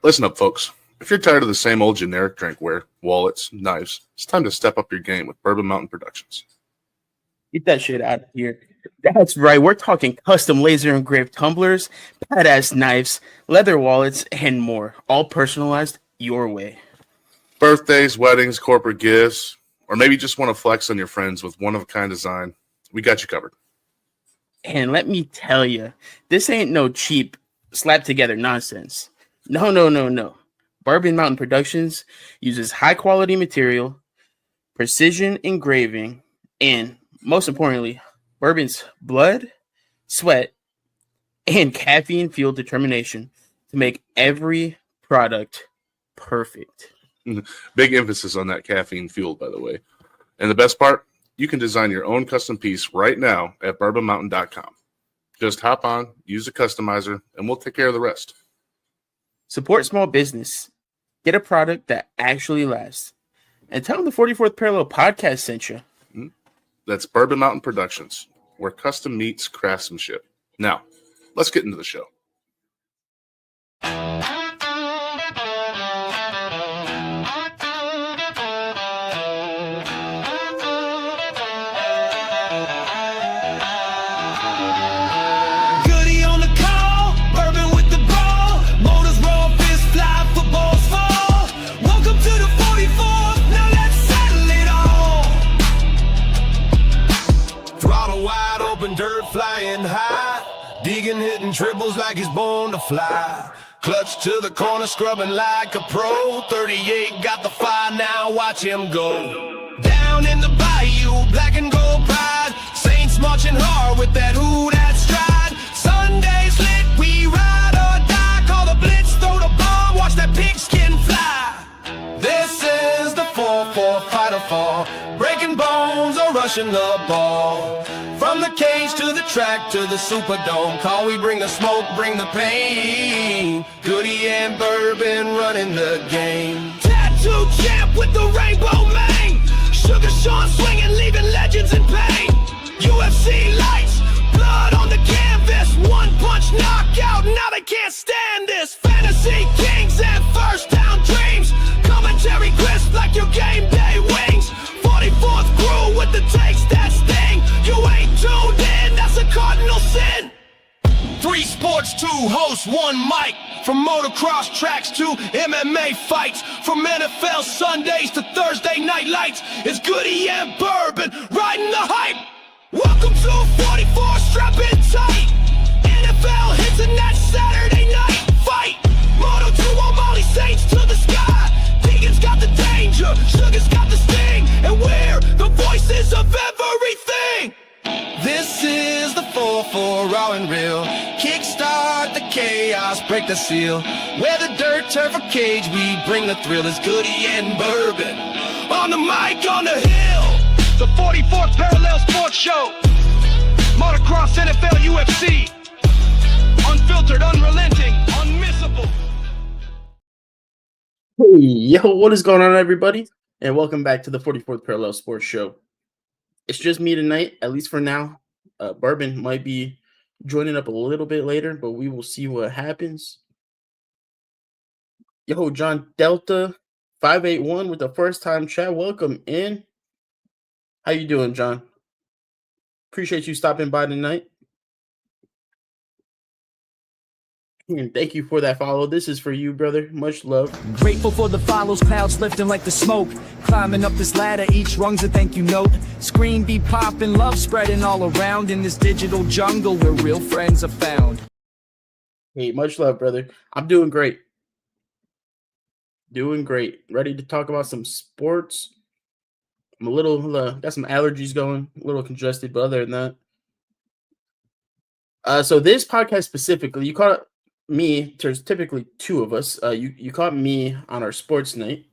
Listen up, folks. If you're tired of the same old generic drinkware, wallets, knives, it's time to step up your game with Bourbon Mountain Productions. Get that shit out of here. That's right. We're talking custom laser engraved tumblers, badass knives, leather wallets, and more. All personalized your way. Birthdays, weddings, corporate gifts, or maybe you just want to flex on your friends with one-of-a-kind design, we got you covered. And let me tell you, this ain't no cheap, slap-together nonsense. No. Bourbon Mountain Productions uses high-quality material, precision engraving, and, most importantly, bourbon's blood, sweat, and caffeine-fueled determination to make every product perfect. Big emphasis on that caffeine fueled, by the way. And the best part, you can design your own custom piece right now at bourbonmountain.com. Just hop on, use a customizer, and we'll take care of the rest. Support small business. Get a product that actually lasts. And tell them the 44th Parallel Podcast sent you. That's Bourbon Mountain Productions, where custom meets craftsmanship. Now, let's get into the show. Goody on the call, bourbon with the ball, motors roll, fist fly, footballs fall. Welcome to the 44th, now let's settle it all. Throttle wide open, dirt flying high, digging, hitting triples like he's born to fly. Clutch to the corner, scrubbing like a pro. 38 got the fire, now watch him go. Down in the bayou, black and gold pride, Saints marching hard with that that stride. Sundays lit, we ride or die, call the blitz, throw the bomb, watch that pigskin fly. This is the 4-4 fighter fall, breaking bones or rushing the ball. From the cage to the track to the Superdome, call we bring the smoke, bring the pain. Goody and bourbon running the game. Tattoo champ with the rainbow mane, Sugar Sean swinging, leaving legends in pain. UFC lights, blood on the canvas, one punch knockout, now they can't stand this. Fantasy kings and first down dreams, commentary crisp like your game day wings. 44th crew with the takes that sting, you ain't tuned in, that's a cardinal sin. 3 sports, 2 hosts, 1 mic. From motocross tracks to MMA fights, from NFL Sundays to Thursday night lights, it's Goody and bourbon riding the hype. Welcome to 44, strap in tight. NFL hits and that Saturday night fight. Moto 2 on Molly, Saints to the sky. Deegan's got the danger, Sugar's got the sting, and we're the voices of everything. This is the 4-4 raw and real. Kickstart the chaos, break the seal. Where the dirt, turf, or cage, we bring the thrill. It's Goody and bourbon on the mic, on the hill. The 44th Parallel Sports Show. Motocross, NFL, UFC. Unfiltered, unrelenting, unmissable. Hey, yo, what is going on, everybody? And welcome back to the 44th Parallel Sports Show. It's just me tonight, at least for now. Bourbon might be joining up a little bit later, but we will see what happens. Yo, John Delta 581 with the first time chat. Welcome in. How you doing, John? Appreciate you stopping by tonight. And thank you for that follow. This is for you, brother. Much love. Grateful for the follows, clouds lifting like the smoke. Climbing up this ladder, each rung's a thank you note. Screen be popping, love spreading all around in this digital jungle where real friends are found. Hey, much love, brother. I'm doing great. Doing great. Ready to talk about some sports. I'm a little, got some allergies going, a little congested, but other than that. So this podcast specifically, you caught me, there's typically 2 of us. You caught me on our sports night.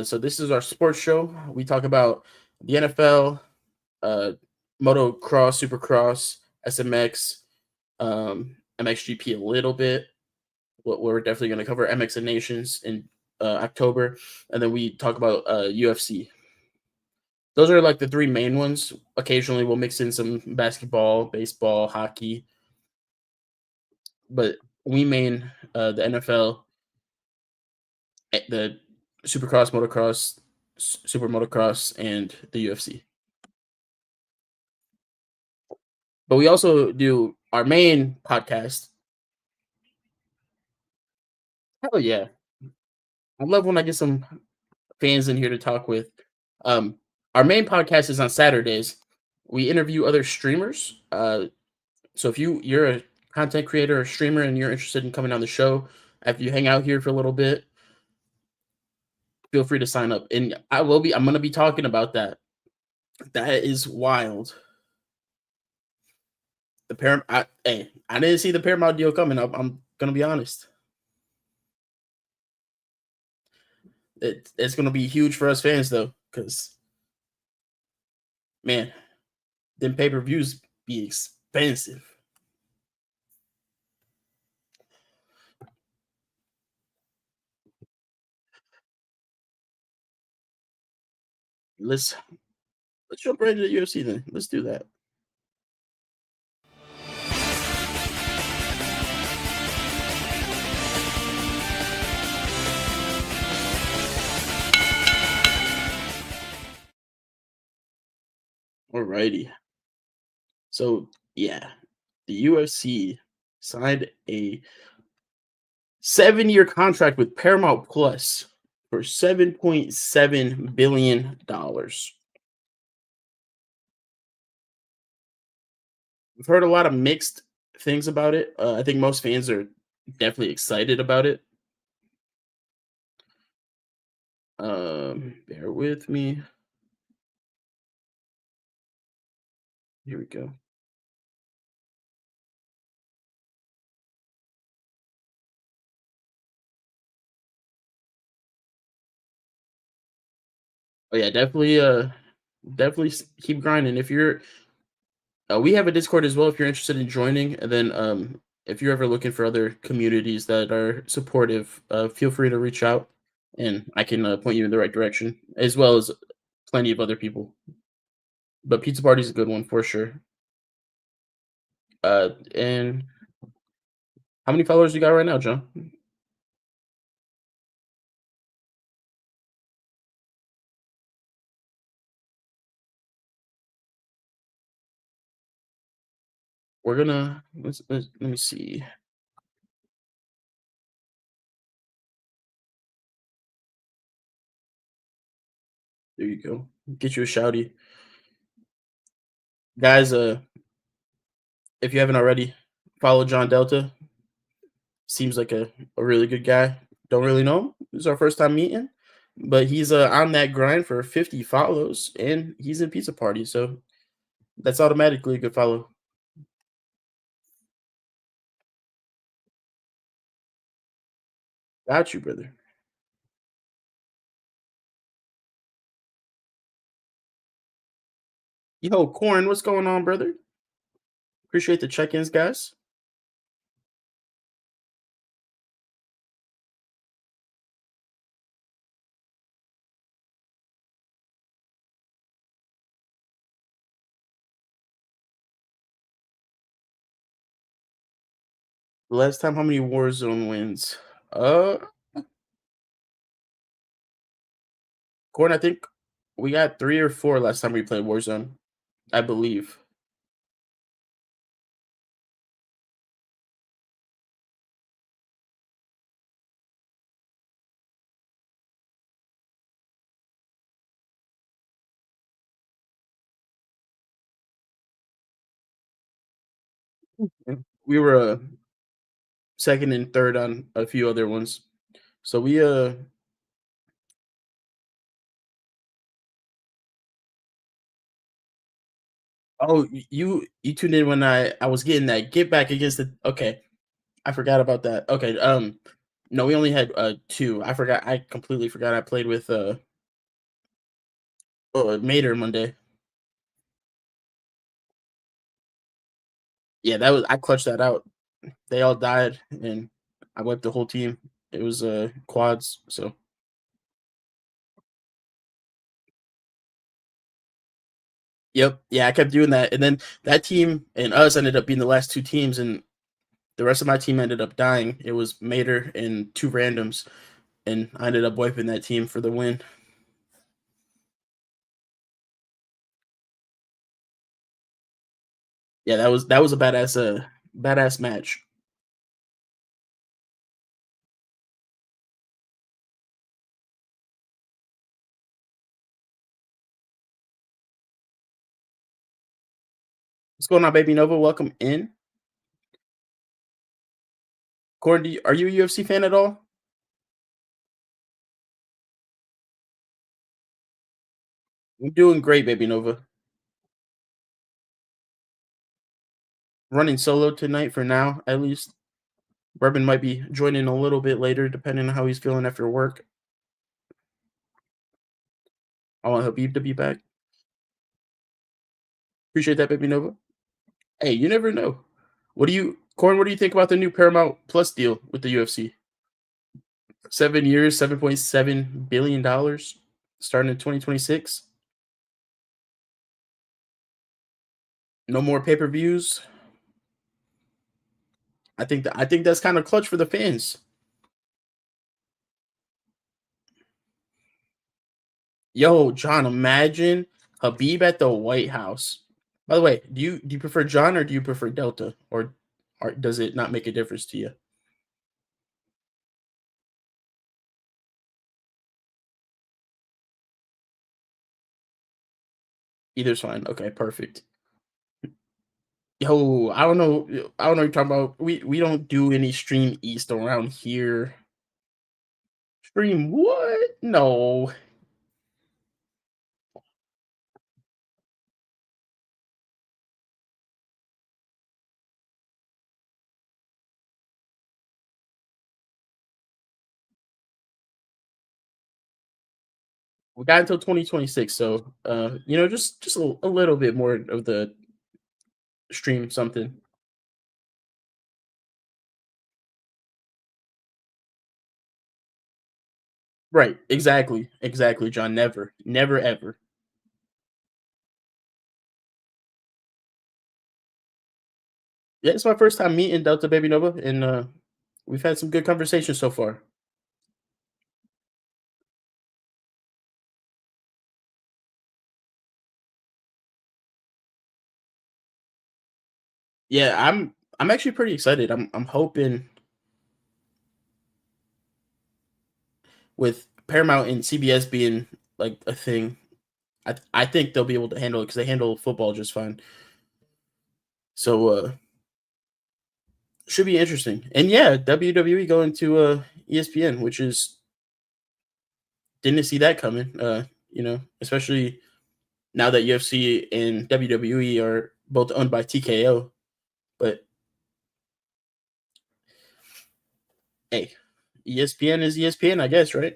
So this is our sports show. We talk about the NFL, motocross, supercross, SMX, MXGP a little bit. What we're definitely going to cover MX and Nations in October, and then we talk about UFC. Those are like the 3 main ones. Occasionally we'll mix in some basketball, baseball, hockey, but we main the NFL, the Supercross, Motocross, Super Motocross, and the UFC. But we also do our main podcast. Hell yeah. I love when I get some fans in here to talk with. Our main podcast is on Saturdays. We interview other streamers. So if you're a content creator or streamer and you're interested in coming on the show after you hang out here for a little bit, feel free to sign up. And I'm gonna be talking about that. That is wild. I didn't see the Paramount deal coming up. I'm gonna be honest. It's gonna be huge for us fans though, because man, them pay-per-views be expensive. Let's jump right into the UFC then. Let's do that. Alrighty. So yeah, the UFC signed a 7-year contract with Paramount Plus for $7.7 billion. We've heard a lot of mixed things about it. I think most fans are definitely excited about it. Bear with me. Here we go. Oh yeah, definitely keep grinding. If you're, we have a Discord as well. If you're interested in joining, and then if you're ever looking for other communities that are supportive, feel free to reach out, and I can point you in the right direction, as well as plenty of other people. But Pizza Party is a good one for sure. And how many followers you got right now, John? We're gonna let me see. There you go. Get you a shouty, guys. If you haven't already, follow John Delta. Seems like a really good guy. Don't really know him. This is our first time meeting, but he's on that grind for 50 follows, and he's in Pizza Party, so that's automatically a good follow. Got you, brother. Yo, Corn, what's going on, brother? Appreciate the check-ins, guys. Last time, how many Warzone wins? Corn, I think we got 3 or 4 last time we played Warzone, I believe. We were second and third on a few other ones. So we oh, you tuned in when I was getting that get back against the okay. I forgot about that. Okay, no, we only had 2. I completely forgot I played with Mater Monday. Yeah, I clutched that out. They all died and I wiped the whole team. It was quads, so yep. Yeah, I kept doing that. And then that team and us ended up being the last 2 teams, and the rest of my team ended up dying. It was Mater and 2 randoms. and I ended up wiping that team for the win. Yeah, that was a badass match. What's going on, baby Nova? Welcome in. Corey, are you a UFC fan at all? I'm doing great, baby Nova. Running solo tonight for now, at least. Bourbon might be joining a little bit later, depending on how he's feeling after work. I want Habib to be back. Appreciate that, baby Nova. Hey, you never know. Corn? What do you think about the new Paramount Plus deal with the UFC? 7 years, $7.7 billion, starting in 2026. No more pay-per-views. I think that's kind of clutch for the fans. Yo, John, imagine Habib at the White House. By the way, do you prefer John or do you prefer Delta, or does it not make a difference to you? Either's fine. Okay, perfect. Yo, I don't know. I don't know what you're talking about. We don't do any Stream East around here. Stream what? No. We got until 2026, so just a little bit more of the stream something. Right. Exactly. Exactly, John. Never. Never ever. Yeah, it's my first time meeting Delta Baby Nova, and we've had some good conversations so far. Yeah, I'm actually pretty excited. I'm hoping with Paramount and CBS being like a thing, I think they'll be able to handle it because they handle football just fine. So should be interesting. And yeah, WWE going to ESPN, which is didn't see that coming. Especially now that UFC and WWE are both owned by TKO. But hey, ESPN is ESPN, I guess, right?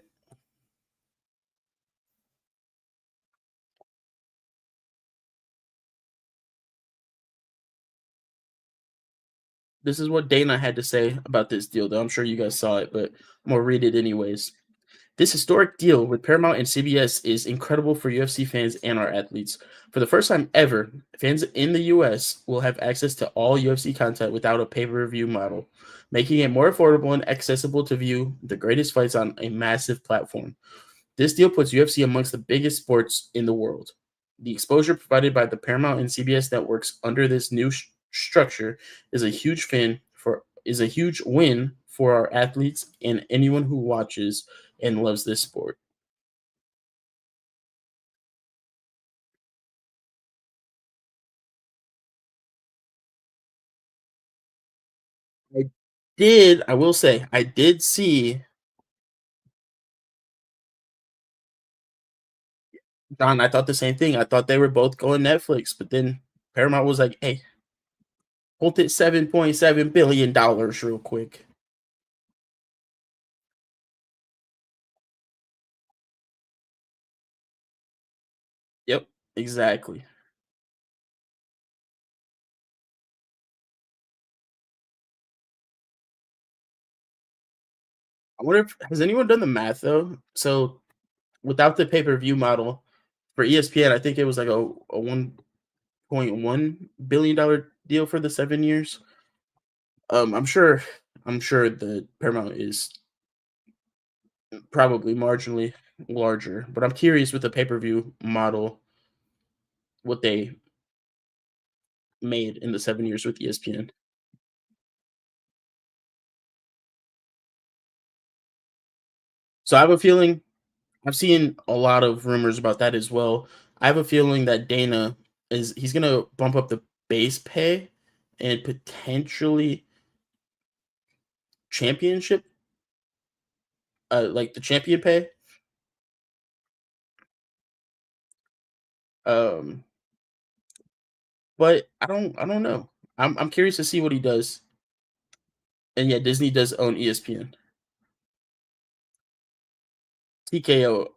This is what Dana had to say about this deal, though. I'm sure you guys saw it, but I'm gonna read it anyways. This historic deal with Paramount and CBS is incredible for UFC fans and our athletes. For the first time ever, fans in the US will have access to all UFC content without a pay-per-view model, making it more affordable and accessible to view the greatest fights on a massive platform. This deal puts UFC amongst the biggest sports in the world. The exposure provided by the Paramount and CBS networks under this new structure is a huge win for our athletes and anyone who watches and loves this sport. I will say, I did see John. I thought the same thing. I thought they were both going Netflix, but then Paramount was like, "Hey, hold it $7.7 billion real quick." Yep, exactly. I wonder if has anyone done the math though. So without the pay per view model for ESPN, I think it was like a $1.1 billion deal for the 7 years. I'm sure the Paramount is probably marginally larger. But I'm curious with the pay-per-view model what they made in the 7 years with ESPN. So I have a feeling I've seen a lot of rumors about that as well. I have a feeling that Dana he's gonna bump up the base pay and potentially championship, like the champion pay. Um, but I don't know. I'm curious to see what he does. And yeah, Disney does own ESPN. TKO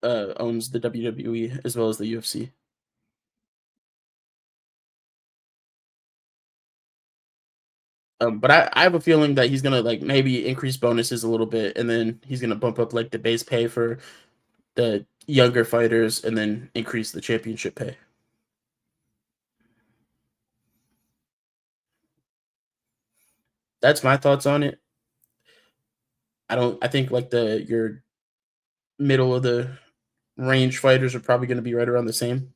owns the WWE as well as the UFC. But I have a feeling that he's gonna like maybe increase bonuses a little bit, and then he's gonna bump up like the base pay for the younger fighters, and then increase the championship pay. That's my thoughts on it. I think like your middle of the range fighters are probably going to be right around the same.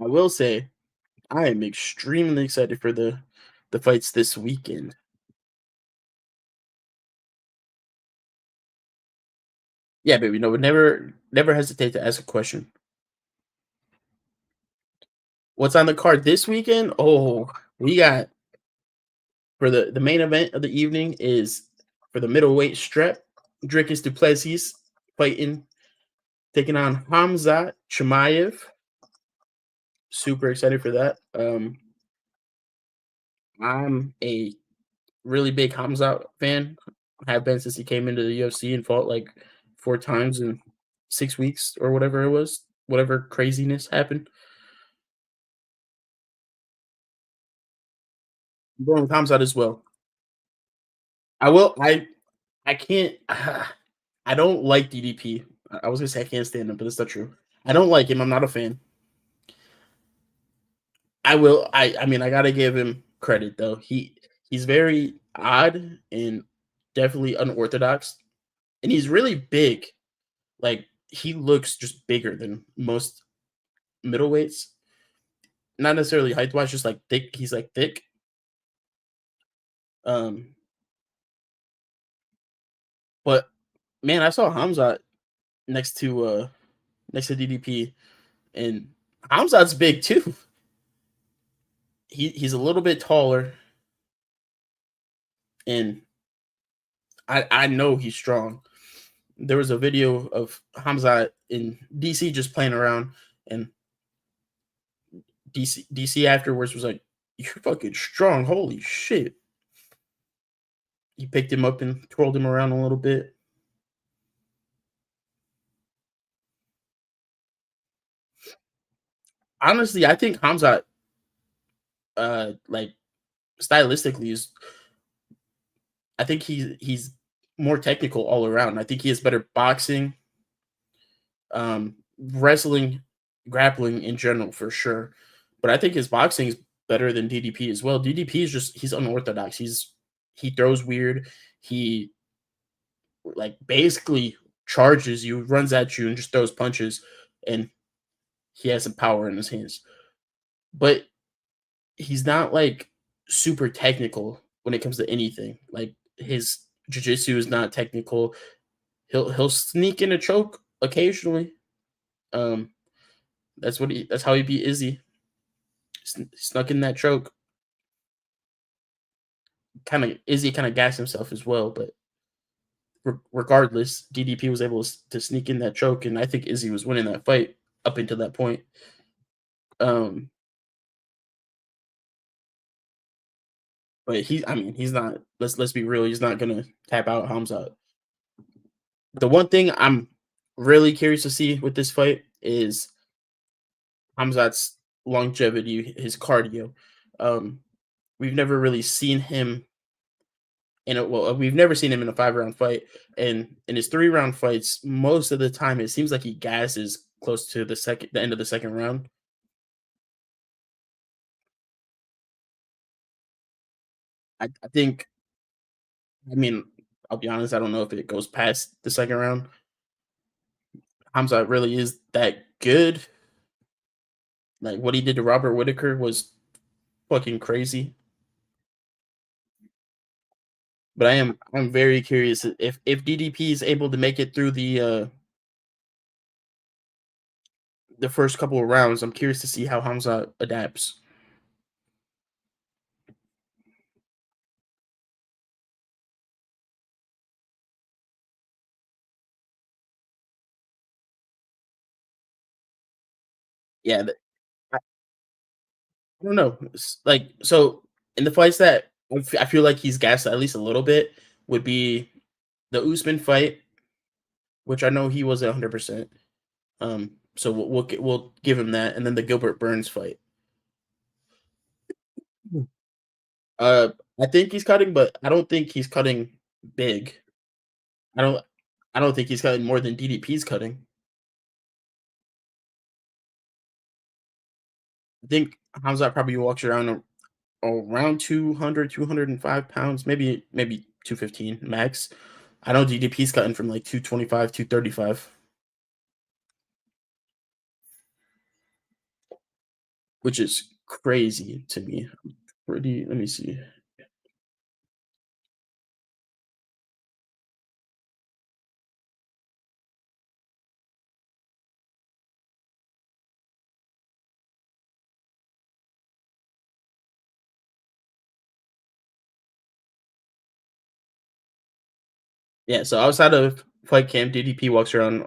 I will say I am extremely excited for the fights this weekend. Yeah, baby. No, but never hesitate to ask a question. What's on the card this weekend? Oh, we got for the main event of the evening is for the middleweight strap. Dricus Duplessis fighting, taking on Hamzat Chimaev. Super excited for that. I'm a really big Hamzat fan. Have been since he came into the UFC and fought like 4 times in 6 weeks or whatever it was. Whatever craziness happened. I'm going with Hamzat as well. I will. I can't. I don't like DDP. I was gonna say I can't stand him, but it's not true. I don't like him. I'm not a fan. I will. I mean, I gotta give him credit though. He's very odd and definitely unorthodox, and he's really big. Like he looks just bigger than most middleweights. Not necessarily height wise, just like thick. He's like thick. Um, but man, I saw Hamzat next to DDP, and Hamzat's big too. He's a little bit taller, and I know he's strong. There was a video of Hamzat in DC just playing around, and DC afterwards was like, "You're fucking strong, holy shit!" He picked him up and twirled him around a little bit. Honestly, I think Hamzat, like stylistically, is. I think he's more technical all around. I think he has better boxing, wrestling, grappling in general for sure. But I think his boxing is better than DDP as well. DDP is just he's unorthodox. He throws weird. He like basically charges you, runs at you, and just throws punches, and he has some power in his hands. But he's not like super technical when it comes to anything. Like his jiu-jitsu is not technical. He'll sneak in a choke occasionally. Um, that's how he beat Izzy. Snuck in that choke. Izzy kind of gassed himself as well, but regardless, DDP was able to sneak in that choke, and I think Izzy was winning that fight up until that point. But he's not. Let's be real. He's not gonna tap out Hamzat. The one thing I'm really curious to see with this fight is Hamzat's longevity, his cardio. Um, we've never really seen him well, we've never seen him in a 5-round fight, and in his 3-round fights, most of the time it seems like he gasses close to the end of the second round. I think, I mean, I'll be honest, I don't know if it goes past the second round. Hamza really is that good. Like what he did to Robert Whitaker was fucking crazy. But I'm very curious if DDP is able to make it through the first couple of rounds. I'm curious to see how Hamza adapts. Yeah, I don't know. Like so in the fights that I feel like he's gassed at least a little bit would be the Usman fight, which I know he wasn't 100%. So we'll give him that, and then the Gilbert Burns fight. Uh, I think he's cutting, but I don't think he's cutting big. I don't I don't think he's cutting more than DDP's cutting. I think Hamzat probably walks around 200, 205 pounds, maybe 215 max. I know DDP's cutting from like 225, 235, which is crazy to me. Pretty, let me see. Yeah, so outside of fight camp, DDP walks around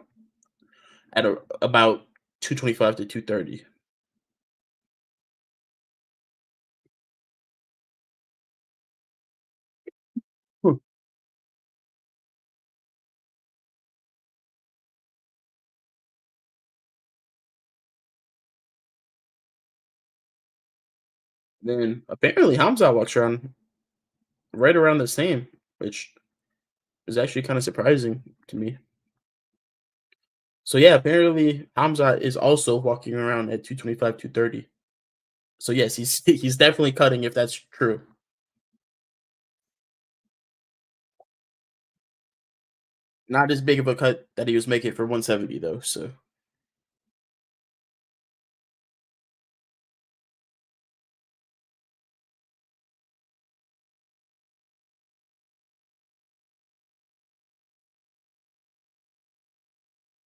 at about 225 to 230. Hmm. Then apparently Hamza walks around right around the same, which is actually kind of surprising to me. So yeah, apparently Hamza is also walking around at 225, 230. So yes, he's definitely cutting if that's true. Not as big of a cut that he was making for 170 though. So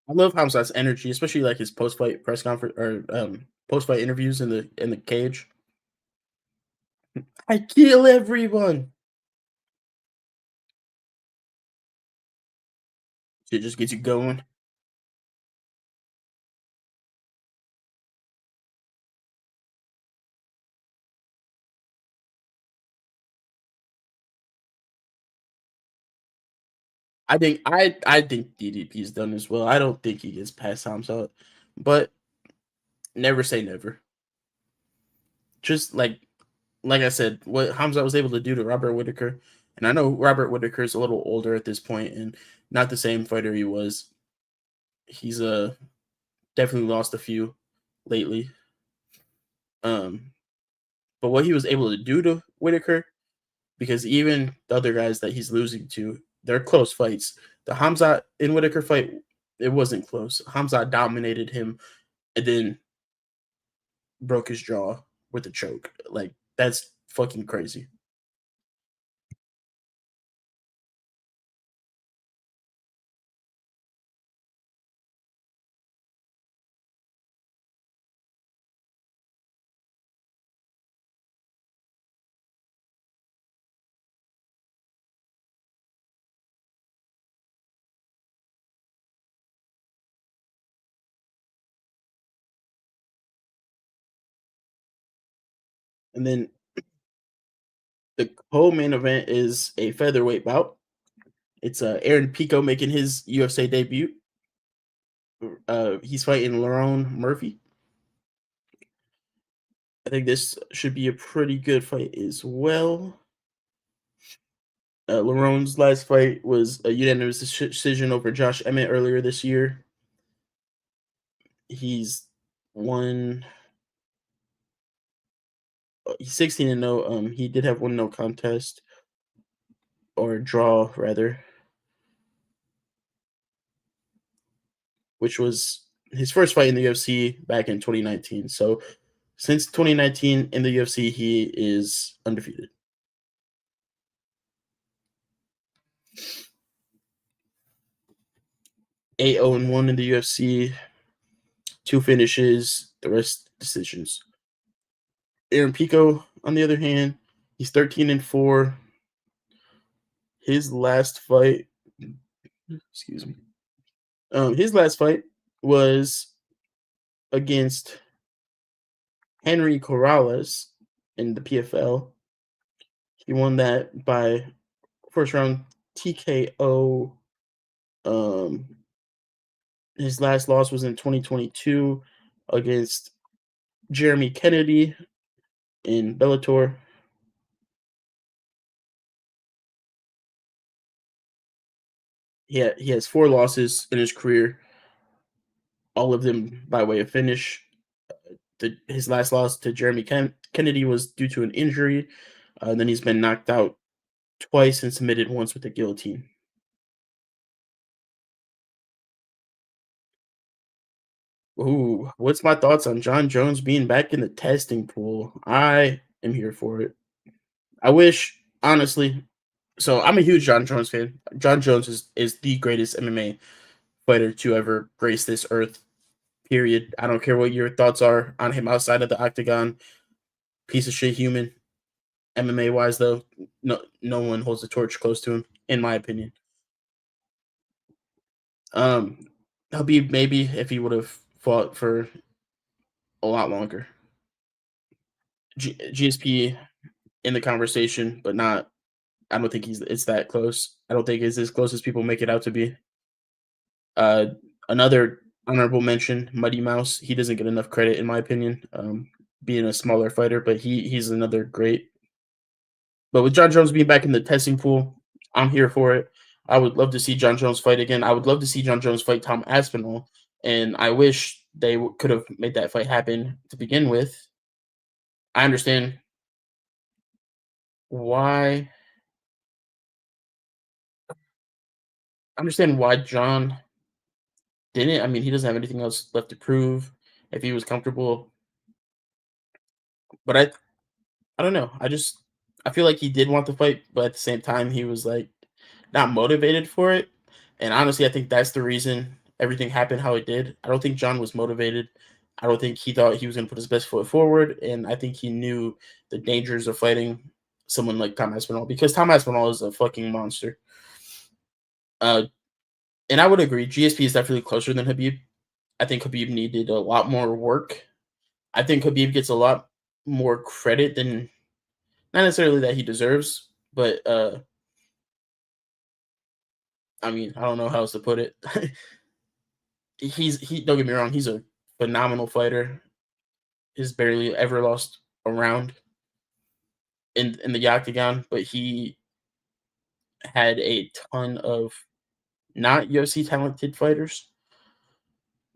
I love Hamza's energy, especially like his post fight press conference or post fight interviews in the cage. I kill everyone. It just gets you going. I think DDP is done as well. I don't think he gets past Hamza, but never say never. Just like I said, what Hamza was able to do to Robert Whitaker, and I know Robert Whitaker is a little older at this point and not the same fighter he was. He's definitely lost a few lately. Um, but what he was able to do to Whitaker, because even the other guys that he's losing to, they're close fights. The Hamza and Whitaker fight, it wasn't close. Hamza dominated him and then broke his jaw with a choke. Like that's fucking crazy. And then the co-main event is a featherweight bout. It's Aaron Pico making his UFC debut. He's fighting Lerone Murphy. I think this should be a pretty good fight as well. Larone's last fight was a unanimous decision over Josh Emmett earlier this year. He's won. He's 16-0. He did have one no contest or draw rather, which was his first fight in the UFC back in 2019. So since 2019 in the UFC, he is undefeated. 8-0-1 in the UFC, 2 finishes, the rest decisions. Aaron Pico, on the other hand, he's 13-4. His last fight, excuse me, his last fight was against Henry Corrales in the PFL. He won that by first round TKO. His last loss was in 2022 against Jeremy Kennedy in Bellator. He has 4 losses in his career, all of them by way of finish. His last loss to Jeremy Kennedy was due to an injury. Then he's been knocked out twice and submitted once with a guillotine. Ooh, what's my thoughts on John Jones being back in the testing pool? I am here for it. I wish, honestly, so I'm a huge John Jones fan. John Jones is the greatest MMA fighter to ever grace this earth, period. I don't care what your thoughts are on him outside of the octagon. Piece of shit human. MMA wise, though, no one holds the torch close to him, in my opinion. Habib maybe if he would have fought for a lot longer. GSP in the conversation, but not. I don't think it's that close. I don't think it's as close as people make it out to be. Another honorable mention, Mighty Mouse. He doesn't get enough credit, in my opinion, being a smaller fighter, but he's another great. But with John Jones being back in the testing pool, I'm here for it. I would love to see John Jones fight again. I would love to see John Jones fight Tom Aspinall, and I wish they could have made that fight happen to begin with. I understand why. John didn't. I mean, he doesn't have anything else left to prove. If he was comfortable, but I don't know. I feel like he did want the fight, but at the same time, he was like not motivated for it. And honestly, I think that's the reason everything happened how it did. I don't think John was motivated. I don't think he thought he was going to put his best foot forward, and I think he knew the dangers of fighting someone like Tom Aspinall because Tom Aspinall is a fucking monster. And I would agree, GSP is definitely closer than Habib. I think Habib needed a lot more work. I think Habib gets a lot more credit than not necessarily that he deserves, but I mean, I don't know how else to put it. He don't get me wrong, he's a phenomenal fighter. He's barely ever lost a round in the octagon, but he had a ton of not UFC talented fighters.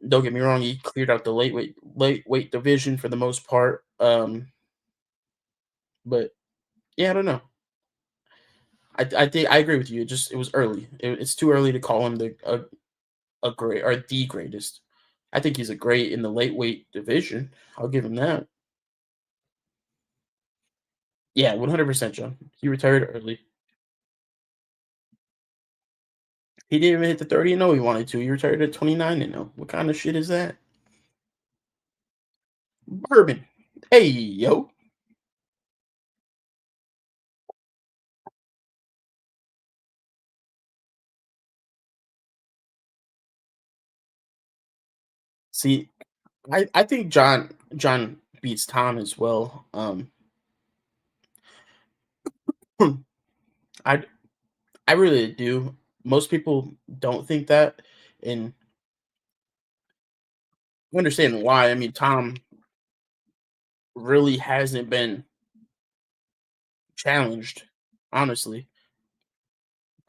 Don't get me wrong, he cleared out the lightweight division for the most part. But yeah, I don't know. I think I agree with you. It was early. It's too early to call him a great or the greatest. I think he's a great in the lightweight division. I'll give him that. Yeah, 100%, John. He retired early. He didn't even hit the 30-0 he wanted to. He retired at 29-0. What kind of shit is that? Bourbon. Hey, yo. See, I think John beats Tom as well. I I really do. Most people don't think that, and I understand why. I mean, Tom really hasn't been challenged, honestly.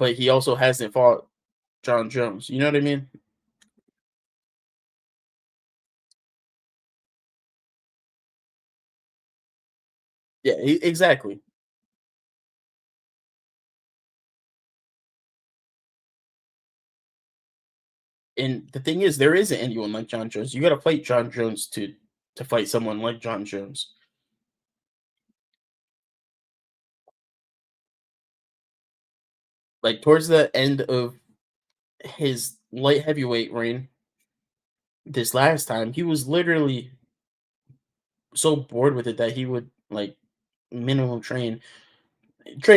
but he also hasn't fought John Jones. You know what I mean? Yeah, exactly. And the thing is, there isn't anyone like John Jones. You got to fight John Jones to fight someone like John Jones. Like towards the end of his light heavyweight reign, this last time, he was literally so bored with it that he would like minimum train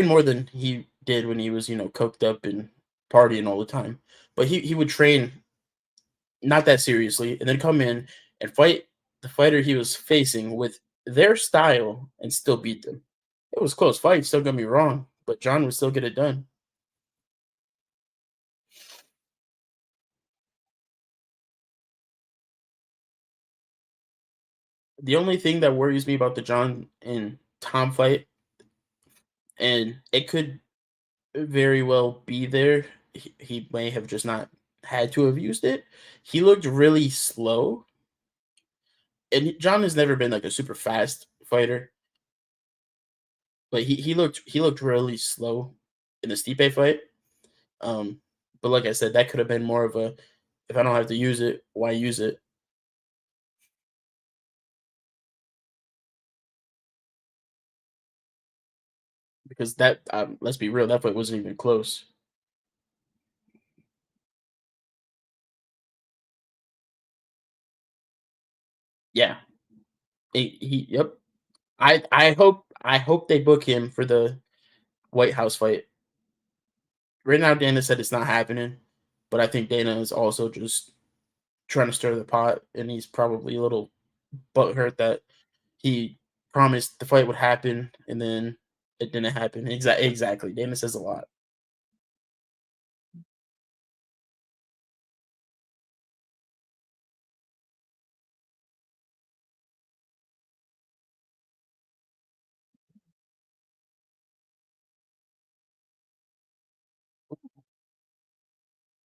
more than he did when he was, coked up and partying all the time. But he would train not that seriously and then come in and fight the fighter he was facing with their style and still beat them. It was close fights, don't get me wrong, but John would still get it done. The only thing that worries me about the John and Tom fight, and it could very well be there, he may have just not had to have used it. He looked really slow, and John has never been like a super fast fighter, but he looked really slow in the Stipe fight. Um, but like I said, that could have been more of a if I don't have to use it, why use it? Because that let's be real, that fight wasn't even close. Yeah, yep. I hope they book him for the White House fight. Right now, Dana said it's not happening, but I think Dana is also just trying to stir the pot, and he's probably a little butthurt that he promised the fight would happen and then it didn't happen. Exactly. Dana says a lot.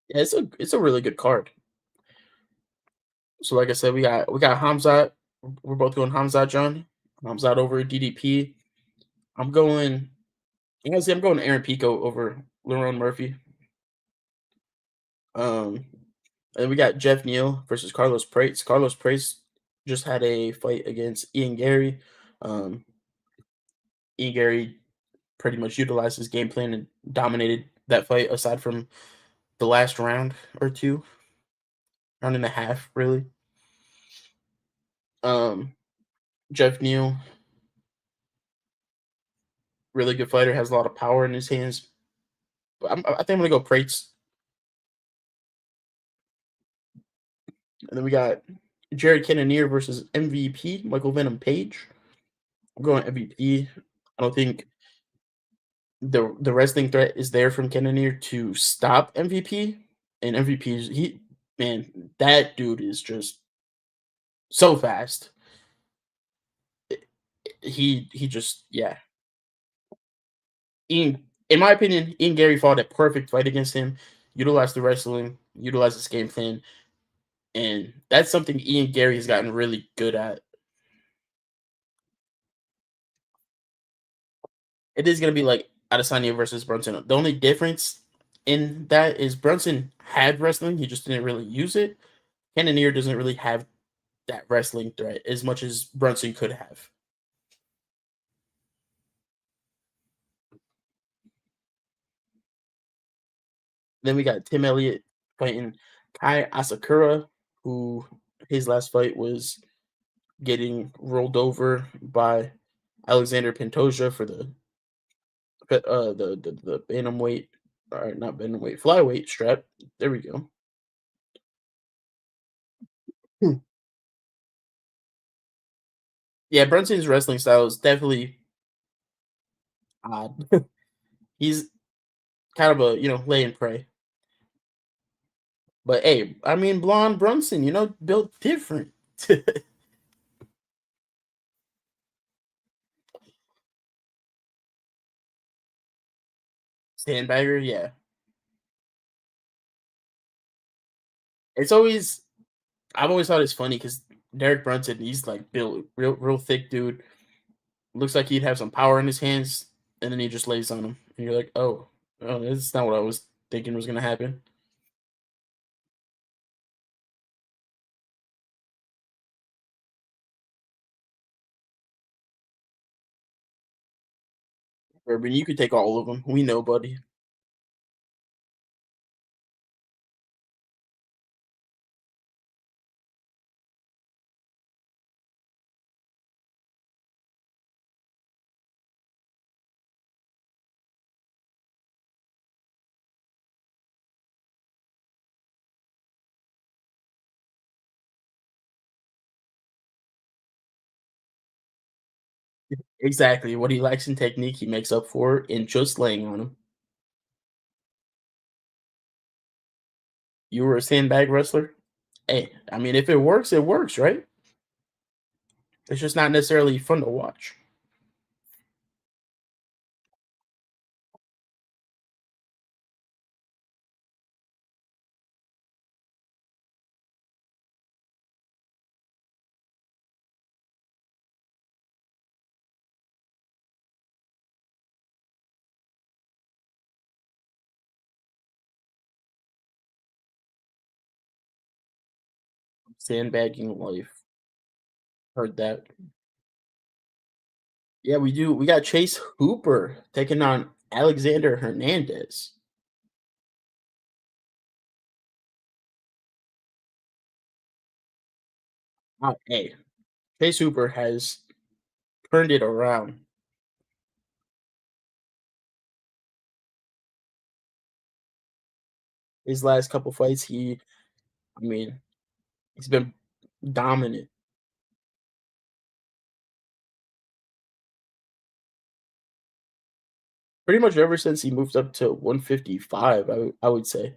Yeah, it's a really good card. So like I said, we got Hamzat. We're both going Hamzat, John. Hamzat over DDP. I'm going. Honestly, I'm going Aaron Pico over Lerone Murphy. Um, and we got Jeff Neal versus Carlos Prates. Carlos Prates just had a fight against Ian Gary. Um, Ian Gary pretty much utilized his game plan and dominated that fight. Aside from the last round or two, round and a half, really. Um, Jeff Neal, really good fighter, has a lot of power in his hands. But I think I'm gonna go Prates. And then we got Jared Cannonier versus MVP Michael Venom Page. I'm going MVP. I don't think the wrestling threat is there from Cannonier to stop MVP. And MVP's that dude is just so fast. He just in my opinion, Ian Gary fought a perfect fight against him, utilized the wrestling, utilized his game plan, and that's something Ian Gary has gotten really good at. It is gonna be like Adesanya versus Brunson. The only difference in that is Brunson had wrestling, he just didn't really use it. Cannonier doesn't really have that wrestling threat as much as Brunson could have. Then we got Tim Elliott fighting Kai Asakura, who his last fight was getting rolled over by Alexander Pantoja for the bantamweight, or not bantamweight, flyweight strap. There we go. Hmm. Yeah, Brunson's wrestling style is definitely odd. He's kind of a lay and pray. But hey, I mean blonde Brunson, built different. Sandbagger, yeah. It's always I've always thought it's funny because Derek Brunson, he's like built real thick dude. Looks like he'd have some power in his hands, and then he just lays on him, and you're like, oh, that's not what I was thinking was gonna happen. Urban, you could take all of them. We know, buddy. Exactly. What he lacks in technique, he makes up for in just laying on him. You were a sandbag wrestler? Hey, I mean, if it works, right? It's just not necessarily fun to watch. Sandbagging life. Heard that. Yeah, we do. We got Chase Hooper taking on Alexander Hernandez. Hey, Chase Hooper has turned it around. His last couple fights, I mean, he's been dominant. Pretty much ever since he moved up to 155, I would say.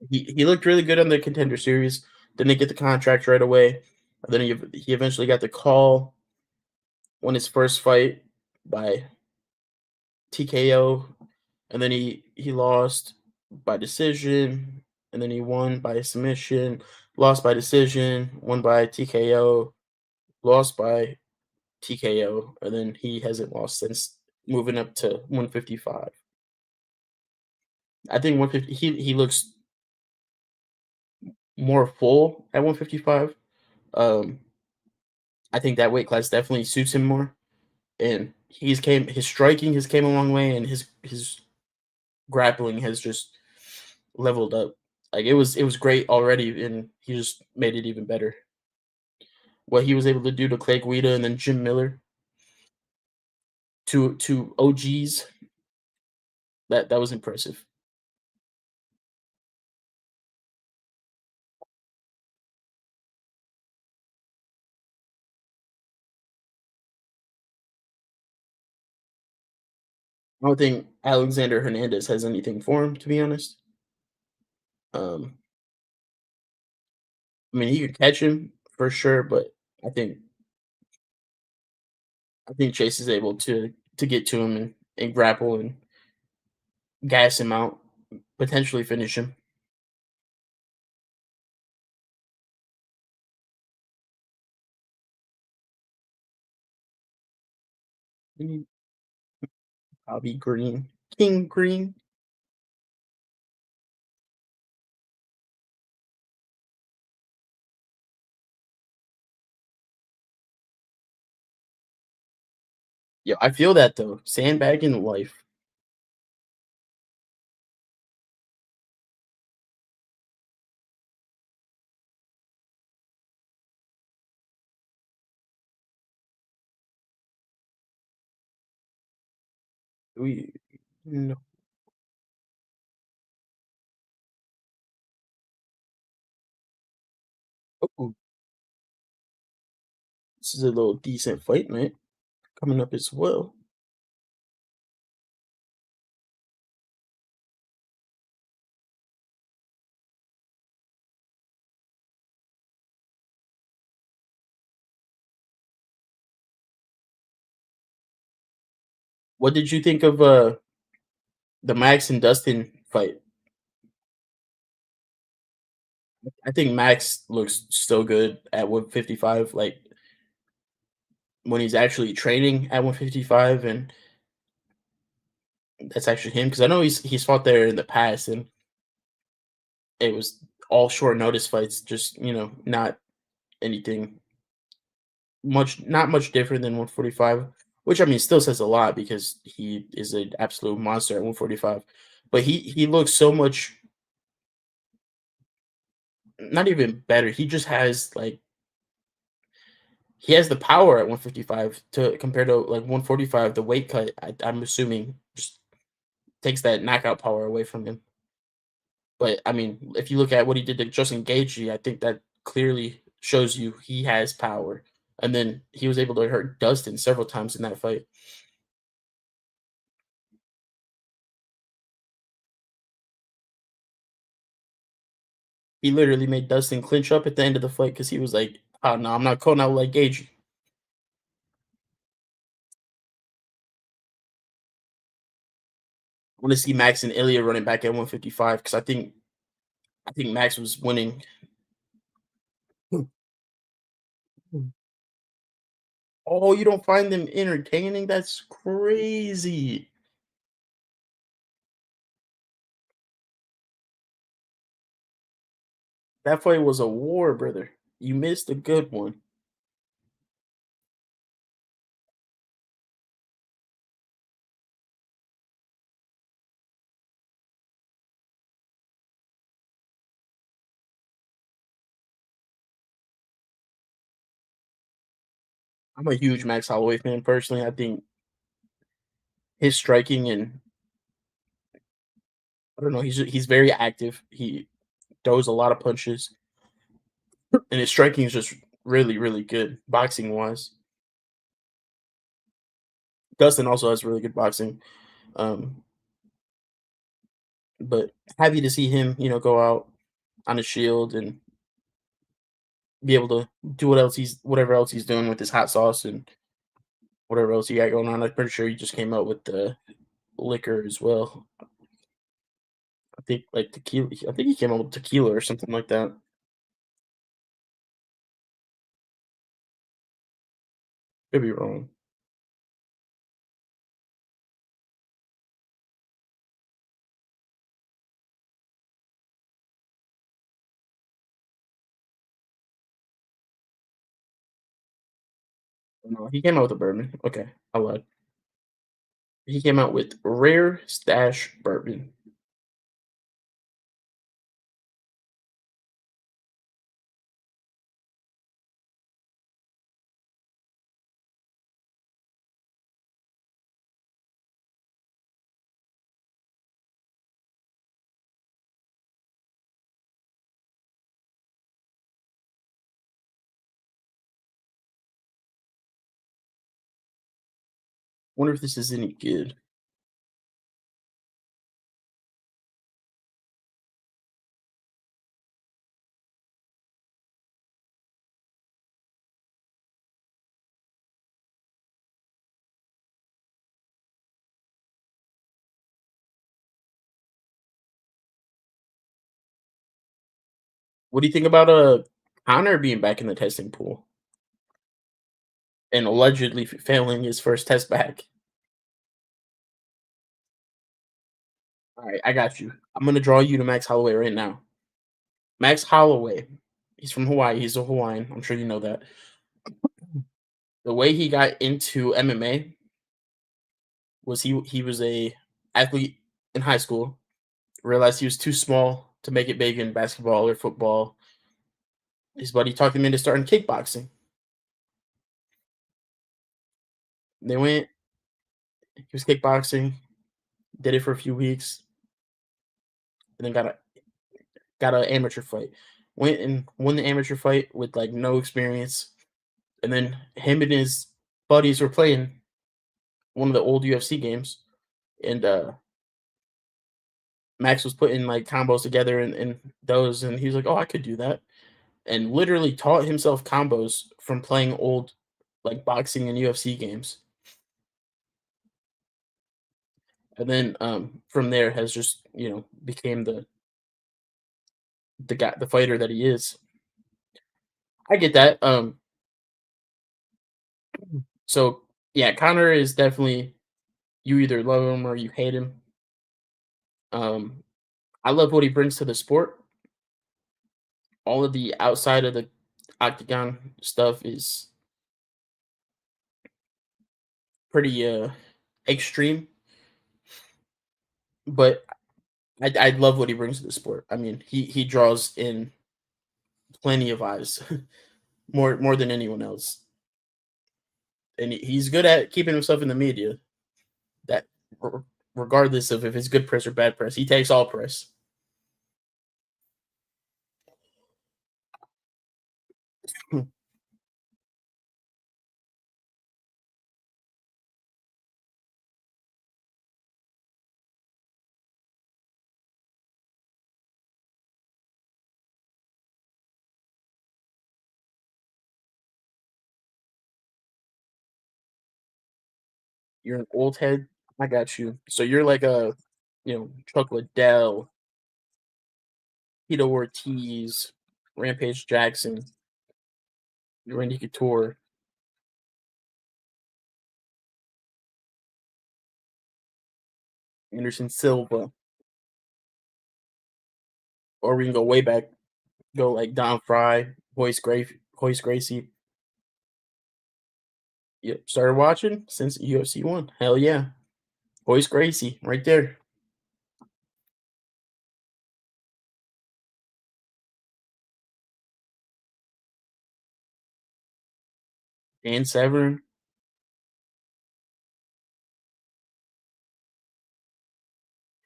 He looked really good on the Contender Series. Didn't get the contract right away. Then he eventually got the call, won his first fight by TKO, and then he lost by decision, and then he won by submission, lost by decision, won by TKO, lost by TKO, and then he hasn't lost since moving up to 155. I think 150 he looks more full at 155. Um, I think that weight class definitely suits him more, and his striking has came a long way, and his grappling has just leveled up. Like it was great already, and he just made it even better. What he was able to do to Clay Guida and then Jim Miller, to OGs, that was impressive. I don't think Alexander Hernandez has anything for him, to be honest. Um, I mean, he could catch him for sure, but I think I think Chase is able to get to him and grapple and gas him out, potentially finish him. Mm, Bobby Green, King Green. Yeah, I feel that though. Sandbagging life. We no. Oh, this is a little decent fight night coming up as well. What did you think of the Max and Dustin fight? I think Max looks so good at 155, like when he's actually training at 155, and that's actually him because I know he's fought there in the past, and it was all short notice fights, just not anything not much different than 145, which I mean still says a lot because he is an absolute monster at 145. But he looks so much not even better. He just has like he has the power at 155 to compared to like 145. The weight cut, I'm assuming, just takes that knockout power away from him. But I mean, if you look at what he did to Justin Gaethje, I think that clearly shows you he has power. And then he was able to hurt Dustin several times in that fight. He literally made Dustin clinch up at the end of the fight because he was like, "Oh no, I'm not calling out like Gaethje." I want to see Max and Ilya running back at 155 because I think Max was winning. Oh, you don't find them entertaining? That's crazy. That fight was a war, brother. You missed a good one. I'm a huge Max Holloway fan personally. I think his striking and I don't know, he's very active. He throws a lot of punches, and his striking is just really, really good boxing wise. Dustin also has really good boxing. Um, but happy to see him, go out on a shield and be able to do whatever else he's doing with his hot sauce and whatever else he got going on. I'm pretty sure he just came out with the liquor as well. I think like tequila. I think he came out with tequila or something like that. Could be wrong. No, he came out with a bourbon. Okay, I lied. He came out with rare stash bourbon. Wonder if this is any good. What do you think about Connor being back in the testing pool and allegedly failing his first test back? All right, I got you. I'm gonna draw you to Max Holloway right now. Max Holloway. He's from Hawaii. He's a Hawaiian. I'm sure you know that. The way he got into MMA was he was a athlete in high school. Realized he was too small to make it big in basketball or football. His buddy talked him into starting kickboxing. They went. He was kickboxing. Did it for a few weeks, and then got an amateur fight. Went and won the amateur fight with like no experience, and then him and his buddies were playing one of the old UFC games, and Max was putting like combos together and those, and he was like, "Oh, I could do that," and literally taught himself combos from playing old like boxing and UFC games. and then from there has just became the guy, the fighter that he is. I get that. So yeah, Connor is definitely, you either love him or you hate him. Um, I love what he brings to the sport. All of the outside of the octagon stuff is pretty extreme, but I love what he brings to the sport. I mean, he draws in plenty of eyes, more than anyone else, and he's good at keeping himself in the media. That regardless of if it's good press or bad press, he takes all press. You're an old head. I got you. So you're like a, Chuck Liddell, Tito Ortiz, Rampage Jackson, Randy Couture, Anderson Silva, or we can go way back, go like Don Fry, Hoist Gracie. Yep, started watching since UFC 1. Hell yeah. Hoist Gracie, right there. Dan Severn,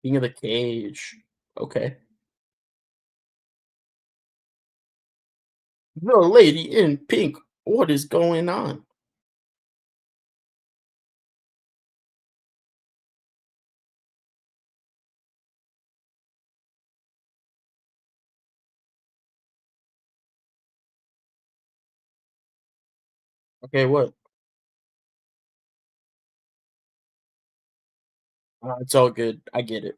King of the Cage. Okay. The lady in pink. What is going on? Okay, what? It's all good. I get it.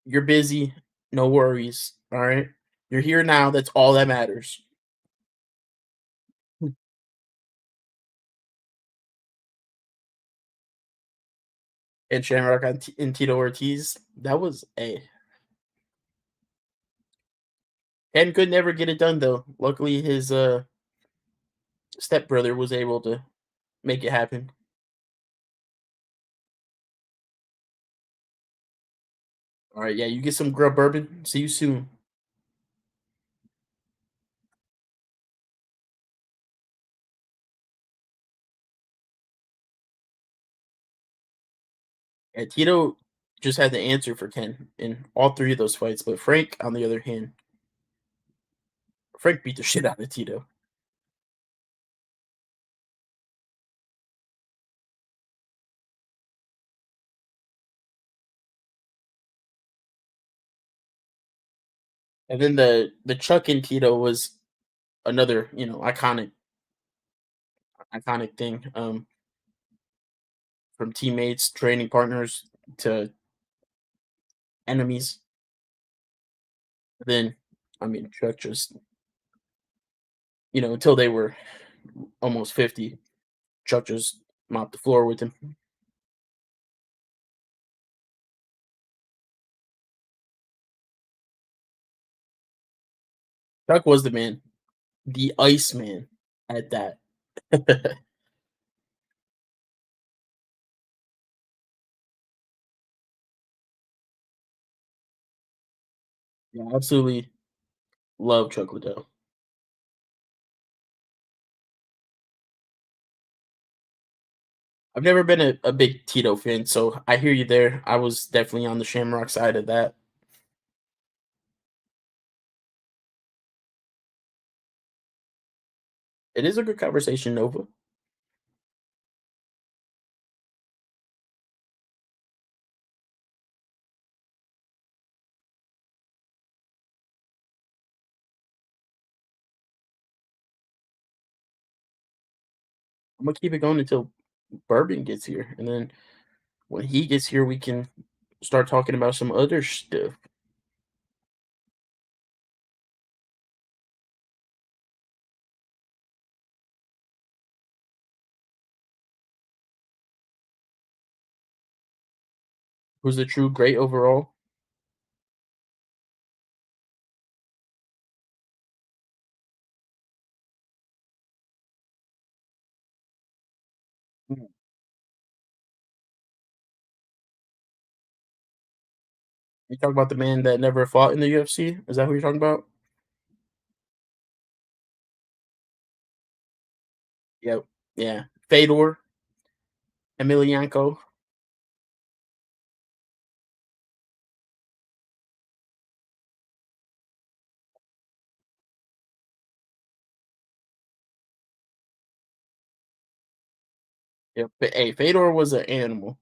You're busy. No worries. All right. You're here now. That's all that matters. And Shamrock and Tito Ortiz. That was a. Ken could never get it done though. Luckily, his stepbrother was able to make it happen. All right, yeah, you get some grub bourbon. See you soon. And Tito just had the answer for Ken in all three of those fights, but Frank, on the other hand, Frank beat the shit out of Tito. And then the Chuck and Tito was another, iconic thing. From teammates, training partners to enemies. Then, I mean, Chuck just, until they were almost 50, Chuck just mopped the floor with him. Chuck was the man, the Ice Man at that. Yeah, absolutely love Chuck Liddell. I've never been a big Tito fan, so I hear you there. I was definitely on the Shamrock side of that. It is a good conversation, Nova. I'm gonna keep it going until Bourbon gets here, and then when he gets here, we can start talking about some other stuff. Who's the true great overall? Mm. You talk about the man that never fought in the UFC? Is that who you're talking about? Yep. Yeah. Fedor Emelianenko. Yep. Hey, Fedor was an animal.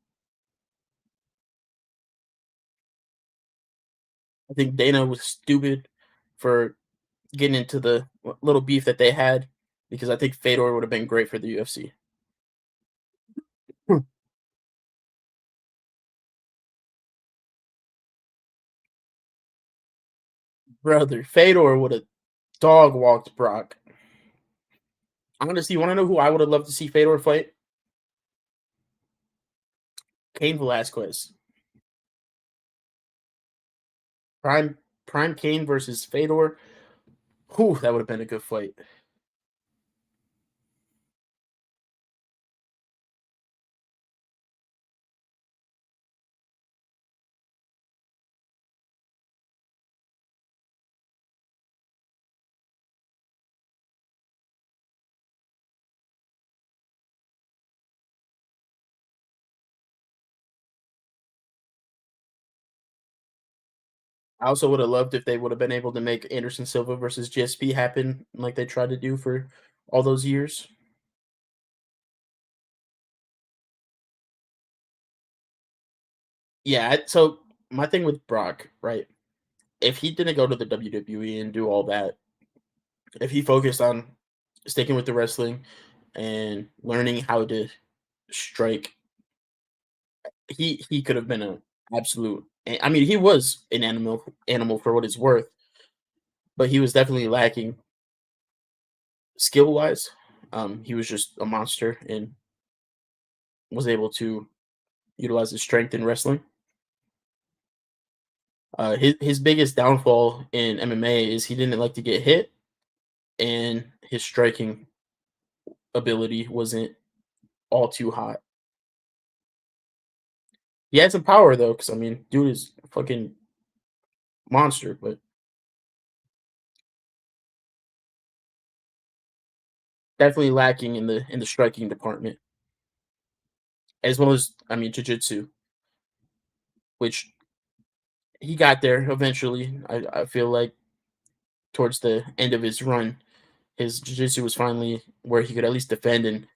I think Dana was stupid for getting into the little beef that they had because I think Fedor would have been great for the UFC. Hmm. Brother, Fedor would have dog walked Brock. Honestly, you want to know who I would have loved to see Fedor fight? Cain Velasquez. Prime Cain versus Fedor. Whew, that would have been a good fight. I also would have loved if they would have been able to make Anderson Silva versus GSP happen like they tried to do for all those years. Yeah, so my thing with Brock, right? If he didn't go to the WWE and do all that, if he focused on sticking with the wrestling and learning how to strike, he could have been a absolute. I mean, he was an animal for what it's worth, but he was definitely lacking skill wise. He was just a monster and was able to utilize his strength in wrestling. His biggest downfall in MMA is he didn't like to get hit, and his striking ability wasn't all too hot. He had some power though, because I mean, dude is a fucking monster, but definitely lacking in the striking department, as well as I mean, jiu-jitsu, which he got there eventually. I feel like towards the end of his run, his jiu-jitsu was finally where he could at least defend, and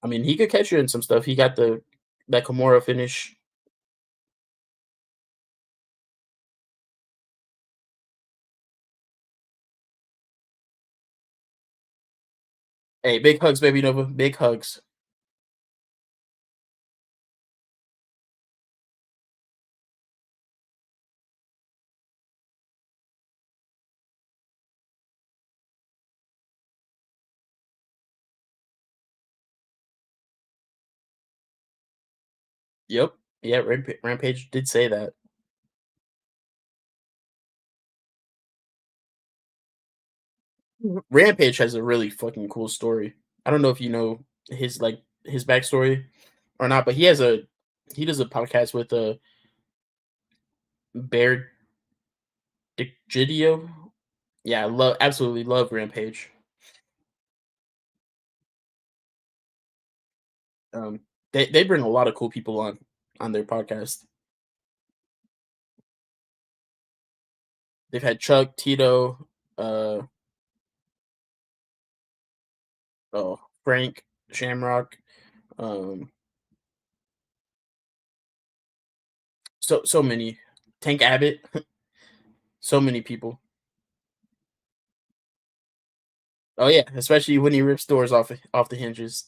I mean, he could catch you in some stuff. He got the that Kimura finish. Hey, big hugs, baby Nova. Big hugs. Yep. Yeah, Rampage did say that. Rampage has a really fucking cool story. I don't know if you know his backstory or not, but he does a podcast with Bear Digidio. Yeah, I love absolutely love Rampage. Um, they bring a lot of cool people on their podcast. They've had Chuck, Tito, uh, oh, Frank, Shamrock, um, so many. Tank Abbott, so many people. Oh yeah, especially when he rips doors off the hinges.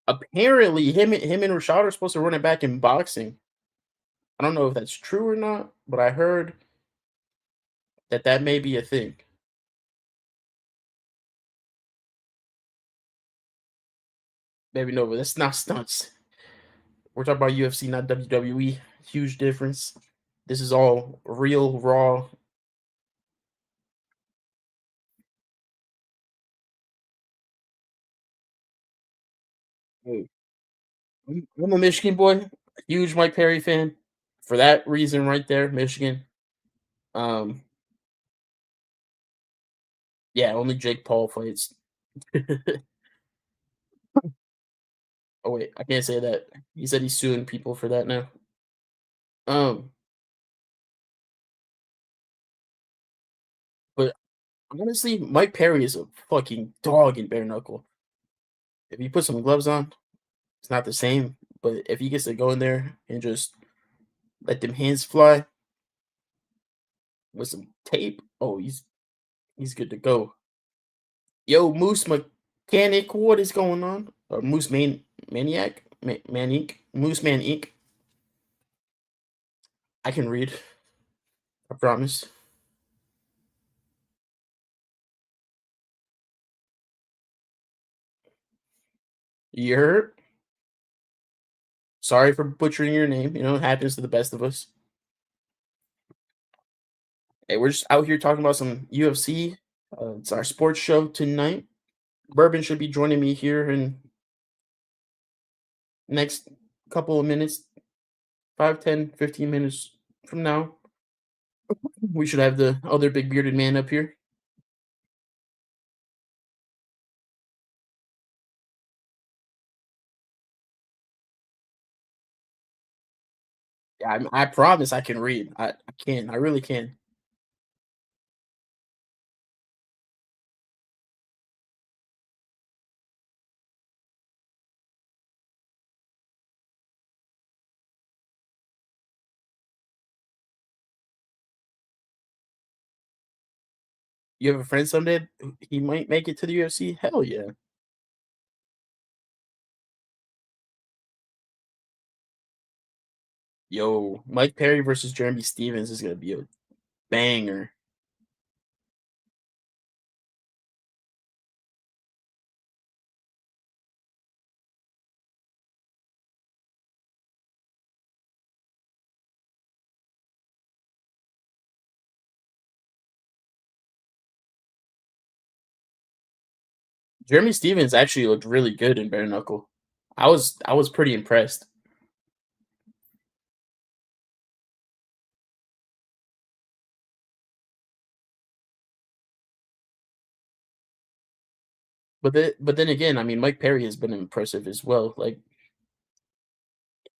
Apparently, him and Rashad are supposed to run it back in boxing. I don't know if that's true or not, but I heard that may be a thing. Maybe no, but that's not stunts. We're talking about UFC, not WWE. Huge difference. This is all real, raw. Hey, I'm a Michigan boy, huge Mike Perry fan. For that reason, right there, Michigan. Um, yeah, only Jake Paul fights. Oh wait, I can't say that. He said he's suing people for that now. Um, but honestly, Mike Perry is a fucking dog in bare knuckle. If you put some gloves on, it's not the same. But if he gets to go in there and just let them hands fly with some tape, oh, he's good to go. Yo, Moose Mechanic, what is going on? Or Moose Maniac? Man Inc. Moose Man Inc. I can read. I promise. You heard? Sorry for butchering your name. You know, it happens to the best of us. Hey, we're just out here talking about some UFC. It's our sports show tonight. Bourbon should be joining me here in next couple of minutes, 5, 10, 15 minutes from now. We should have the other big bearded man up here. Yeah, I promise I can read. I can. I really can. You have a friend someday? He might make it to the UFC? Hell yeah. Yo, Mike Perry versus Jeremy Stevens is gonna be a banger. Jeremy Stevens actually looked really good in bare knuckle. I was pretty impressed. But then again, I mean, Mike Perry has been impressive as well. Like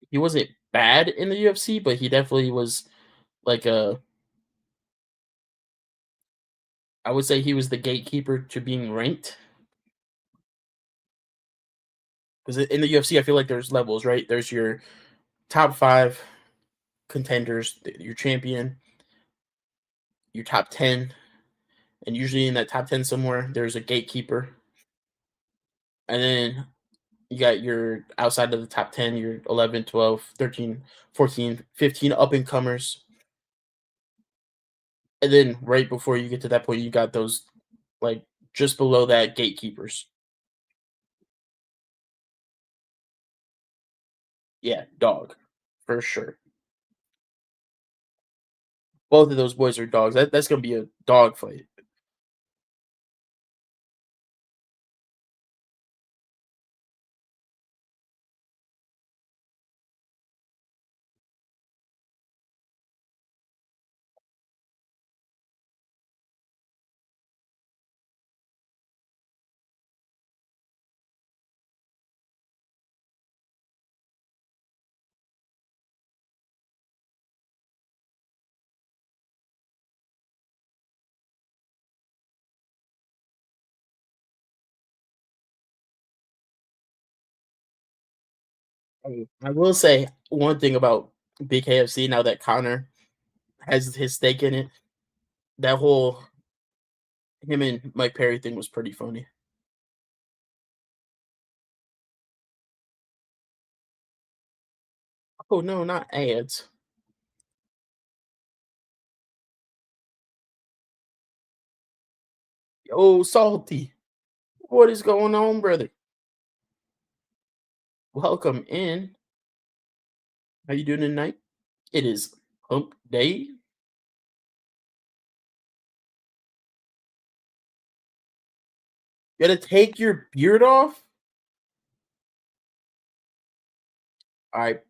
he wasn't bad in the UFC, but he definitely was like a. I would say he was the gatekeeper to being ranked. Because in the UFC, I feel like there's levels, right? There's your top 5 contenders, your champion, your top 10, and usually in that top 10 somewhere, there's a gatekeeper. And then you got your outside of the top 10, your 11, 12, 13, 14, 15 up and comers. And then right before you get to that point, you got those like just below that gatekeepers. Yeah, dog. For sure. Both of those boys are dogs. That's gonna be a dog fight. I will say one thing about Big KFC now that Connor has his stake in it. That whole him and Mike Perry thing was pretty funny. Oh no, not ads. Yo, Salty. What is going on, brother? Welcome in. How you doing tonight? It is hump day. You gotta take your beard off? All right.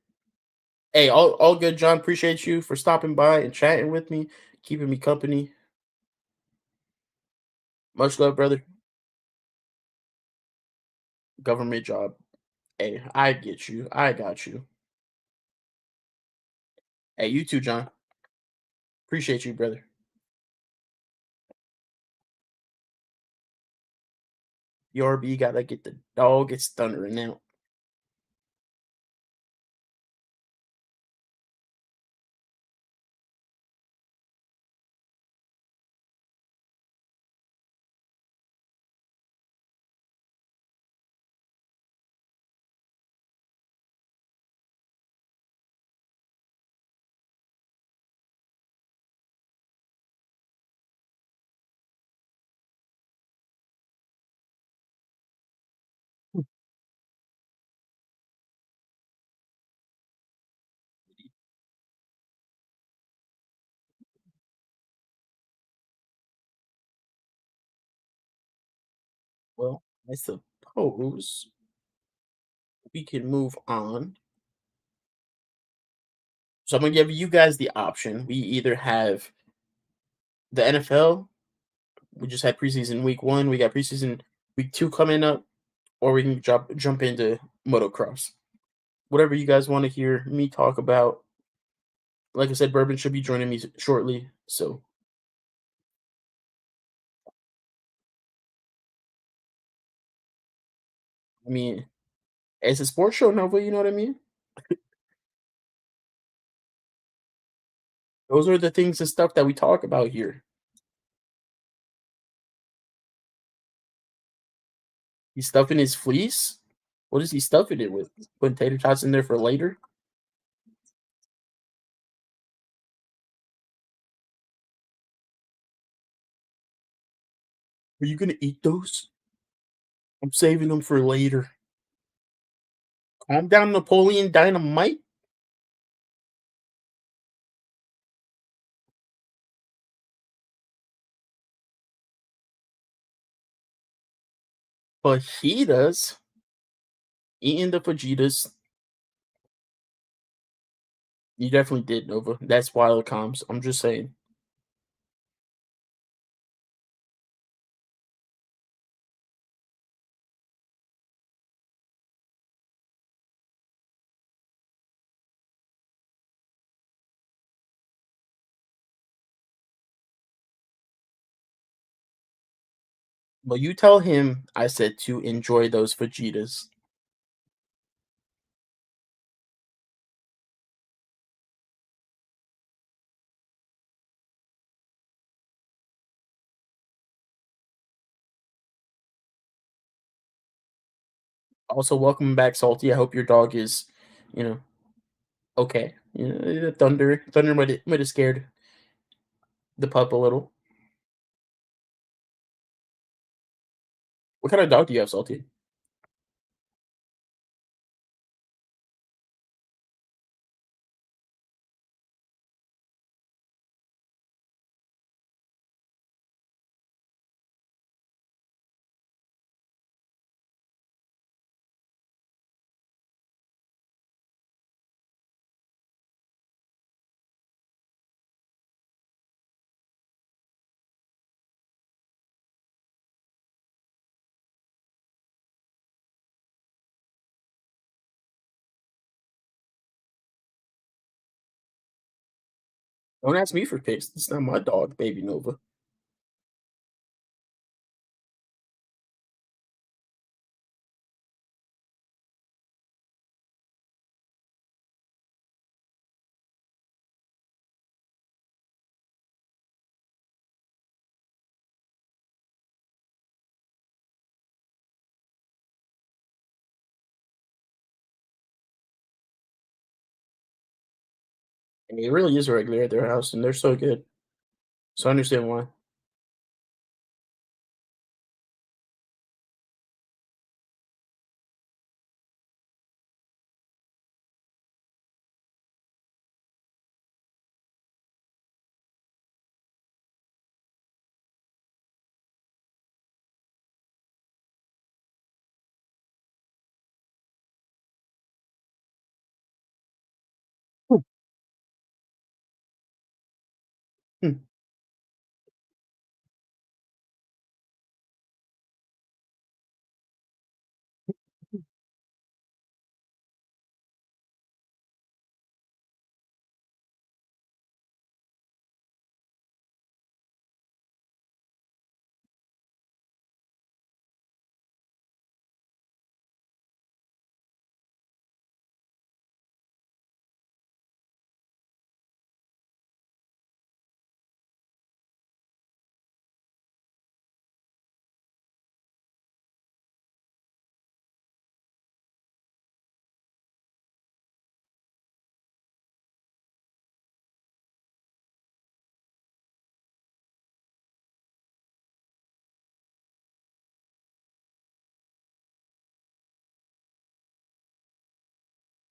Hey, all good, John. Appreciate you for stopping by and chatting with me, keeping me company. Much love, brother. Government job. Hey, I get you. I got you. Hey, you too, John. Appreciate you, brother. BRB gotta get the dog. It's thundering out. Well, I suppose we can move on. So I'm gonna give you guys the option. We either have the NFL. We just had preseason week 1. We got preseason week 2 coming up, or we can jump into motocross. Whatever you guys want to hear me talk about. Like I said, Bourbon should be joining me shortly. So I mean, it's a sports show, Nova. You know what I mean? Those are the things and stuff that we talk about here. He's stuffing his fleece. What is he stuffing it with? Putting tater tots in there for later? Are you gonna eat those? I'm saving them for later. Calm down, Napoleon Dynamite. Fajitas. Eating the fajitas. You definitely did, Nova. That's wild comms. I'm just saying. But you tell him I said to enjoy those fajitas. Also, welcome back, Salty. I hope your dog is, you know, okay. You know, Thunder might have scared the pup a little. What kind of dog do you have, Salty? Don't ask me for picks. It's not my dog, baby Nova. It really is regular at their house, and they're so good. So I understand why. Hmm. Hmm.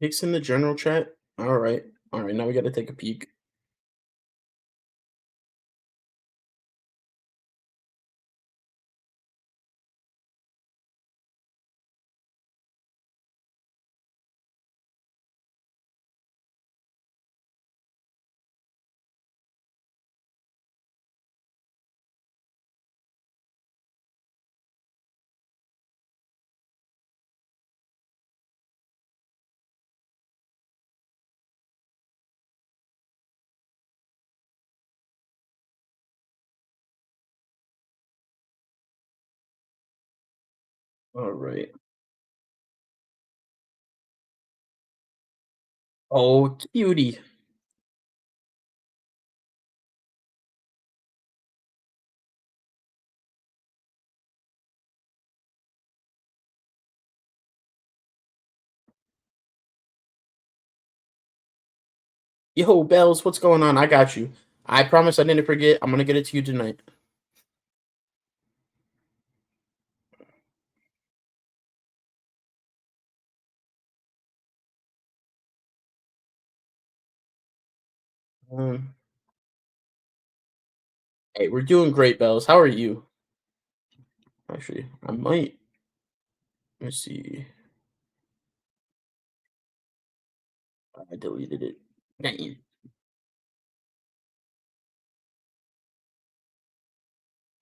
Pics in the general chat. All right. All right. Now we got to take a peek. All right. Oh, cutie. Yo, Bells, what's going on? I got you. I promise I didn't forget. I'm gonna get it to you tonight. Um, hey, we're doing great, Bells. How are you? Actually, I might. Let me see. I deleted it. Dang it.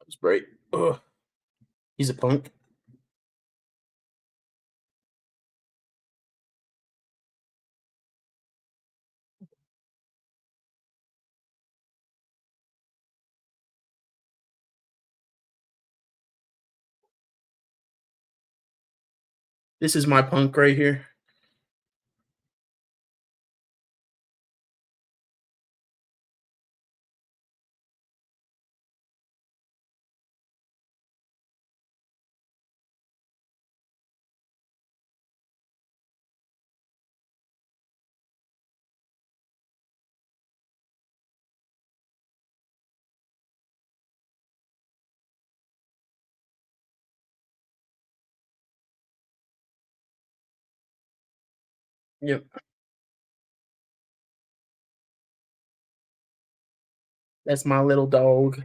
That was great. Ugh. He's a punk. This is my punk right here. Yep. That's my little dog.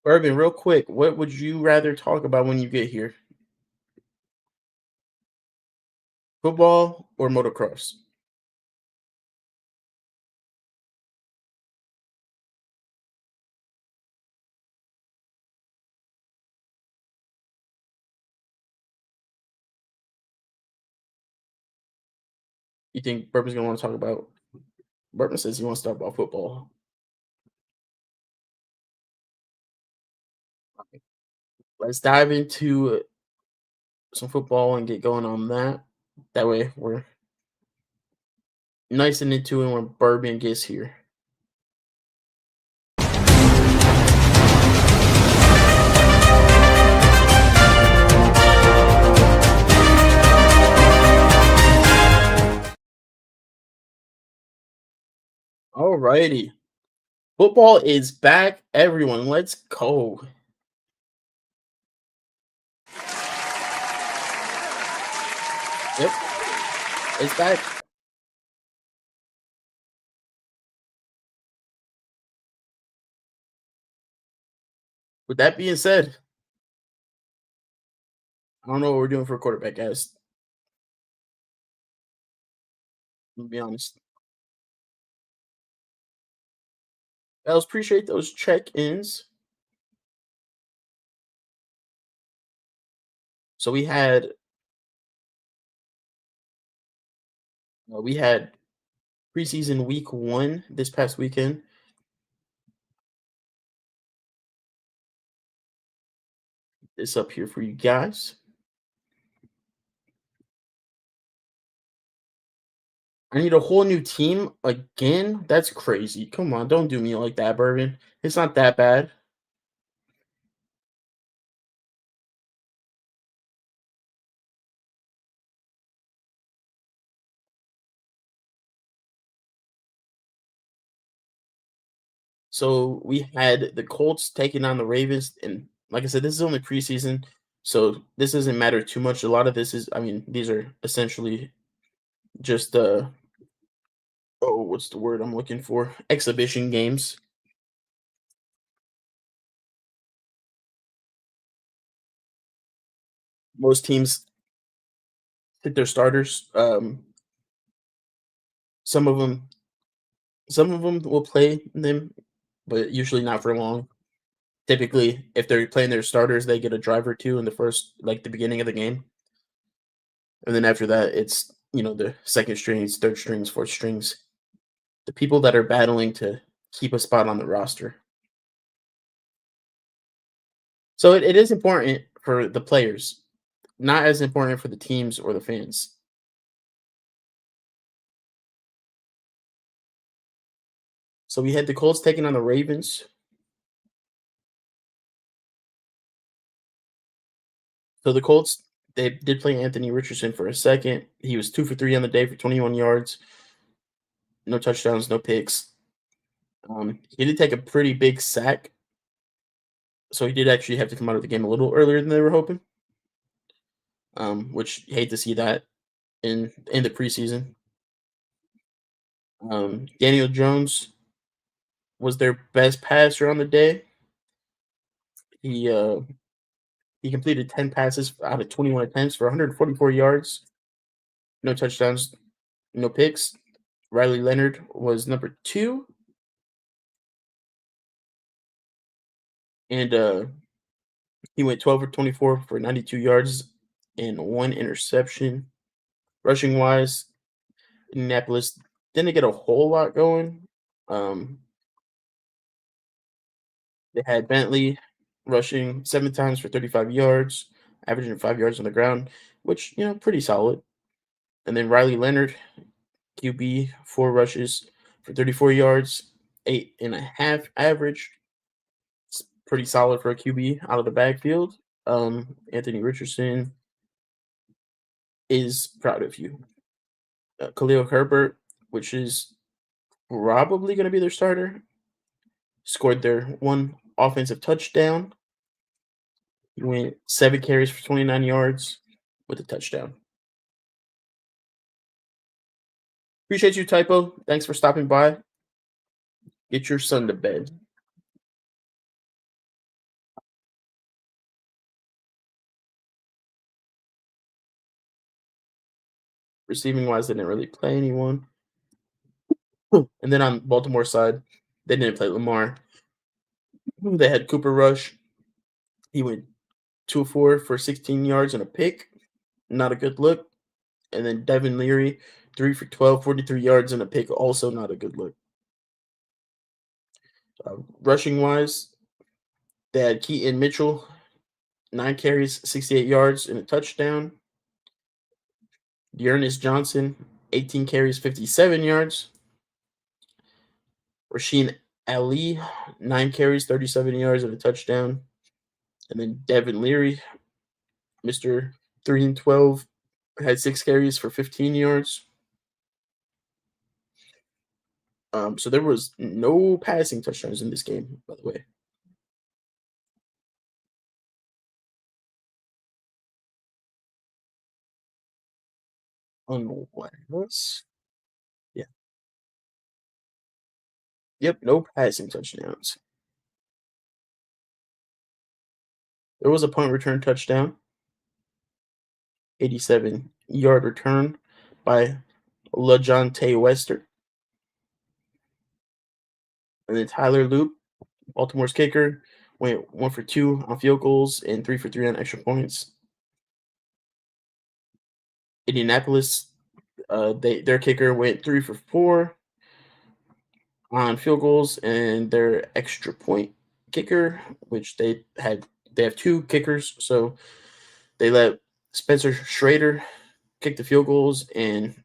Bourbon, real quick, what would you rather talk about when you get here? Football or motocross? You think Bourbon's gonna want to talk about Burton says he wants to talk about football. Let's dive into some football and get going on that. That way we're nice and into it when Bourbon gets here. Alrighty. Football is back, everyone. Let's go. Yep, it's back. With that being said, I don't know what we're doing for a quarterback, guys. To be honest. Guys, appreciate those check-ins. So we had preseason week 1 this past weekend. This up here for you guys. I need a whole new team again? That's crazy. Come on, don't do me like that, Bourbon. It's not that bad. So we had the Colts taking on the Ravens, and like I said, this is only preseason, so this doesn't matter too much. A lot of this is, I mean, these are essentially just what's the word I'm looking for? Exhibition games. Most teams hit their starters. Some of them will play them, but usually not for long. Typically, if they're playing their starters, they get a drive or two in the first, like the beginning of the game. And then after that, it's, the second strings, third strings, fourth strings. The people that are battling to keep a spot on the roster. So it is important for the players, not as important for the teams or the fans. So we had the Colts taking on the Ravens. So the Colts, they did play Anthony Richardson for a second. He was 2 for 3 on the day for 21 yards. No touchdowns, no picks. He did take a pretty big sack. So he did actually have to come out of the game a little earlier than they were hoping. Which you hate to see that in the preseason. Daniel Jones was their best passer on the day. He completed 10 passes out of 21 attempts for 144 yards. No touchdowns, no picks. Riley Leonard was number 2. And he went 12 for 24 for 92 yards and 1 interception. Rushing wise, Indianapolis didn't get a whole lot going. They had Bentley rushing 7 times for 35 yards, averaging 5 yards on the ground, which, pretty solid. And then Riley Leonard, QB, 4 rushes for 34 yards, 8.5 average. It's pretty solid for a QB out of the backfield. Anthony Richardson is proud of you. Khalil Herbert, which is probably going to be their starter, scored their 1 offensive touchdown. He went 7 carries for 29 yards with a touchdown. Appreciate you, Typo. Thanks for stopping by. Get your son to bed. Receiving wise, they didn't really play anyone. And then on Baltimore side, they didn't play Lamar. They had Cooper Rush. He went 2-4 for 16 yards and a pick. Not a good look. And then Devin Leary, 3 for 12, 43 yards and a pick. Also not a good look. Rushing wise, they had Keaton Mitchell, 9 carries, 68 yards and a touchdown. Dearness Johnson, 18 carries, 57 yards. Rasheen Ali, 9 carries, 37 yards and a touchdown. And then Devin Leary, Mr. 3 and 12, had 6 carries for 15 yards. So there was no passing touchdowns in this game, by the way. Unless, yeah. Yep, no passing touchdowns. There was a punt return touchdown, 87-yard return by LaJohntay Wester. And then Tyler Loop, Baltimore's kicker, went 1 for 2 on field goals and 3 for 3 on extra points. Indianapolis, their kicker went 3 for 4 on field goals and their extra point kicker, which they have 2 kickers, so they let Spencer Schrader kick the field goals and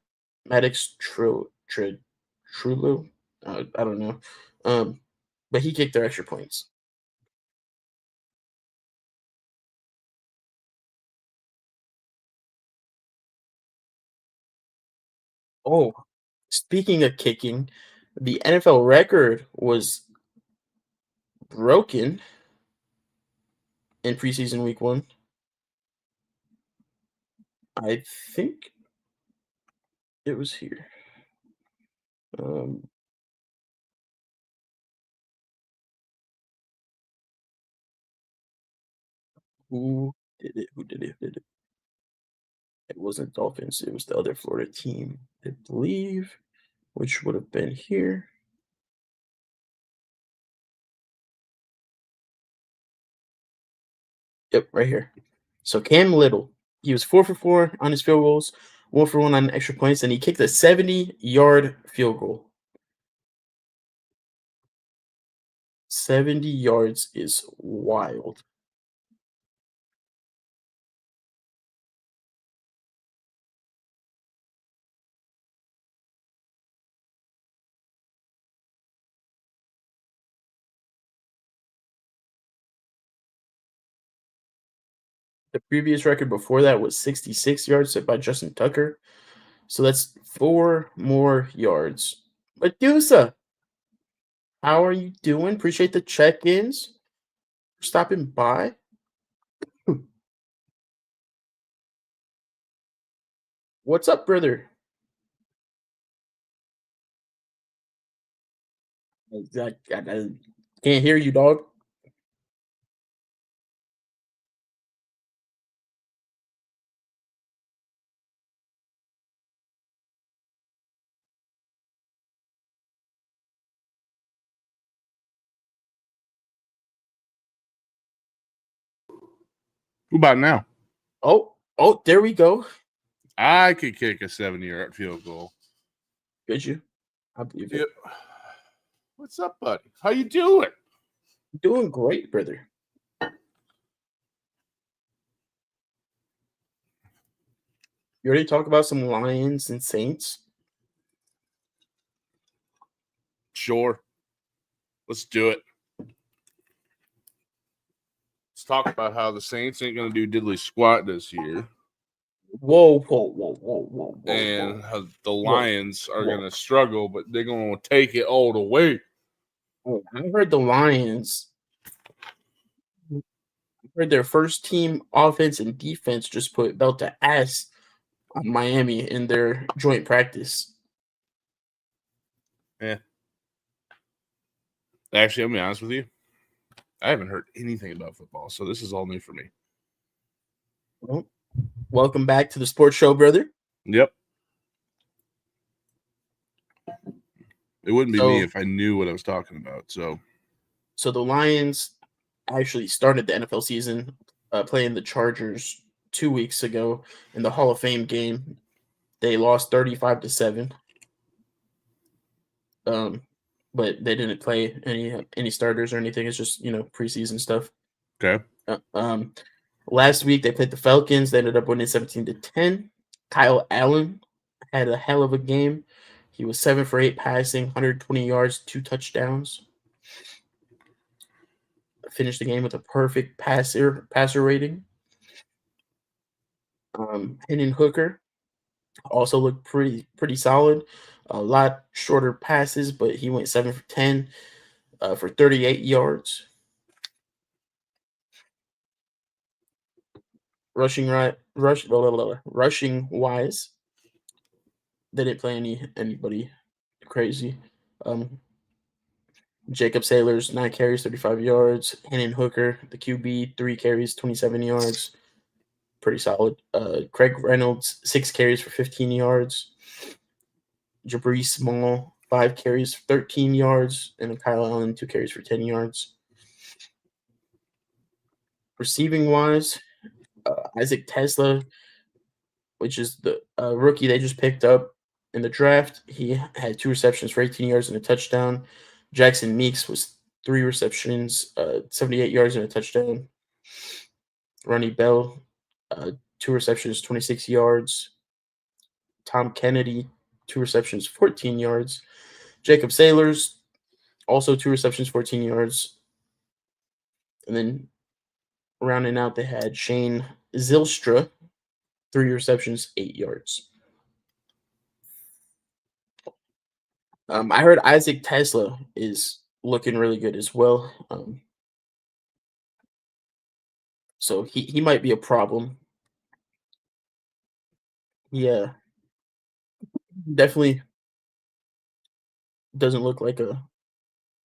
Maddox Trullo, I don't know, but he kicked their extra points. Oh, speaking of kicking, the NFL record was broken in preseason week 1. I think it was here. Who did it? Who did it? Who did it? It wasn't Dolphins. It was the other Florida team, I believe, which would have been here. Yep, right here. So Cam Little, he was 4 for 4 on his field goals, 1 for 1 on extra points, and he kicked a 70-yard field goal. 70 yards is wild. The previous record before that was 66 yards set by Justin Tucker. So that's 4 more yards. Medusa, how are you doing? Appreciate the check-ins. Stopping by. What's up, brother? I can't hear you, dog. Who about now? Oh, there we go. I could kick a 70-yard field goal. Could you? I believe it. Yep. What's up, buddy? How you doing? Doing great, brother. You ready to talk about some Lions and Saints? Sure. Let's do it. Let's talk about how the Saints ain't going to do diddly squat this year. Whoa. And how the Lions are going to struggle, but they're going to take it all the way. Oh, I heard the Lions. I heard their first team offense and defense just put belt to ass on Miami in their joint practice. Yeah. Actually, I'm going to be honest with you. I haven't heard anything about football, so this is all new for me. Well, welcome back to the sports show, brother. Yep. It wouldn't be me if I knew what I was talking about. So the Lions actually started the NFL season playing the Chargers 2 weeks ago in the Hall of Fame game. They lost 35-7. But they didn't play any starters or anything. It's just preseason stuff. Okay. Last week they played the Falcons. They ended up winning 17-10. Kyle Allen had a hell of a game. He was 7 for 8 passing, 120 yards, 2 touchdowns. Finished the game with a perfect passer rating. Hendon Hooker also looked pretty solid. A lot shorter passes, but he went 7 for 10 for 38 yards. Rushing wise, they didn't play anybody crazy. Jacob Saylor's 9 carries, 35 yards. Hendon Hooker, the QB, 3 carries, 27 yards. Pretty solid. Craig Reynolds, 6 carries for 15 yards. Jabri Small, 5 carries, 13 yards. And then Kyle Allen, 2 carries for 10 yards. Receiving wise, Isaac Tesla, which is the rookie they just picked up in the draft. He had 2 receptions for 18 yards and a touchdown. Jackson Meeks was 3 receptions, 78 yards and a touchdown. Ronnie Bell, 2 receptions, 26 yards. Tom Kennedy, 2 receptions, 14 yards. Jacob Saylors, also 2 receptions, 14 yards. And then rounding out, they had Shane Zylstra, 3 receptions, 8 yards. I heard Isaac Tesla is looking really good as well. So he might be a problem. Yeah, definitely doesn't look like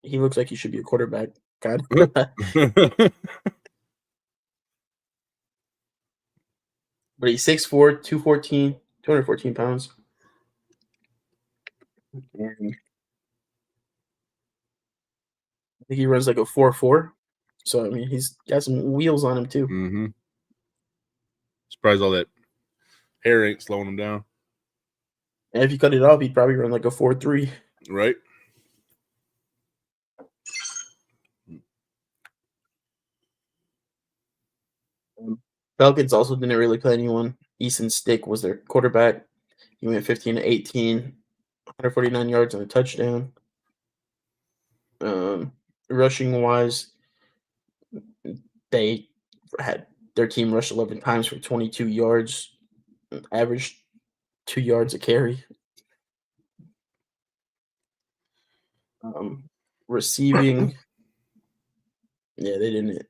he looks like he should be a quarterback. God. But he's 6'4", 214 pounds. And I think he runs like a 4.4. So I mean he's got some wheels on him too. Mm-hmm. Surprised all that hair ain't slowing him down. And if you cut it off, he'd probably run like a 4.3. Right. Falcons also didn't really play anyone. Easton Stick was their quarterback. He went 15-18, 149 yards and a touchdown. Rushing wise, they had their team rush 11 times for 22 yards, averaged 2 yards a carry. Receiving, yeah, they didn't.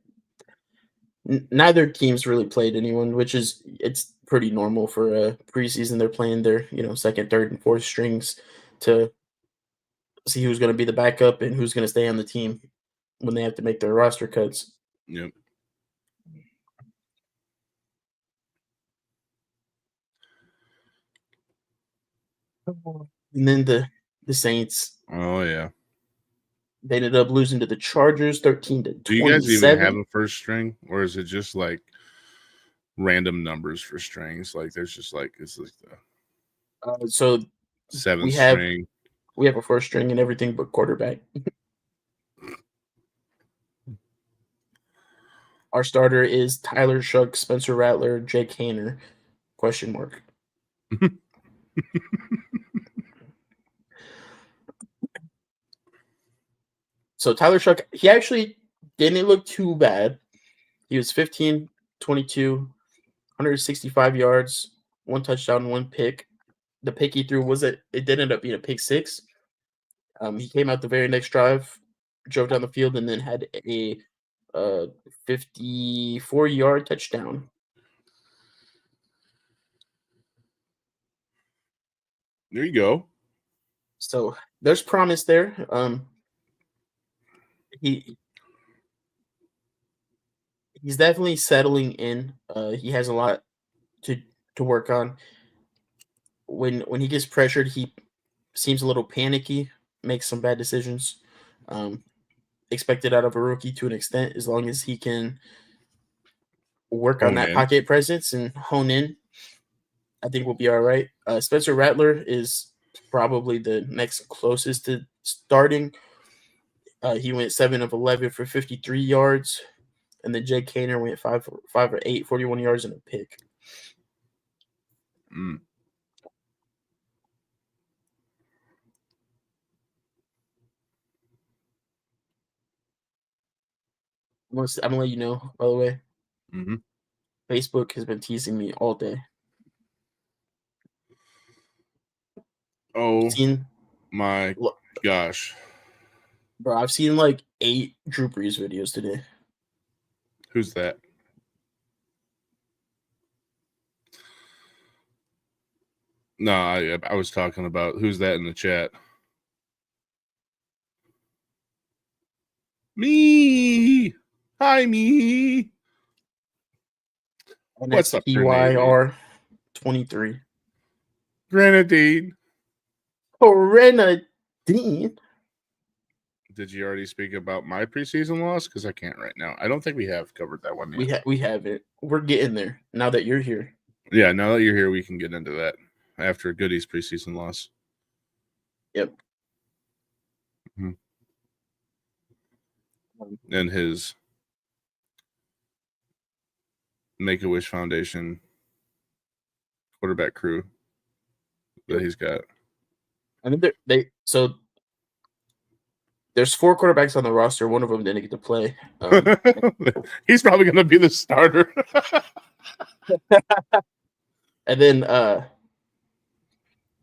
Neither teams really played anyone, which it's pretty normal for a preseason. They're playing their second, third, and fourth strings to see who's going to be the backup and who's going to stay on the team when they have to make their roster cuts. Yep. And then the Saints. Oh yeah. They ended up losing to the Chargers 13-27. Do you guys even have a first string, or is it just like random numbers for strings? Like there's just like it's like the so 7th string. We have a first string and everything but quarterback. Our starter is Tyler Shuck, Spencer Rattler, Jake Haener, ? So Tyler Shuck, he actually didn't look too bad. He was 15, 22, 165 yards, 1 touchdown, 1 pick. The pick he threw it did end up being a pick 6. He came out the very next drive, drove down the field, and then had a 54-yard touchdown. There you go. So there's promise there. He's definitely settling in. He has a lot to work on. When he gets pressured, he seems a little panicky, makes some bad decisions. Expected out of a rookie to an extent, as long as he can work on that pocket presence and hone in. I think we'll be all right. Spencer Rattler is probably the next closest to starting. He went 7 of 11 for 53 yards, and then Jake Kaner went 5 or 8, 41 yards and a pick. Mm. I'm gonna let you know, by the way. Mm-hmm. Facebook has been teasing me all day. Oh Seen, my look, gosh. bro, I've seen like 8 Drew Brees videos today. Who's that? No, I was talking about who's that in the chat. Me. Hi, me. And What's that's up, Grenadine? PYR23. Grenadine. Grenadine. Did you already speak about my preseason loss? Because I can't right now. I don't think we have covered that one yet. We have it. We're getting there now that you're here. Yeah, now that you're here, we can get into that after Goody's preseason loss. Yep. Mm-hmm. And his Make-A-Wish Foundation quarterback crew that he's got. I mean, there's 4 quarterbacks on the roster. One of them didn't get to play. He's probably going to be the starter. And then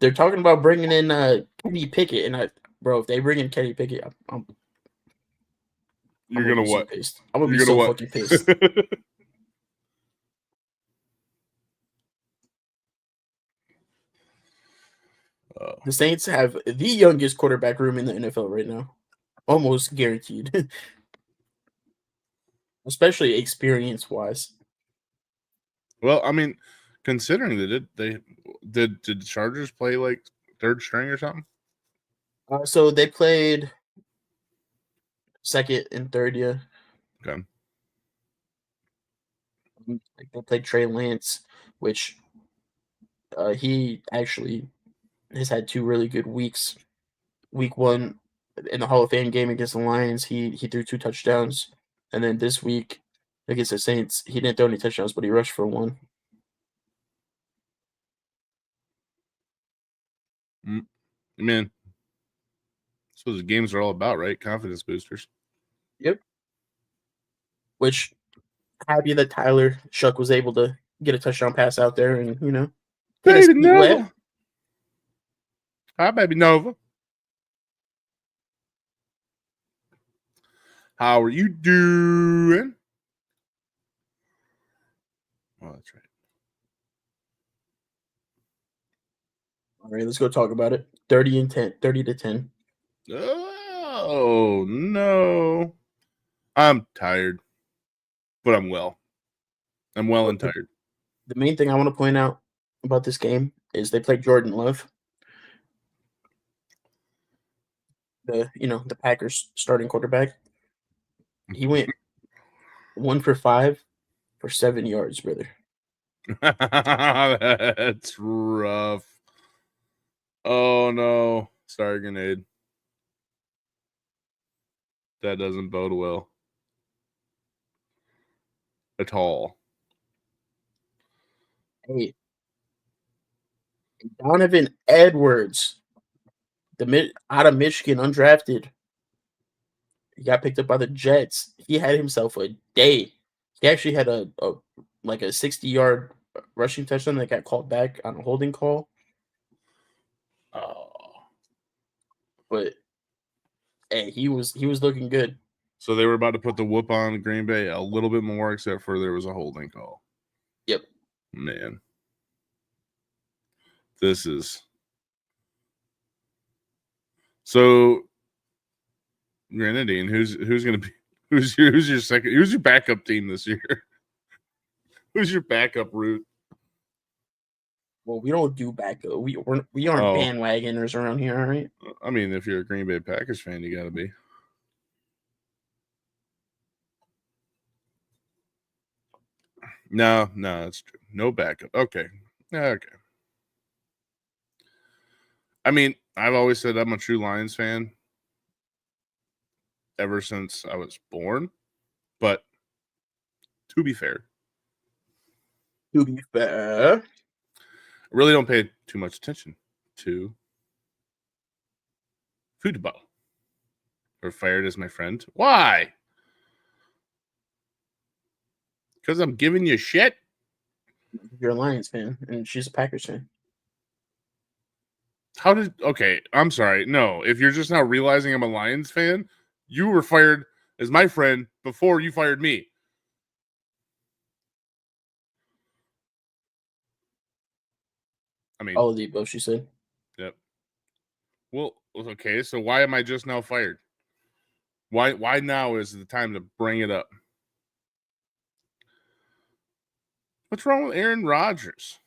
they're talking about bringing in Kenny Pickett, and bro, if they bring in Kenny Pickett, You're gonna be what? So pissed. I'm gonna You're be gonna so what? fucking pissed. The Saints have the youngest quarterback room in the NFL right now, almost guaranteed, especially experience wise. Well, I mean, considering that did the Chargers play like third string or something? So they played second and third, yeah. Okay. They played Trey Lance, which he actually has had 2 really good weeks. Week 1 in the Hall of Fame game against the Lions, he threw 2 touchdowns, and then this week against the Saints, he didn't throw any touchdowns, but he rushed for 1. Man, that's what the games are all about, right? Confidence boosters. Yep. Which, happy that Tyler Shuck was able to get a touchdown pass out there and, get his Baby feet wet. Nova. Hi, baby Nova. How are you doing? Oh, that's right. All right, let's go talk about it. 30 to 10. Oh, no. I'm tired, but I'm well. I'm well and tired. The main thing I want to point out about this game is they played Jordan Love, the Packers starting quarterback. He went 1 for 5 for 7 yards, brother. That's rough. Oh, no. Sorry, grenade. That doesn't bode well at all. Hey, Donovan Edwards, out of Michigan, undrafted. He got picked up by the Jets. He had himself a day. He actually had a 60-yard rushing touchdown that got called back on a holding call. Oh. But hey, he was looking good. So they were about to put the whoop on Green Bay a little bit more, except for there was a holding call. Yep. Man. This is so Grenadine, who's gonna be who's your backup team this year? Who's your backup route? Well, we don't do backup. We aren't bandwagoners around here, all right? I mean, if you're a Green Bay Packers fan, you gotta be. No, that's true. No backup. Okay. Yeah, okay. I mean, I've always said I'm a true Lions fan ever since I was born. But to be fair, I really don't pay too much attention to football. Or fired as my friend. Why? Because I'm giving you shit? You're a Lions fan, and she's a Packers fan. Okay, I'm sorry. No, if you're just now realizing I'm a Lions fan, you were fired as my friend before you fired me. I mean, all of the above, she said. Yep. Well, okay, so why am I just now fired? Why now is the time to bring it up? What's wrong with Aaron Rodgers?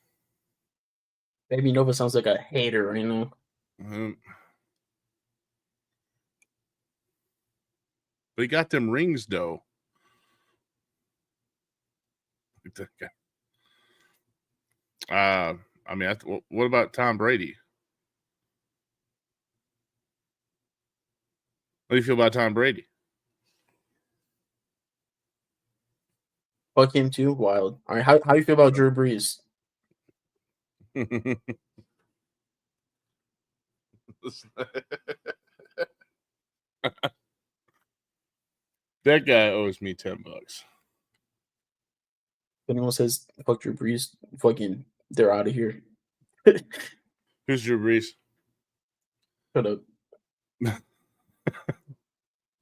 Baby Nova sounds like a hater right now. But he got them rings, though. I mean, what about Tom Brady? What do you feel about Tom Brady? Fuck him too. Wild. All right, how do you feel about Drew Brees? That guy owes me $10. If anyone says fuck Drew Brees, fucking they're out of here. Who's Drew Brees? Shut up.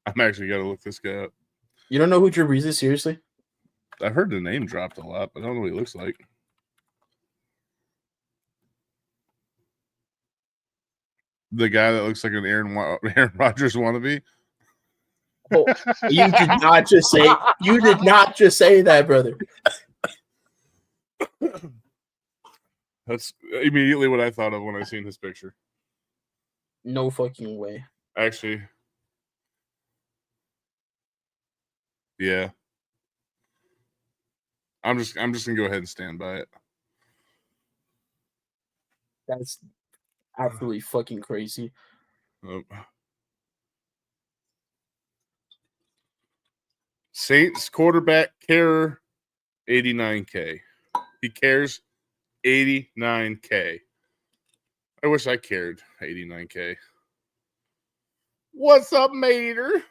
I'm actually got to look this guy up. You don't know who Drew Brees is? Seriously? I've heard the name dropped a lot, but I don't know what he looks like. The guy that looks like an Aaron Rodgers wannabe. Oh, you did not just say. You did not just say that, brother. That's immediately what I thought of when I seen his picture. No fucking way. Actually, yeah. I'm just gonna go ahead and stand by it. That's absolutely fucking crazy. Saints quarterback care $89K. He cares $89K. I wish I cared $89K. What's up, Mater?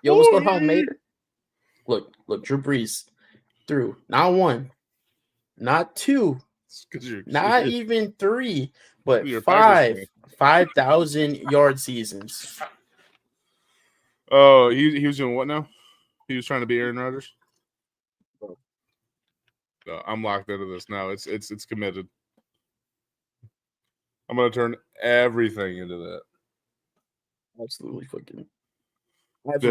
Yo, what's going on, Mater? Look, Drew Brees threw not one, not two, not even three, but 5,000-yard seasons. Oh, he was doing what now? He was trying to be Aaron Rodgers. I'm locked into this now. It's committed. I'm gonna turn everything into that. Absolutely fucking wild.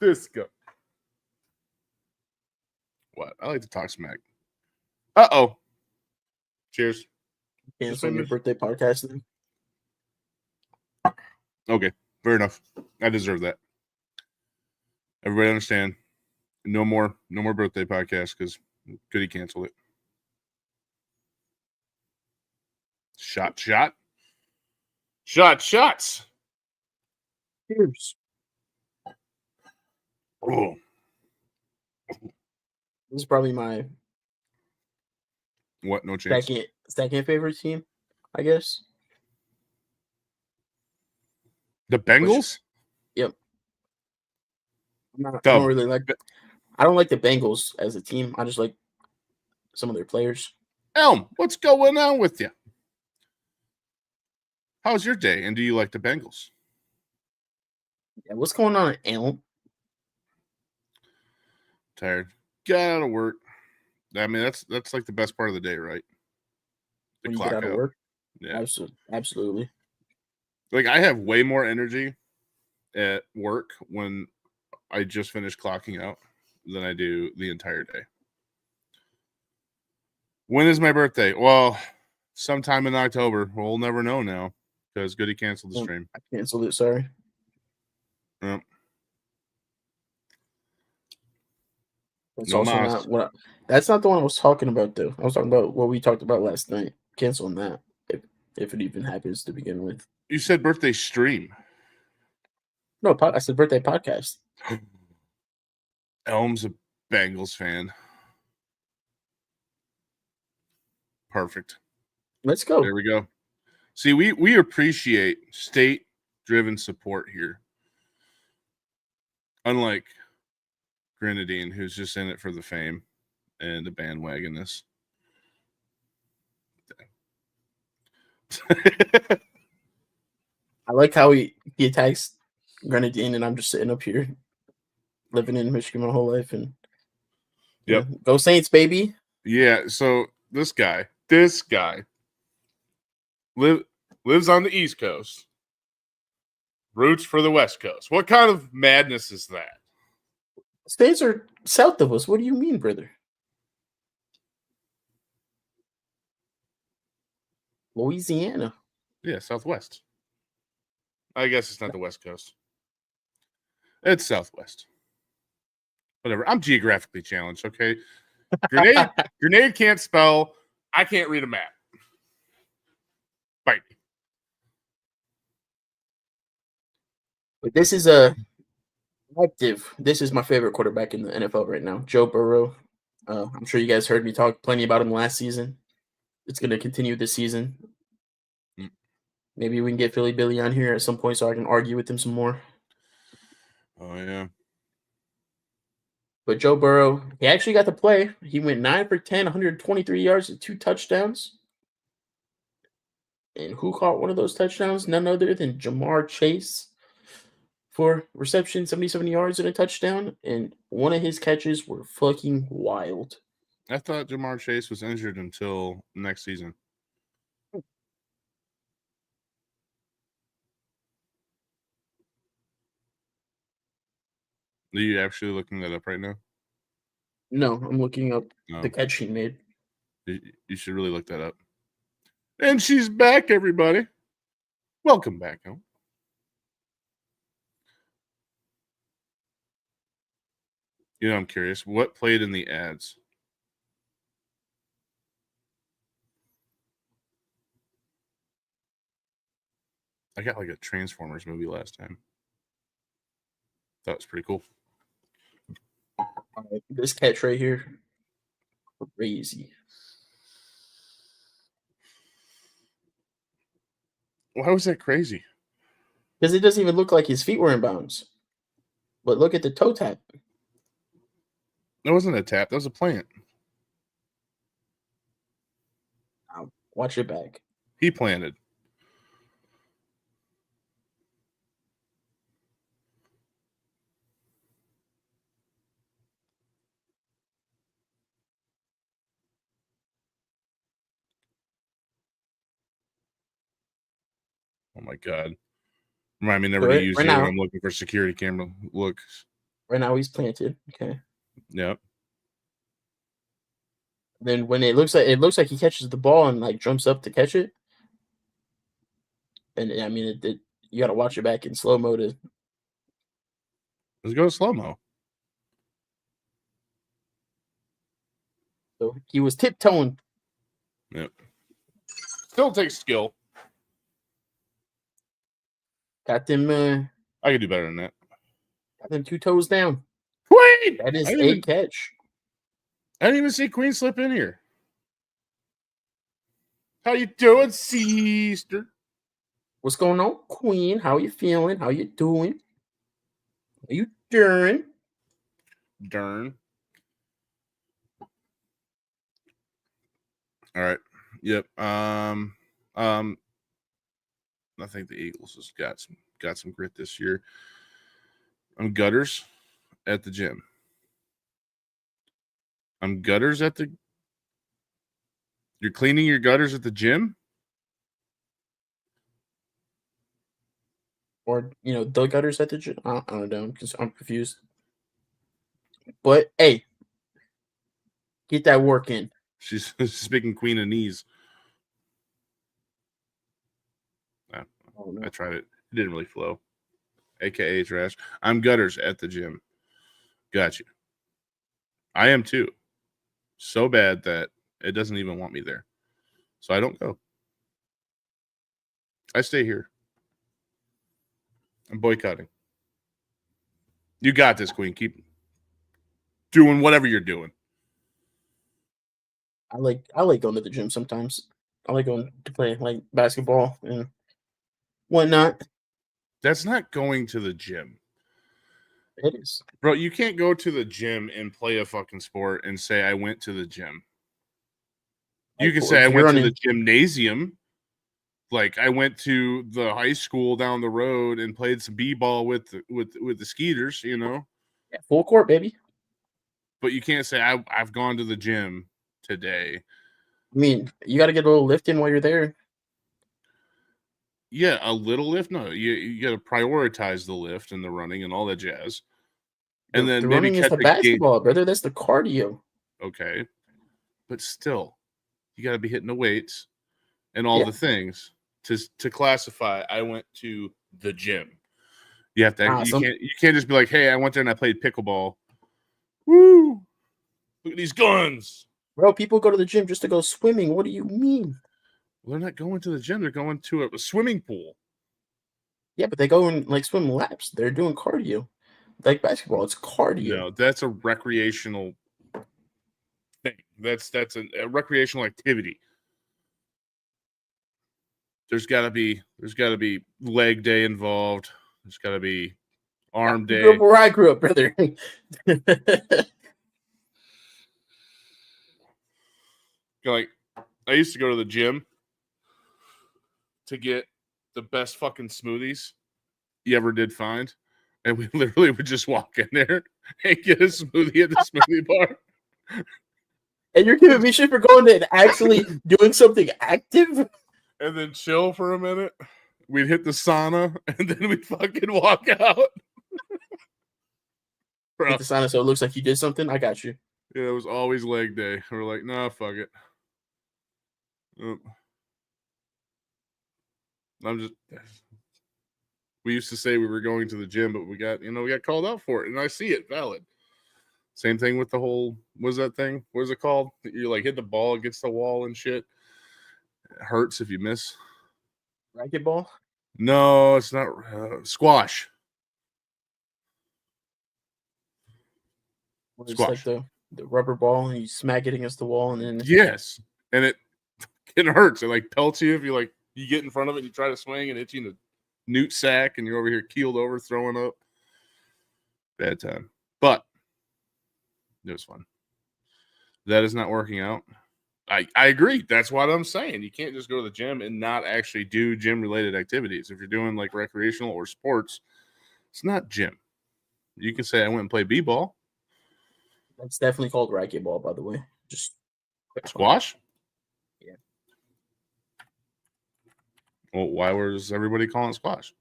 This guy. What? I like to talk smack. Uh-oh. Cheers. Cancel your birthday podcast then? Okay, fair enough. I deserve that. Everybody understand. No more birthday podcast because Goody canceled it. Shots. Cheers. Oh. This is probably my What? No chance. Second favorite team, I guess. The Bengals? Yep. I don't really like. I don't like the Bengals as a team. I just like some of their players. Elm, what's going on with you? How's your day? And do you like the Bengals? Yeah, what's going on, Elm? Tired. Got out of work. I mean, that's like the best part of the day, right? When you get out of work? Yeah. Absolutely. Like, I have way more energy at work when I just finished clocking out than I do the entire day. When is my birthday? Well, sometime in October. We'll never know now because Goody canceled the stream. I canceled it, sorry. Yep. That's that's not the one I was talking about, though. I was talking about what we talked about last night. Canceling that. if it even happens to begin with. You said birthday stream. No, I said birthday podcast. Elm's a Bengals fan. Perfect. Let's go. There we go. See, we appreciate state-driven support here. Unlike Grenadine, who's just in it for the fame and the bandwagonness. I like how he attacks Grenadine, and I'm just sitting up here living in Michigan my whole life. And Yep. Go Saints, baby. Yeah, so this guy lives on the East Coast, roots for the West Coast. What kind of madness is that? States are south of us. What do you mean, brother? Louisiana. Yeah, Southwest. I guess it's not the West Coast. It's Southwest. Whatever. I'm geographically challenged, okay? Grenade can't spell. I can't read a map. Bite me. But this is active. This is my favorite quarterback in the NFL right now, Joe Burrow. I'm sure you guys heard me talk plenty about him last season. It's going to continue this season. Maybe we can get Philly Billy on here at some point so I can argue with him some more. Oh, yeah. But Joe Burrow, he actually got to play. He went 9 for 10, 123 yards and 2 touchdowns. And who caught one of those touchdowns? None other than Jamar Chase for reception, 77 yards and a touchdown. And one of his catches were fucking wild. I thought Jamar Chase was injured until next season. Are you actually looking that up right now? No, I'm looking up No. the catch he made. You should really look that up. And she's back, everybody. Welcome back, Elm. You know, I'm curious. What played in the ads? I got like a Transformers movie last time. That was pretty cool. This catch right here, crazy. Why was that crazy? Because it doesn't even look like his feet were in bounds. But look at the toe tap. That wasn't a tap. That was a plant. Watch it back. He planted. Oh my god. Remind me never to use right you now. when I'm looking for security camera looks. Right now he's planted. Okay. Yep. Then when it looks like he catches the ball and like jumps up to catch it. And I mean you gotta watch it back in slow mo to Let's go to slow-mo. so he was tiptoeing. Yep. Still takes skill. Got them I could do better than that. got them 2 toes down. Queen! That is I a didn't catch. even see Queen slip in here. How you doing, sister? What's going on, Queen? How you feeling? How you doing? How you doing? Darn. All right. Yep. I think the Eagles has got some grit this year. I'm gutters at the gym. I'm gutters at the. You're cleaning your gutters at the gym? Or the gutters at the gym. I don't know. I'm confused. But hey, get that work in. She's speaking Queen of knees. Oh, no. I tried it. It didn't really flow. AKA trash. I'm gutters at the gym. Got you. I am too. So bad that it doesn't even want me there. So I don't go. I stay here. I'm boycotting. You got this, Queen. Keep doing whatever you're doing. I like going to the gym sometimes. I like going to play like basketball and whatnot. That's not going to the gym. It is. Bro, you can't go to the gym and play a fucking sport and say, I went to the gym. You can say, I went to the gymnasium. Like, I went to the high school down the road and played some b-ball with the Skeeters, you know? Yeah, full court, baby. But you can't say, I've gone to the gym today. I mean, you got to get a little lift in while you're there. Yeah, a little lift. No, you got to prioritize the lift and the running and all that jazz. And then The maybe running is catch the a game. basketball, brother. That's the cardio. Okay. But still, you got to be hitting the weights and all the things to classify. I went to the gym. You have to. You can't just be like, hey, I went there and I played pickleball. Woo! Look at these guns. Bro, people go to the gym just to go swimming. What do you mean? Well, they're not going to the gym. They're going to a swimming pool. Yeah, but they go and like swim laps. They're doing cardio. Like basketball, it's cardio. No, that's a recreational thing. That's a recreational activity. There's got to be leg day involved. There's got to be arm day. You grew up where I grew up, brother. Like, I used to go to the gym to get the best fucking smoothies you ever did find. And we literally would just walk in there and get a smoothie at the smoothie bar. And you're giving me shit for going to and actually doing something active? And then chill for a minute. We'd hit the sauna and then we'd fucking walk out. Hit the sauna so it looks like you did something? I got you. Yeah, it was always leg day. We're like, nah, fuck it. We used to say we were going to the gym, but we got called out for it, and I see it valid. Same thing with the whole, what is that thing? What is it called? You like hit the ball against the wall and shit. It hurts if you miss. Racquetball? No, it's not. Squash. It's like the rubber ball and you smack it against the wall and then yes, and it hurts. It like pelts you if you get in front of it and you try to swing and hits you in the newt sack and you're over here keeled over throwing up. Bad time, but it was fun. That is not working out. I agree. That's what I'm saying. You can't just go to the gym and not actually do gym related activities. If you're doing like recreational or sports, it's not gym. You can say I went and played b-ball. That's definitely called racquetball, by the way. Just squash? Yeah. Well, why was everybody calling it squash?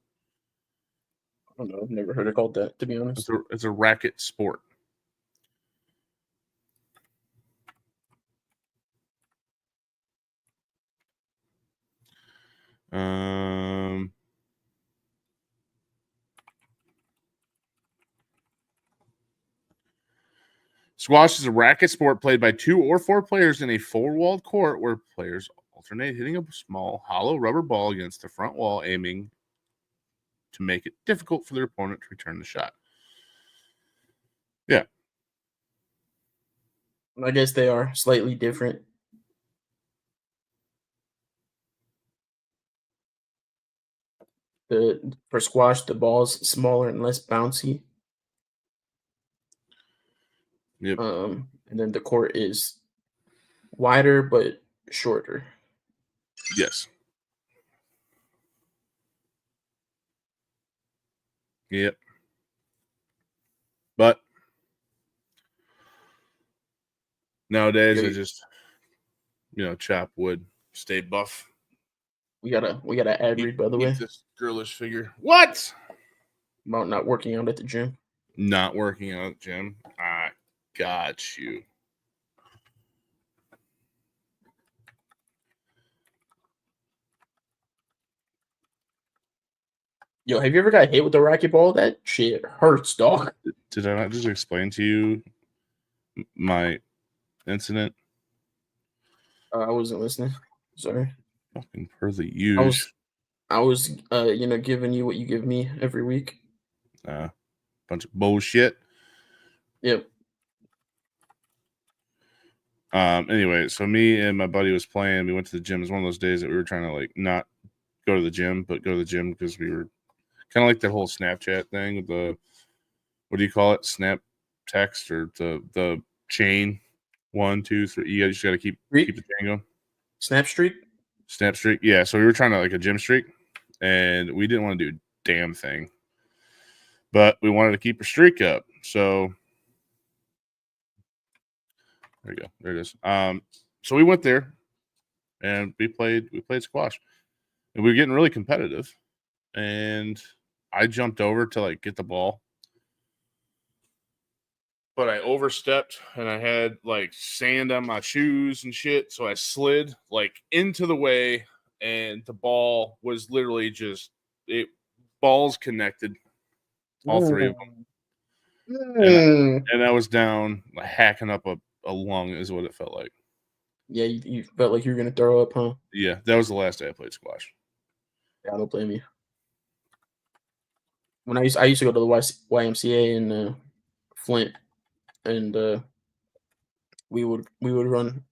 I don't know. I've never heard it called that, to be honest. It's a racket sport. Squash is a racket sport played by 2 or 4 players in a 4-walled court where players alternate hitting a small hollow rubber ball against the front wall, aiming to make it difficult for their opponent to return the shot. Yeah. I guess they are slightly different. For squash, the ball's smaller and less bouncy. Yep. And then the court is wider but shorter. Yes. Yep. But nowadays I just chop wood, stay buff. We gotta ad read, by the way. This girlish figure. What? About not working out at the gym. Not working out at the gym. I got you. Yo, have you ever got hit with a racquetball? That shit hurts, dog. Did I not just explain to you my incident? I wasn't listening. Sorry. Fucking per the use. I was, giving you what you give me every week. Bunch of bullshit. Yep. Anyway, so me and my buddy was playing. We went to the gym. It was one of those days that we were trying to like not go to the gym, but go to the gym because we were kind of like that whole Snapchat thing with the, what do you call it? Snap text or the chain. 1, 2, 3. You just got to keep the chain going. Snap streak. Snap streak. Yeah. So we were trying to like a gym streak, and we didn't want to do a damn thing, but we wanted to keep a streak up. So there you go. There it is. So we went there, and we played squash, and we were getting really competitive. And I jumped over to like get the ball, but I overstepped and I had like sand on my shoes and shit. So I slid like into the way, and the ball was literally just balls connected, all three of them. And I was down, like, hacking up a lung is what it felt like. Yeah, you felt like you were gonna throw up, huh? Yeah, that was the last day I played squash. Yeah, I don't blame you. When I used to go to the YMCA in Flint, and we would run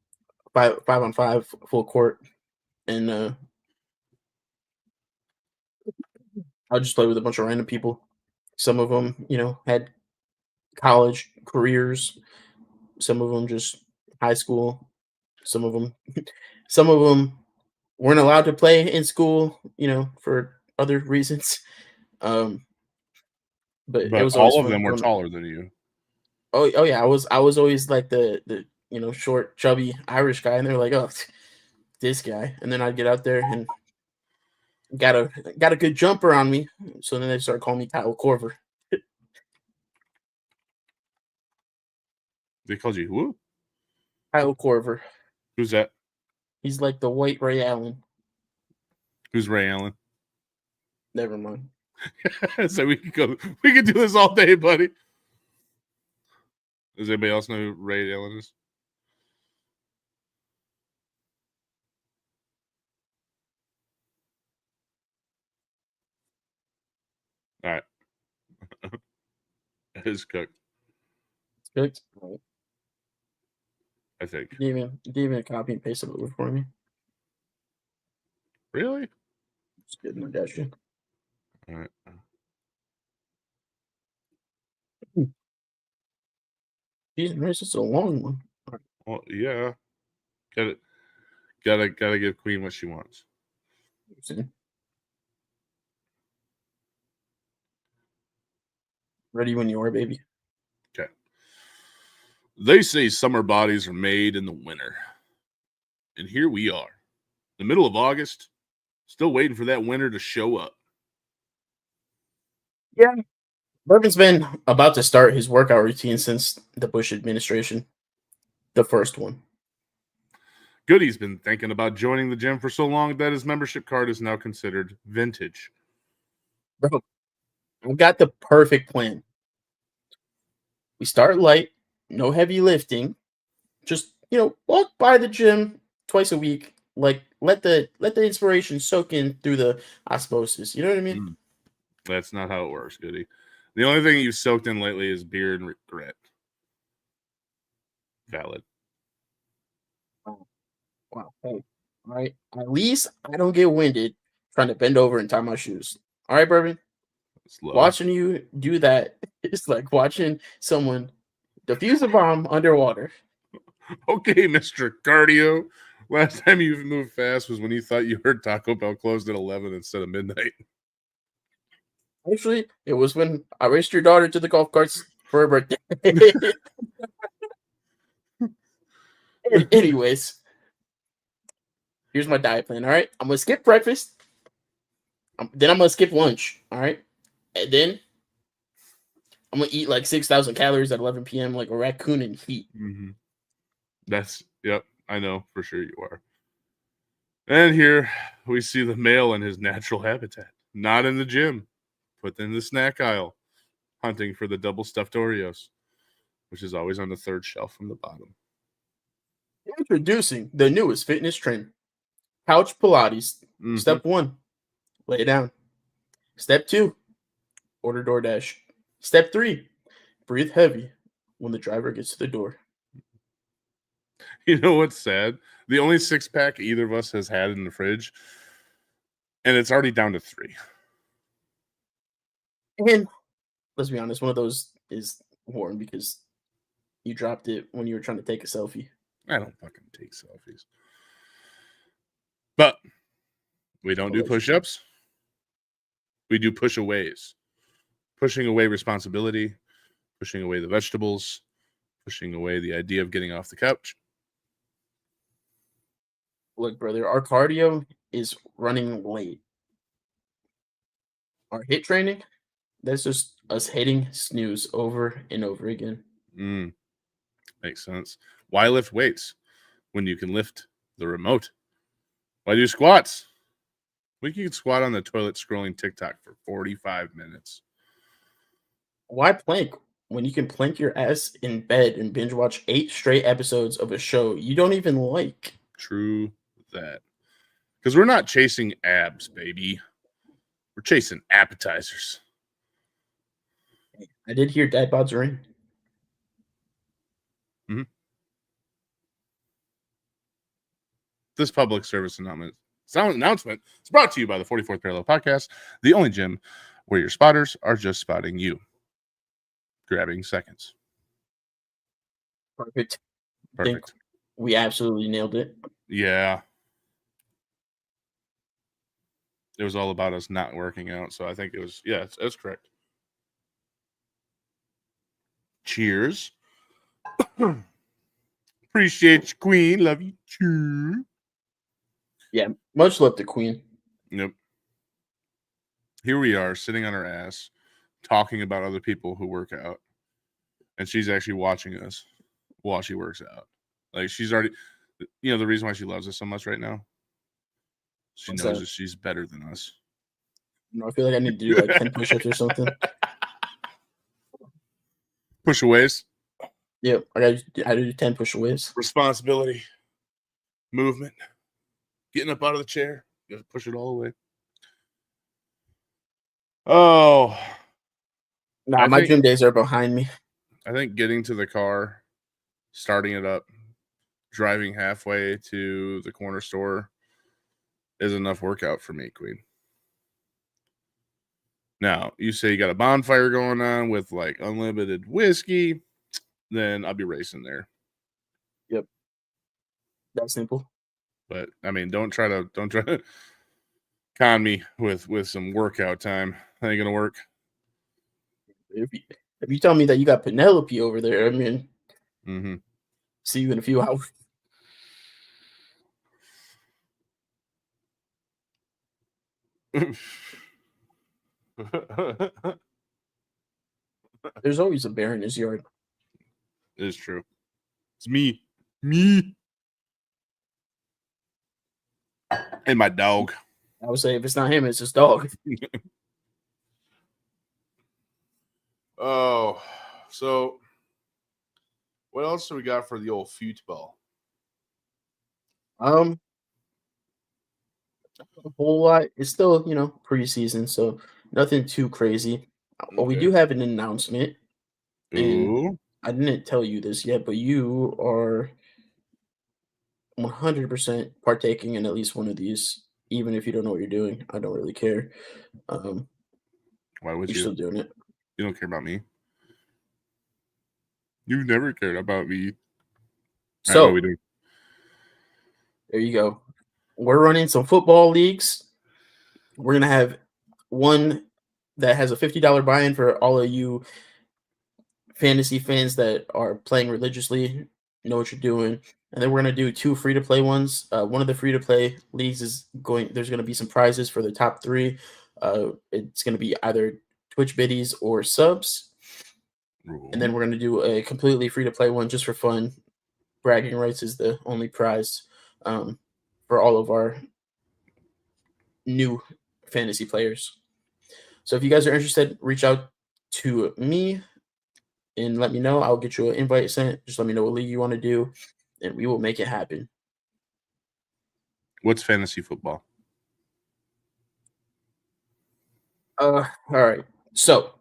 5-on-5 full court, and I'd just play with a bunch of random people. Some of them, had college careers. Some of them just high school. Some of them weren't allowed to play in school, for other reasons. But it was always all of fun them were going. taller than you. Oh yeah, I was always like the short, chubby Irish guy, and they're like, oh, this guy. And then I'd get out there and got a good jumper on me. So then they started calling me Kyle Korver. They called you who? Kyle Korver. Who's that? He's like the white Ray Allen. Who's Ray Allen? Never mind. So we could do this all day, buddy. Does anybody else know who Ray Allen is? All right. It is cooked, Good. I think. Gave me a copy and paste it over for me. Really? Just kidding, I got you. All right. Jesus Christ, it's a long one. Well, yeah. Gotta give Queen what she wants. Ready when you are, baby. Okay. They say summer bodies are made in the winter. And here we are, the middle of August, still waiting for that winter to show up. Yeah. Bourbon's been about to start his workout routine since the Bush administration. The first one. Goody's been thinking about joining the gym for so long that his membership card is now considered vintage. Bro, I've got the perfect plan. We start light, no heavy lifting. Just, walk by the gym twice a week. Like, let the inspiration soak in through the osmosis. You know what I mean? That's not how it works, Goody. The only thing you've soaked in lately is beer and regret. Valid. Wow. Hey, all right. At least I don't get winded trying to bend over and tie my shoes. All right, Bourbon? Slow. Watching you do that is like watching someone defuse a bomb underwater. Okay, Mr. Cardio. Last time you moved fast was when you thought you heard Taco Bell closed at 11 instead of midnight. Actually, it was when I raced your daughter to the golf carts for her birthday. Anyways, here's my diet plan. All right, I'm gonna skip breakfast. Then I'm gonna skip lunch. All right, and then I'm gonna eat like 6,000 calories at 11 p.m. like a raccoon in heat. Mm-hmm. Yep, I know for sure you are. And here we see the male in his natural habitat, not in the gym, but in the snack aisle, hunting for the double stuffed Oreos, which is always on the third shelf from the bottom. Introducing the newest fitness trend, couch Pilates. Mm-hmm. Step 1, Lay it down. Step 2, order DoorDash. Step 3, breathe heavy when the driver gets to the door. You know what's sad? The only 6-pack either of us has had in the fridge, and it's already down to 3. And let's be honest, one of those is worn because you dropped it when you were trying to take a selfie. I don't fucking take selfies. But we don't do push-ups. We do push-aways. Pushing away responsibility, pushing away the vegetables, pushing away the idea of getting off the couch. Look, brother, our cardio is running late. Our hit training, that's just us hitting snooze over and over again. Makes sense. Why lift weights when you can lift the remote? Why do squats? We can squat on the toilet scrolling TikTok for 45 minutes. Why plank when you can plank your ass in bed and binge watch 8 straight episodes of a show you don't even like? True that. Because we're not chasing abs, baby. We're chasing appetizers. I did hear dad bods are in. This public service announcement is brought to you by the 44th Parallel Podcast, the only gym where your spotters are just spotting you. Grabbing seconds. Perfect. I think Perfect. we absolutely nailed it. Yeah. It was all about us not working out, so I think it was, yeah, that's correct. Cheers. Appreciate you, Queen. Love you. Cheers. Yeah, much love to Queen. Yep. Here we are sitting on her ass talking about other people who work out, and she's actually watching us while she works out. Like, she's already, you know, the reason why she loves us so much right now, she What's knows that? that she's better than us. You know, I feel like I need to do like 10 push-ups or something. Push-aways. Yep, I do 10 push-aways. Responsibility. Movement. Getting up out of the chair. You gotta push it all away. Oh. Nah, my gym days are behind me. I think getting to the car, starting it up, driving halfway to the corner store is enough workout for me, Queen. Now, you say you got a bonfire going on with like unlimited whiskey, then I'll be racing there. Yep. That simple. But I mean, don't try to con me with some workout time. That ain't gonna work. If you tell me that you got Penelope over there, I mean, see you in a few hours. There's always a bear in his yard. It is true. It's me. Me. And my dog. I would say if it's not him, it's his dog. Oh, so what else do we got for the old football? A whole lot. It's still, preseason, so nothing too crazy. But we Okay. do have an announcement. And Ooh. I didn't tell you this yet, but you are 100% partaking in at least one of these, even if you don't know what you're doing. I don't really care. Why would You're you? still doing it. You don't care about me. You've never cared about me. So what we do? there you go. We're running some football leagues. We're gonna have one that has a $50 buy-in for all of you fantasy fans that are playing religiously, know what you're doing. And then we're gonna do 2 free-to-play ones. One of the free-to-play leagues there's gonna be some prizes for the top 3. It's gonna be either Twitch biddies or subs. Ooh. And then we're gonna do a completely free-to-play one just for fun. Bragging rights is the only prize for all of our new fantasy players. So if you guys are interested, reach out to me and let me know. I'll get you an invite sent. Just let me know what league you want to do, and we will make it happen. What's fantasy football? All right. So,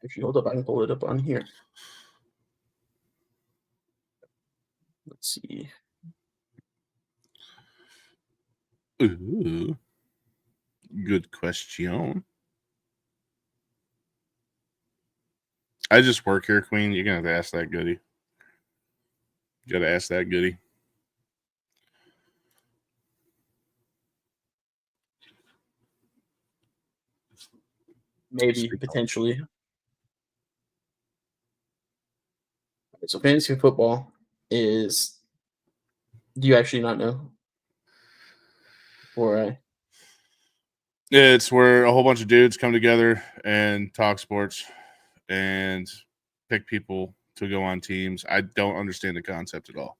actually, hold up. I can pull it up on here. Let's see. Ooh, good question. I just work here, Queen. You're gonna have to ask that Goody. You gotta ask that Goody. Maybe, potentially. So, fantasy football is. Do you actually not know? Or It's where a whole bunch of dudes come together and talk sports and pick people to go on teams. I don't understand the concept at all.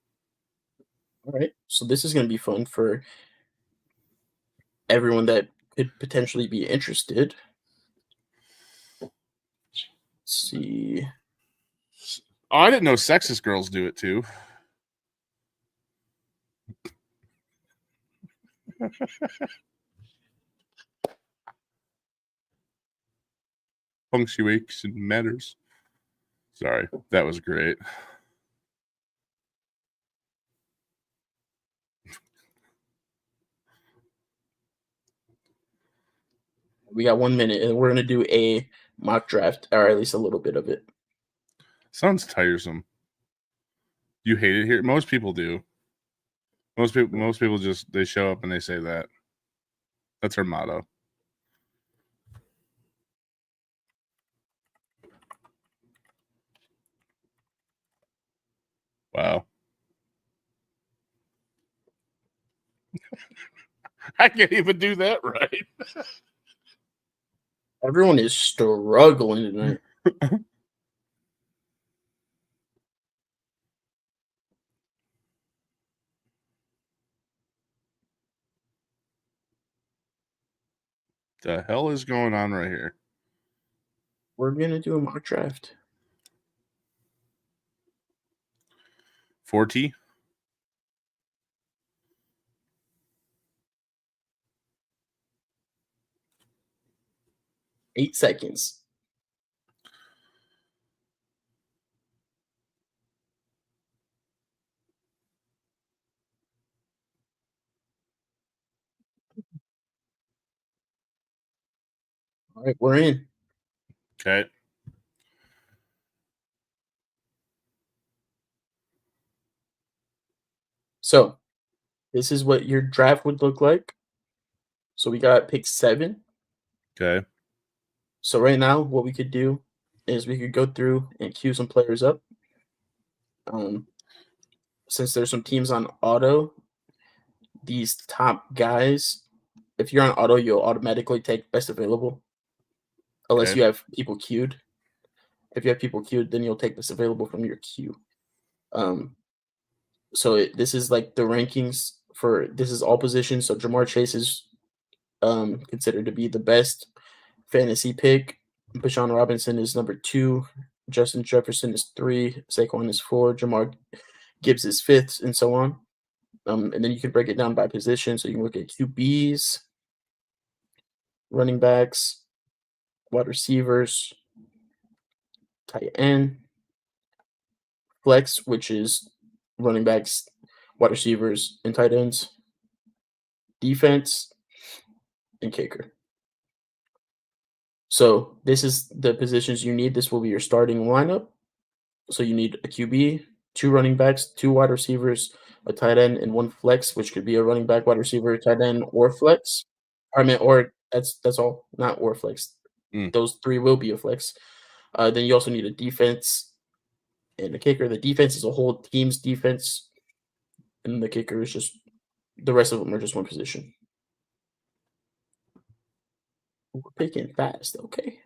all right. So this is going to be fun for everyone that could potentially be interested. Let's see. Oh, I didn't know sexist girls do it too. Punctuation matters. Sorry, that was great. We got 1 minute, and we're going to do a mock draft, or at least a little bit of it. Sounds tiresome. You hate it here? Most people do. Most people just they show up and they say that. That's our motto. Wow. I can't even do that right. Everyone is struggling tonight. The hell is going on right here? We're going to do a mock draft. 40? 8 seconds. All right, we're in. Okay. So, this is what your draft would look like. So, we got pick 7. Okay. So, right now, what we could do is we could go through and queue some players up. Since there's some teams on auto, these top guys, if you're on auto, you'll automatically take best available. Unless Okay. you have people queued. If you have people queued, then you'll take best available from your queue. So this is like the rankings for this is all positions. So Jamar Chase is considered to be the best fantasy pick. Bashawn Robinson is number 2. Justin Jefferson is 3. Saquon is 4. Jamar Gibbs is 5th, and so on. And then you can break it down by position. So you can look at QBs, running backs, wide receivers, tight end, flex, which is running backs, wide receivers, and tight ends, defense, and kicker. So this is the positions you need. This will be your starting lineup. So you need a QB, 2 running backs, 2 wide receivers, a tight end, and 1 flex, which could be a running back, wide receiver, tight end, or flex. I mean, or that's all, not or flex. Those 3 will be a flex. Then you also need a defense and a kicker. The defense is a whole team's defense, and the kicker is just the rest of them are just one position. We're picking fast, okay.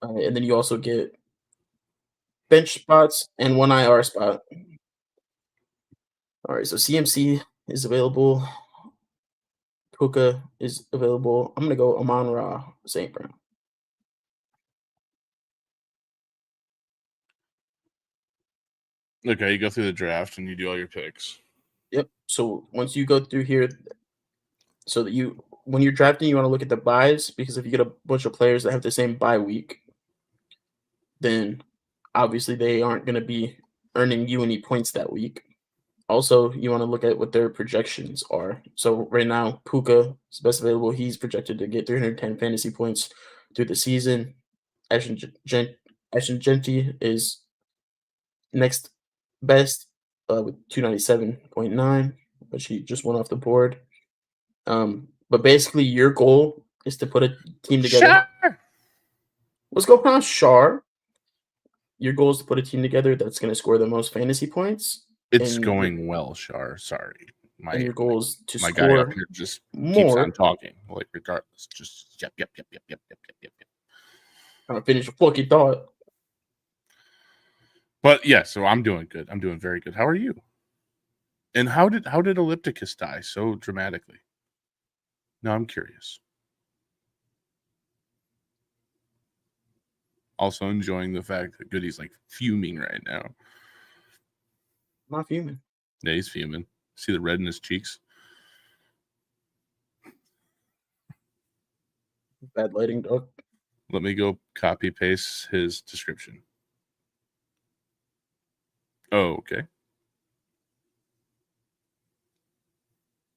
And then you also get bench spots and 1 IR spot. All right, so CMC is available. Puka is available. I'm gonna go Amon-Ra St. Brown. Okay, you go through the draft and you do all your picks. Yep. So once you go through here, so that when you're drafting, you want to look at the buys, because if you get a bunch of players that have the same bye week, then obviously they aren't going to be earning you any points that week. Also, you want to look at what their projections are. So right now, Puka is best available. He's projected to get 310 fantasy points through the season. Ashton Genty is next best with 297.9, but she just went off the board. But basically, your goal is to put a team together. Let's go past Shar. Your goal is to put a team together that's going to score the most fantasy points. It's and going well, Shar. Sorry. And your goal is to my guy up score here just keeps more. on talking. Like, regardless. Just yep. Trying to finish a fucking thought. But yeah, so I'm doing good. I'm doing very good. How are you? And how did Ellipticus die so dramatically? No, I'm curious. Also enjoying the fact that Goody's like fuming right now. I'm not fuming. Yeah, he's fuming. See the red in his cheeks? Bad lighting, dog. Let me go copy paste his description. Oh, okay.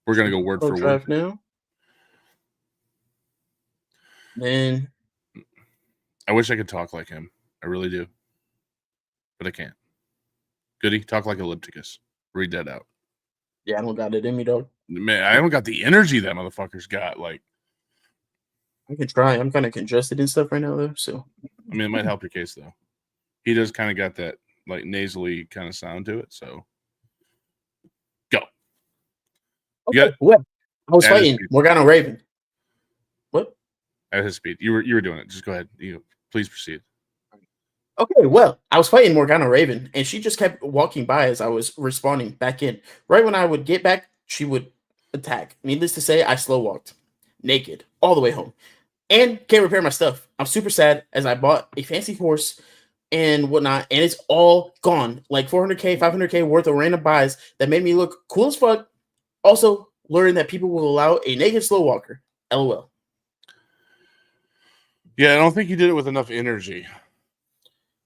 We're gonna go word for word now. Man, I wish I could talk like him. I really do. But I can't. Goody, talk like Ellipticus. Read that out. yeah, I don't got it in me, dog. Man, I don't got the energy that motherfucker's got. Like, I can try. I'm kind of congested and stuff right now, though. So, I mean, it might help your case, though. He does kind of got that, like, nasally kind of sound to it. So, go. okay, well, I was fighting Morgana Raven. What? At his speed. You were doing it. Just go ahead. Please proceed. Okay, well, I was fighting Morgana Raven, and she just kept walking by as I was respawning back in. Right when I would get back, she would attack. Needless to say, I slow walked, naked, all the way home, and can't repair my stuff. I'm super sad as I bought a fancy horse and whatnot, and it's all gone. Like 400K, 500K worth of random buys that made me look cool as fuck. Also, learning that people will allow a naked slow walker. LOL. Yeah, I don't think you did it with enough energy.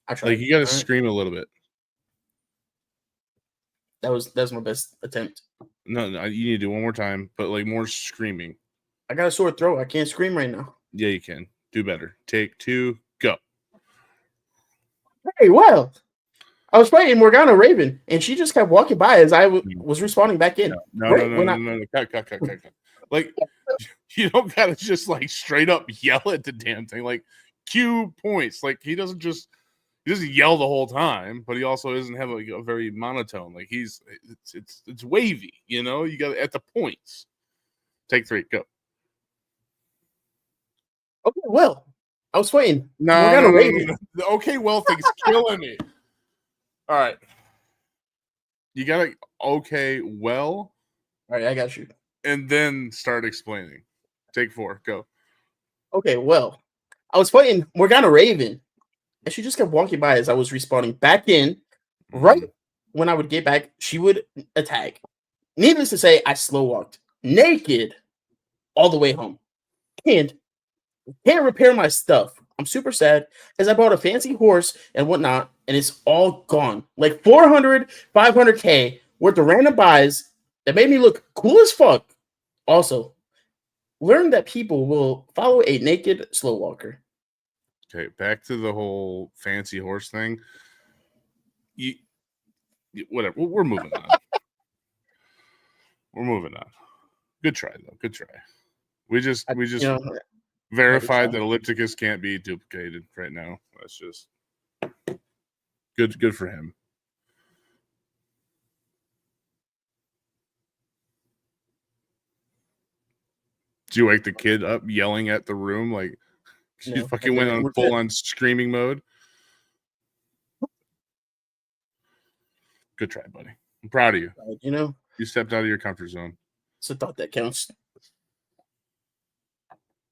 I tried. Like, you got to scream a little bit. That was my best attempt. No, you need to do one more time, but like more screaming. I got a sore throat. I can't scream right now. Yeah, you can. Do better. Take 2, go. Hey, well, I was fighting Morgana Raven, and she just kept walking by as I was responding back in. No. Cut. Like, you don't gotta just like straight up yell at the damn thing. Like, cue points. Like, he doesn't yell the whole time, but he also doesn't have like a very monotone. Like, it's wavy. You know, you got at the points. Take 3, go. Okay, well, I was fighting. No. The okay, well thing's killing me. All right. You gotta okay, well. All right, I got you. And then start explaining. Take 4, go. Okay, well, I was fighting Morgana Raven, and she just kept walking by as I was respawning back in. Right when I would get back, she would attack. Needless to say, I slow walked naked all the way home. And can't repair my stuff. I'm super sad as I bought a fancy horse and whatnot, and it's all gone. Like 400, 500K worth of random buys that made me look cool as fuck. Also, learn that people will follow a naked slow walker. Okay, back to the whole fancy horse thing. Whatever. We're moving on. We're moving on. Good try, though. Good try. We just verified that Ellipticus can't be duplicated right now. That's just good for him. Do you wake the kid up yelling at the room like she fucking went on full on screaming mode? Good try, buddy. I'm proud of you. You know, you stepped out of your comfort zone. It's a thought that counts.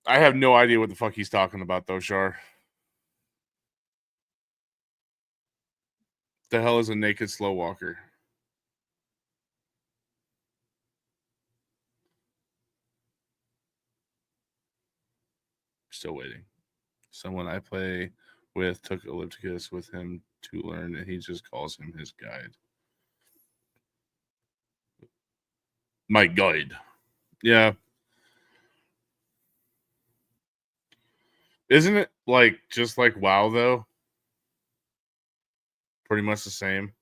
I have no idea what the fuck he's talking about, though, Shar. The hell is a naked slow walker? still waiting. Someone I play with took ellipticus with him to learn, and he just calls him his guide. My guide. Yeah. Isn't it like just like WoW though? Pretty much the same.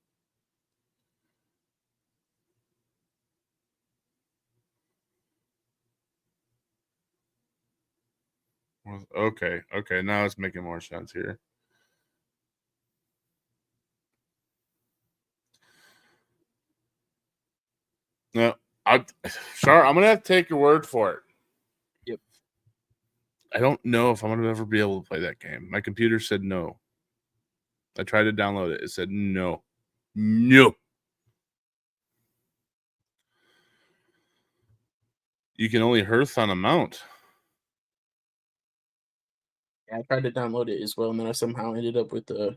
Okay, now it's making more sense here. No, I'm gonna have to take your word for it. Yep. I don't know if I'm gonna ever be able to play that game. My computer said no. I tried to download it. It said no. No. You can only hearth on a mount. Yeah, I tried to download it as well, and then I somehow ended up with the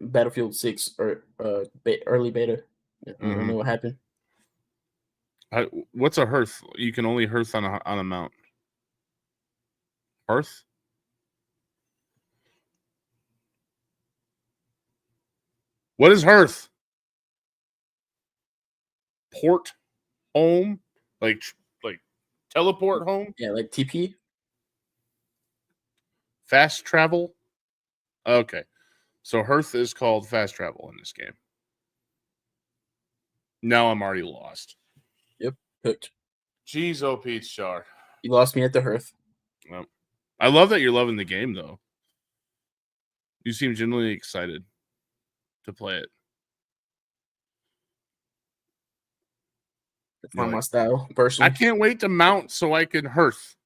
Battlefield 6 or early beta. I don't know what happened. What's a hearth? You can only hearth on a mount. Hearth? What is hearth? Port home? Like teleport home? Yeah, like TP. Fast travel? Okay. So hearth is called fast travel in this game. Now I'm already lost. Yep, hooked. Jeez, oh Pete Char. You lost me at the hearth. Well, I love that you're loving the game, though. You seem genuinely excited to play it. It's not my style, personally. I can't wait to mount so I can hearth.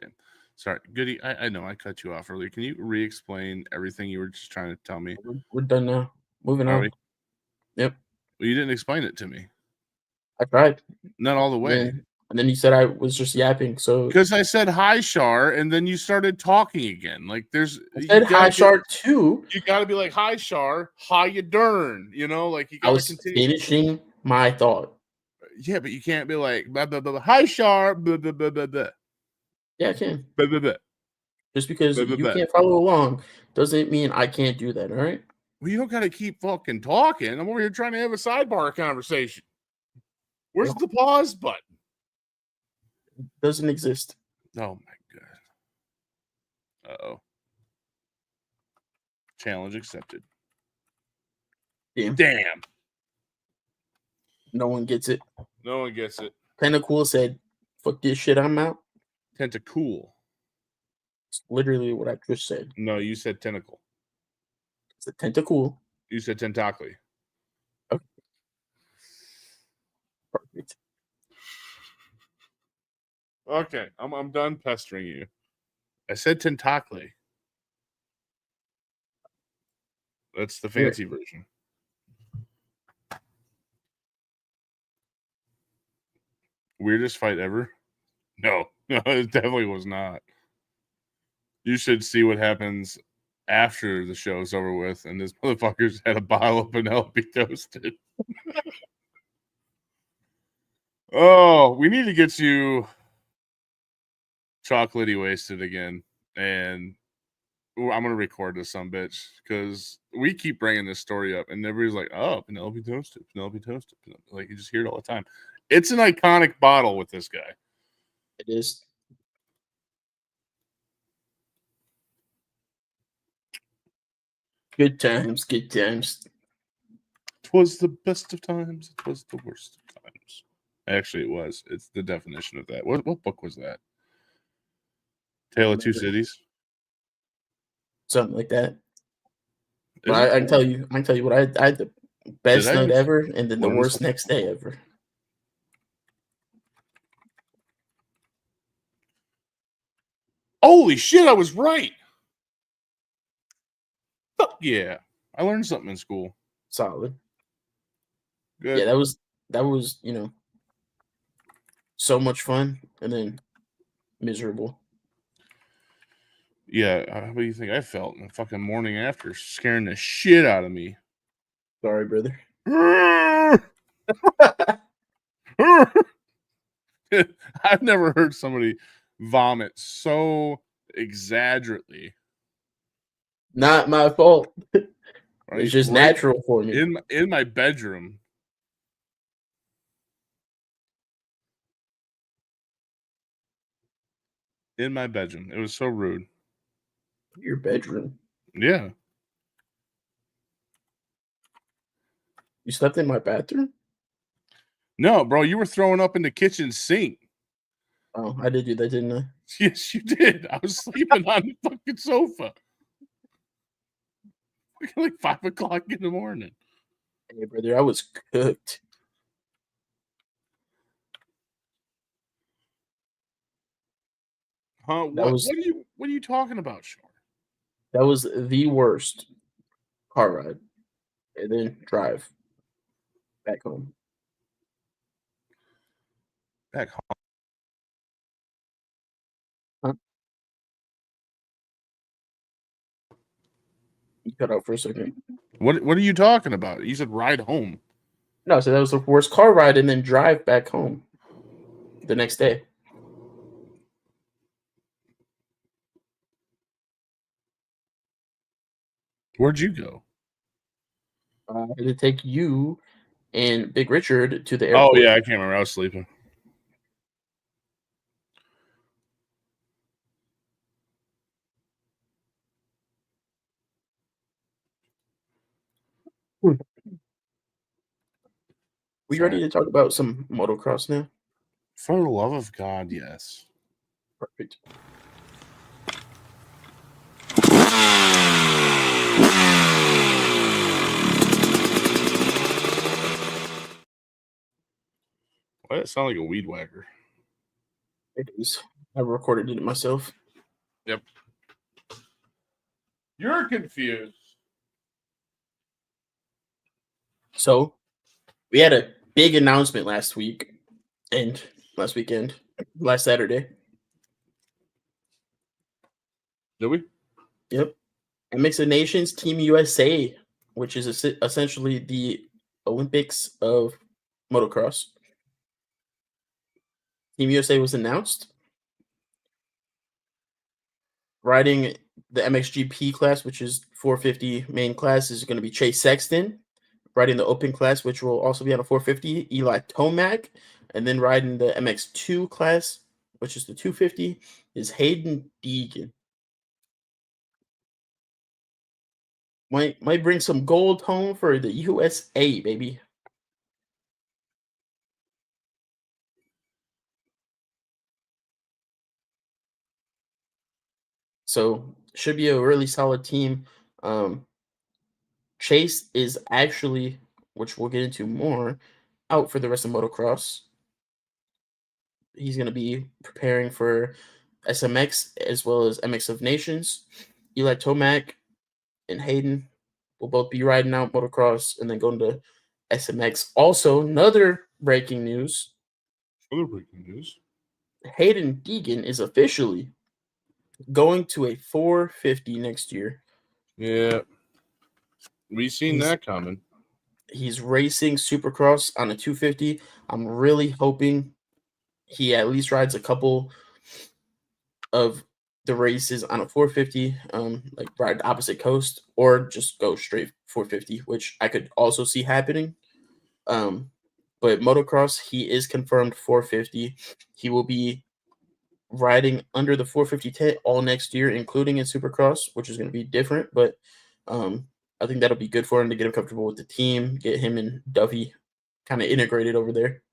Damn. Sorry, Goody, I know I cut you off earlier. Can you re-explain everything you were just trying to tell me? We're done now. Moving on. Yep. Well, you didn't explain it to me. I tried. Not all the way. And then you said I was just yapping. So because I said hi, Char, and then you started talking again. Like I said hi, Char, too. You got to be like, hi, Char, how you dern? You know, like you got to continue finishing my thought. Yeah, but you can't be like, blah, blah, blah, hi, Char, blah, blah, blah, blah, blah. Yeah, I can. Blah, blah, blah. Just because you can't follow along doesn't mean I can't do that, all right? Well, you don't got to keep fucking talking. I'm over here trying to have a sidebar conversation. Where's the pause button? Doesn't exist. Oh, my God. Uh-oh. Challenge accepted. Damn. No one gets it. No one gets it. Tentacool said, fuck this shit, I'm out. Tentacool. It's literally what I just said. No, you said tentacle. It's a tentacool. You said tentacly. Okay. Perfect. Okay, I'm done pestering you. I said tentacly. That's the fancy version. Weirdest fight ever? No, it definitely was not. You should see what happens after the show's over with, and this motherfucker's had a bottle of Penelope toasted. Oh, we need to get you chocolatey wasted again, and I'm gonna record this some bitch because we keep bringing this story up, and everybody's like, "Oh, Penelope toasted, Penelope toasted." Like you just hear it all the time. It's an iconic bottle with this guy. It is. Good times, good times. 'Twas the best of times. It was the worst of times. Actually, it was. It's the definition of that. What book was that? Tale of Two Cities. Something like that. But I can tell you what I had the best night ever, and then the worst next day ever. Holy shit! I was right. Fuck yeah! I learned something in school. Solid. Good. Yeah, that was so much fun, and then miserable. Yeah, how do you think I felt in the fucking morning after, scaring the shit out of me? Sorry, brother. I've never heard somebody vomit so exaggerately. Not my fault. Right? It's just Right natural for me. in my bedroom. In my bedroom. It was so rude. Your bedroom. Yeah. You slept in my bathroom? No, bro, you were throwing up in the kitchen sink. Oh, I did do that, didn't I? Yes, you did. I was sleeping on the fucking sofa. Like 5 o'clock in the morning. Hey, brother, I was cooked. Huh? That was What are you talking about, Sean? that was the worst car ride. And then drive back home. Back home. Huh? You cut out for a second. What are you talking about? You said ride home. No, so that was the worst car ride and then drive back home the next day. Where'd you go? I had to take you and Big Richard to the Oh airport. yeah, I can't remember. I was sleeping. We ready to talk about some motocross now? For the love of God, yes. Perfect. Why does it sound like a weed whacker? It is. I recorded it myself. Yep. You're confused. So we had a big announcement last Saturday. Did we? Yep. And Mix of Nations Team USA, which is essentially the Olympics of motocross. Team USA was announced. Riding the MXGP class, which is 450 main class, is going to be Chase Sexton. Riding the open class, which will also be on a 450, Eli Tomac. And then riding the MX2 class, which is the 250, is Hayden Deegan. Might bring some gold home for the USA, baby. So should be a really solid team. Chase is actually, which we'll get into more, out for the rest of motocross. He's going to be preparing for SMX as well as MX of Nations. Eli Tomac and Hayden will both be riding out motocross and then going to SMX. Also, another breaking news. Other breaking news. Hayden Deegan is officially going to a 450 next year. Yeah. We seen that coming. He's racing Supercross on a 250. I'm really hoping he at least rides a couple of the races on a 450, like ride the opposite coast or just go straight 450, which I could also see happening. But motocross, he is confirmed 450. He will be riding under the 450 tent all next year, including in Supercross, which is going to be different. But I think that'll be good for him to get him comfortable with the team, get him and Duffy kind of integrated over there.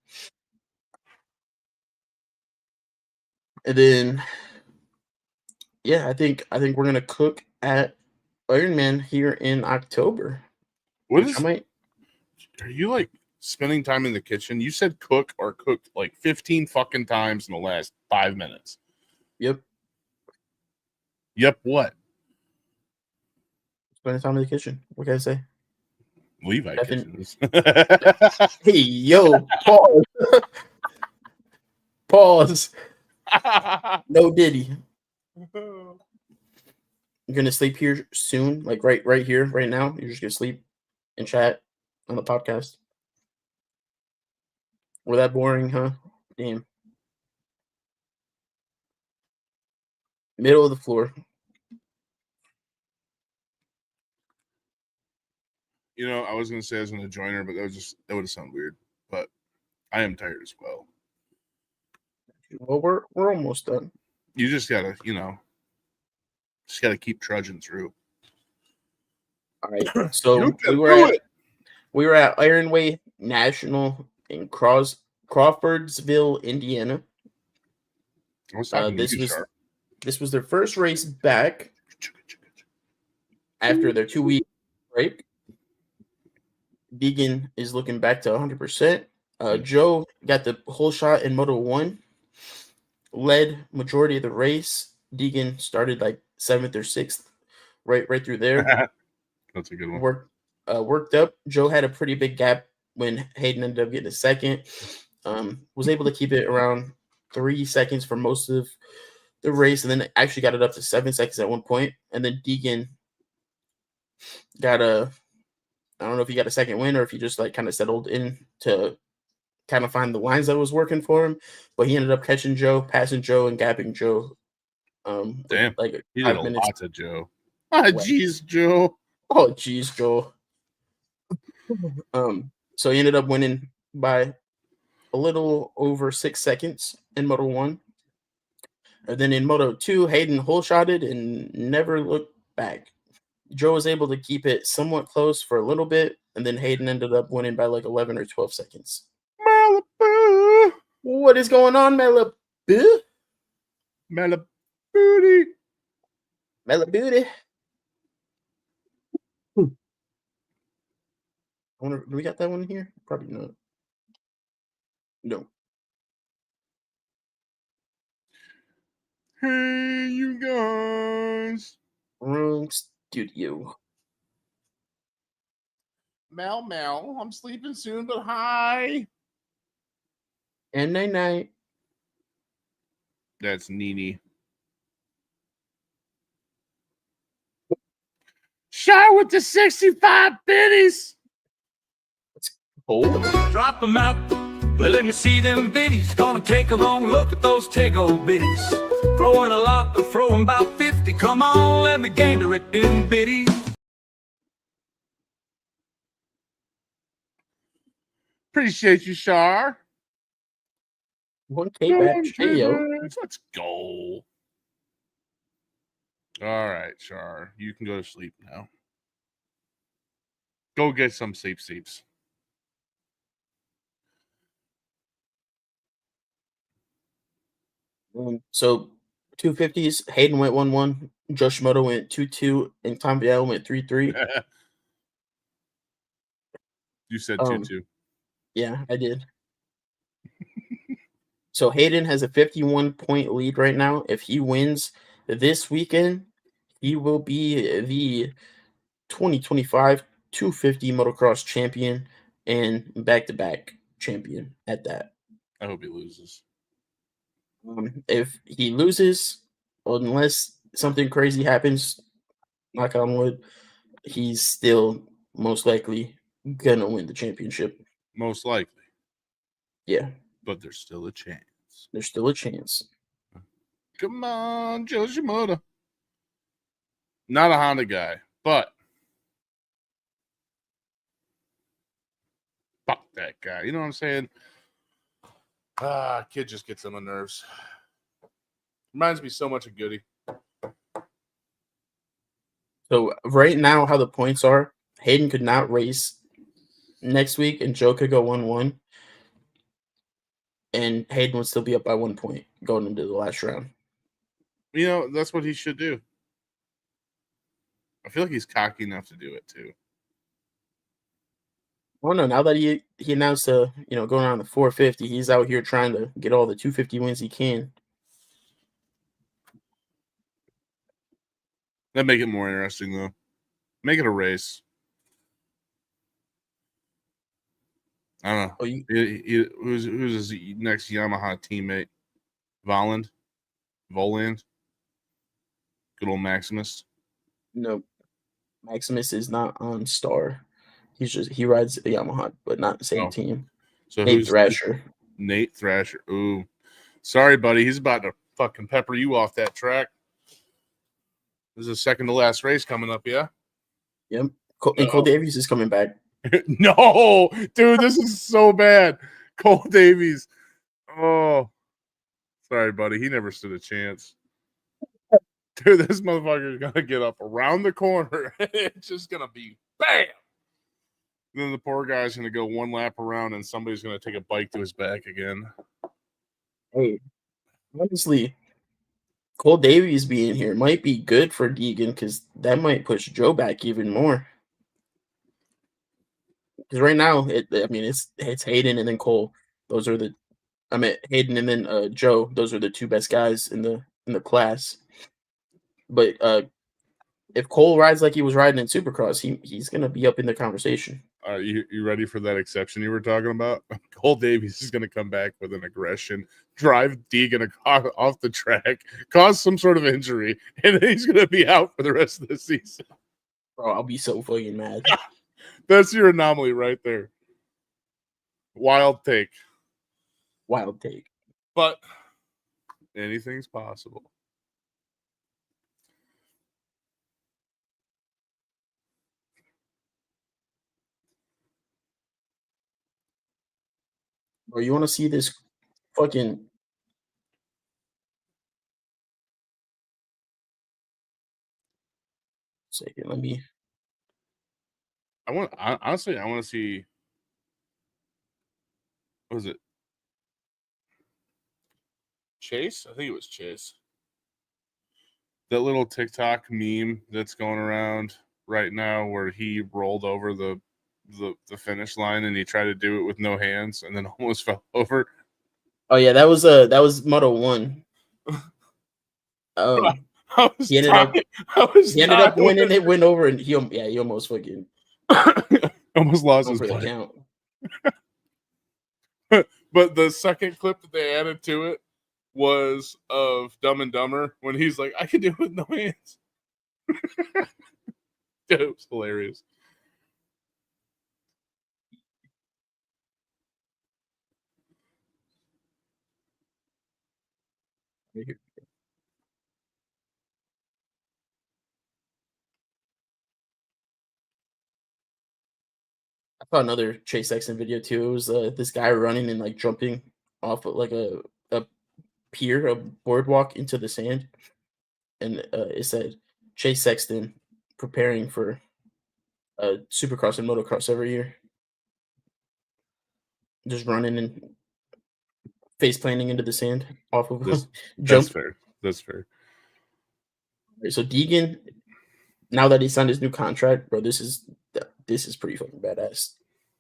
And then, yeah, I think we're gonna cook at Ironman here in October. What which is? I might. Are you like spending time in the kitchen? You said cook or cooked like 15 fucking times in the last 5 minutes. Yep. Yep. What? Spending time in the kitchen. What can I say? Levi Definitely. kitchens. Hey, yo, pause. Pause. No Diddy. You're gonna sleep here soon, like right here, right now. You're just gonna sleep and chat on the podcast. Were that boring, huh? Damn. Middle of the floor. You know, I was gonna say I was gonna join her, but that would have sounded weird. But I am tired as well. Well, we're almost done. You just gotta, just gotta keep trudging through. All right. So You can we were at Ironway National in Crawfordsville, Indiana. I was talking to you, Sharp. This was their first race back after their 2-week break. Deegan is looking back to 100%. Joe got the whole shot in Moto 1, led majority of the race. Deegan started like 7th or 6th, right through there. That's a good one. Worked up. Joe had a pretty big gap when Hayden ended up getting a second. Was able to keep it around 3 seconds for most of the race, and then actually got it up to 7 seconds at one point. And then Deegan got I don't know if he got a second win or if he just like kind of settled in to kind of find the lines that was working for him. But he ended up catching Joe, passing Joe, and gapping Joe. Damn, like he 5 did a minutes. lot to Joe. Jeez, Joe. Oh, jeez, Joe. So he ended up winning by a little over 6 seconds in Moto 1. And then in Moto 2, Hayden whole-shotted and never looked back. Joe was able to keep it somewhat close for a little bit, and then Hayden ended up winning by like 11 or 12 seconds. Malibu. What is going on, Malibu? Malibooty. Malibooty. I wonder, do we got that one here? Probably not. No. Hey, you guys. Wrong studio. Mel, I'm sleeping soon, but hi. And night. That's Nene. Shower with the 65 biddies. Oh. Drop them out, well, let me see them biddies. Gonna take a long look at those Tego biddies. Throwing a lot, but throwing about 50. Come on, let me gander it in biddies. Appreciate you, Shar. 1K batch. Hey, yo. Let's go. All right, Shar. You can go to sleep now. Go get some sleeps. So 250s, Hayden went 1-1, Joshimoto went 2-2, and Tom Vial went 3-3. You said 2-2. Yeah, I did. So Hayden has a 51-point lead right now. If he wins this weekend, he will be the 2025 250 motocross champion and back-to-back champion at that. I hope he loses. If he loses, unless something crazy happens, knock on wood, he's still most likely gonna win the championship. Most likely. Yeah. But there's still a chance. There's still a chance. Come on, Joshimoto. Not a Honda guy, but fuck that guy. You know what I'm saying? Kid just gets on my nerves. Reminds me so much of Goody. So right now, how the points are, Hayden could not race next week, and Joe could go 1-1. And Hayden would still be up by 1 point going into the last round. You know, that's what he should do. I feel like he's cocky enough to do it too. Oh no! Now that he announced, going on the 450, he's out here trying to get all the 250 wins he can. That'd make it more interesting, though. Make it a race. I don't know. Who's his next Yamaha teammate? Voland? Good old Maximus. No, Maximus is not on Star. He rides a Yamaha, but not the same team. So Nate Thrasher. Nate Thrasher. Ooh. Sorry, buddy. He's about to fucking pepper you off that track. This is the second to last race coming up, yeah? Yep. And Cole Davies is coming back. No, dude, this is so bad. Cole Davies. Oh, sorry, buddy. He never stood a chance. Dude, this motherfucker is gonna get up around the corner. It's just gonna be bam. And then the poor guy's gonna go one lap around, and somebody's gonna take a bike to his back again. Hey, honestly, Cole Davies being here might be good for Deegan because that might push Joe back even more. Because right now, it's Hayden and then Cole. Those are Hayden and then Joe. Those are the two best guys in the class. But if Cole rides like he was riding in Supercross, he's gonna be up in the conversation. Are you ready for that exception you were talking about? Cole Davies is going to come back with an aggression, drive Deegan off the track, cause some sort of injury, and then he's going to be out for the rest of the season. Bro, I'll be so fucking mad. That's your anomaly right there. Wild take. Wild take. But anything's possible. Bro, you want to see this fucking... Second, let me... Honestly, I want to see... What was it? Chase? I think it was Chase. That little TikTok meme that's going around right now where he rolled over the finish line and he tried to do it with no hands and then almost fell over. Oh yeah, that was Moto 1. He ended up winning. It went over, and he almost fucking almost lost his the count. But the second clip that they added to it was of Dumb and Dumber when he's like, "I can do it with no hands." Dude, it was hilarious. I saw another Chase Sexton video too. It was this guy running and like jumping off of like a pier, a boardwalk into the sand, and it said Chase Sexton preparing for Supercross and motocross every year, just running and face planting into the sand off of jump. That's fair. So Deegan, now that he signed his new contract, bro, this is pretty fucking badass.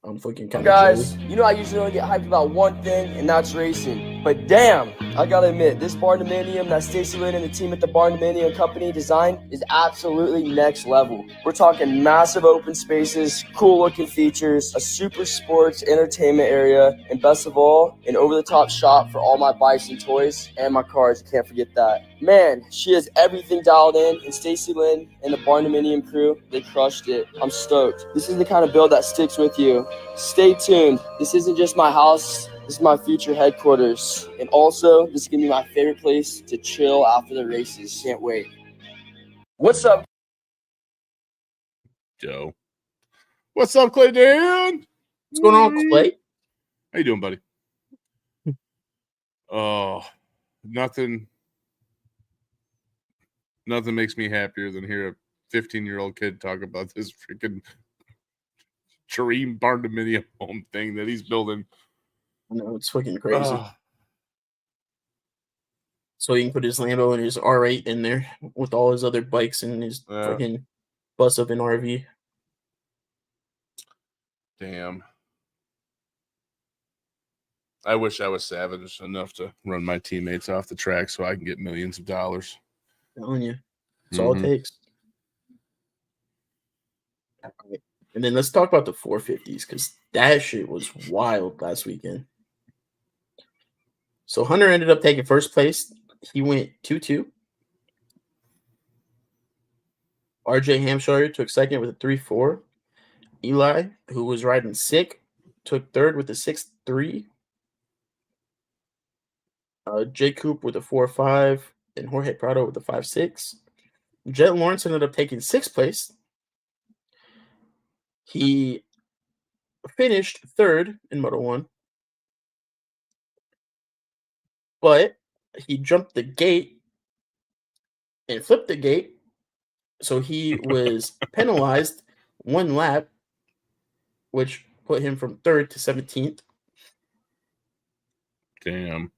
I'm fucking kind of guys, you know I usually only get hyped about one thing, and that's racing. But damn, I gotta admit, this barndominium that Stacy Lynn and the team at the Barndominium Company designed is absolutely next level. We're talking massive open spaces, cool looking features, a super sports entertainment area, and best of all, an over-the-top shop for all my bikes and toys, and my cars, can't forget that. Man, she has everything dialed in, and Stacy Lynn and the Barndominium crew, they crushed it. I'm stoked. This is the kind of build that sticks with you. Stay tuned. This isn't just my house. This is my future headquarters. And also, this is going to be my favorite place to chill after the races. Can't wait. What's up, Joe? What's up, Clay Dan? What's going on, Clay? How you doing, buddy? Oh, nothing makes me happier than hear a 15-year-old kid talk about this freaking dream barndominium home thing that he's building. I know, it's fucking crazy. So he can put his Lambo and his R8 in there with all his other bikes and his fucking bus up in RV. Damn. I wish I was savage enough to run my teammates off the track so I can get millions of dollars. I'm telling you. That's all it takes. And then let's talk about the 450s because that shit was wild last weekend. So Hunter ended up taking first place. He went 2-2. RJ Hampshire took second with a 3-4. Eli, who was riding sick, took third with a 6-3. Jay Coop with a 4-5. And Jorge Prado with a 5-6. Jet Lawrence ended up taking 6th place. He finished 3rd in Moto 1, but he jumped the gate and flipped the gate, so he was penalized 1 lap, which put him from 3rd to 17th. Damn.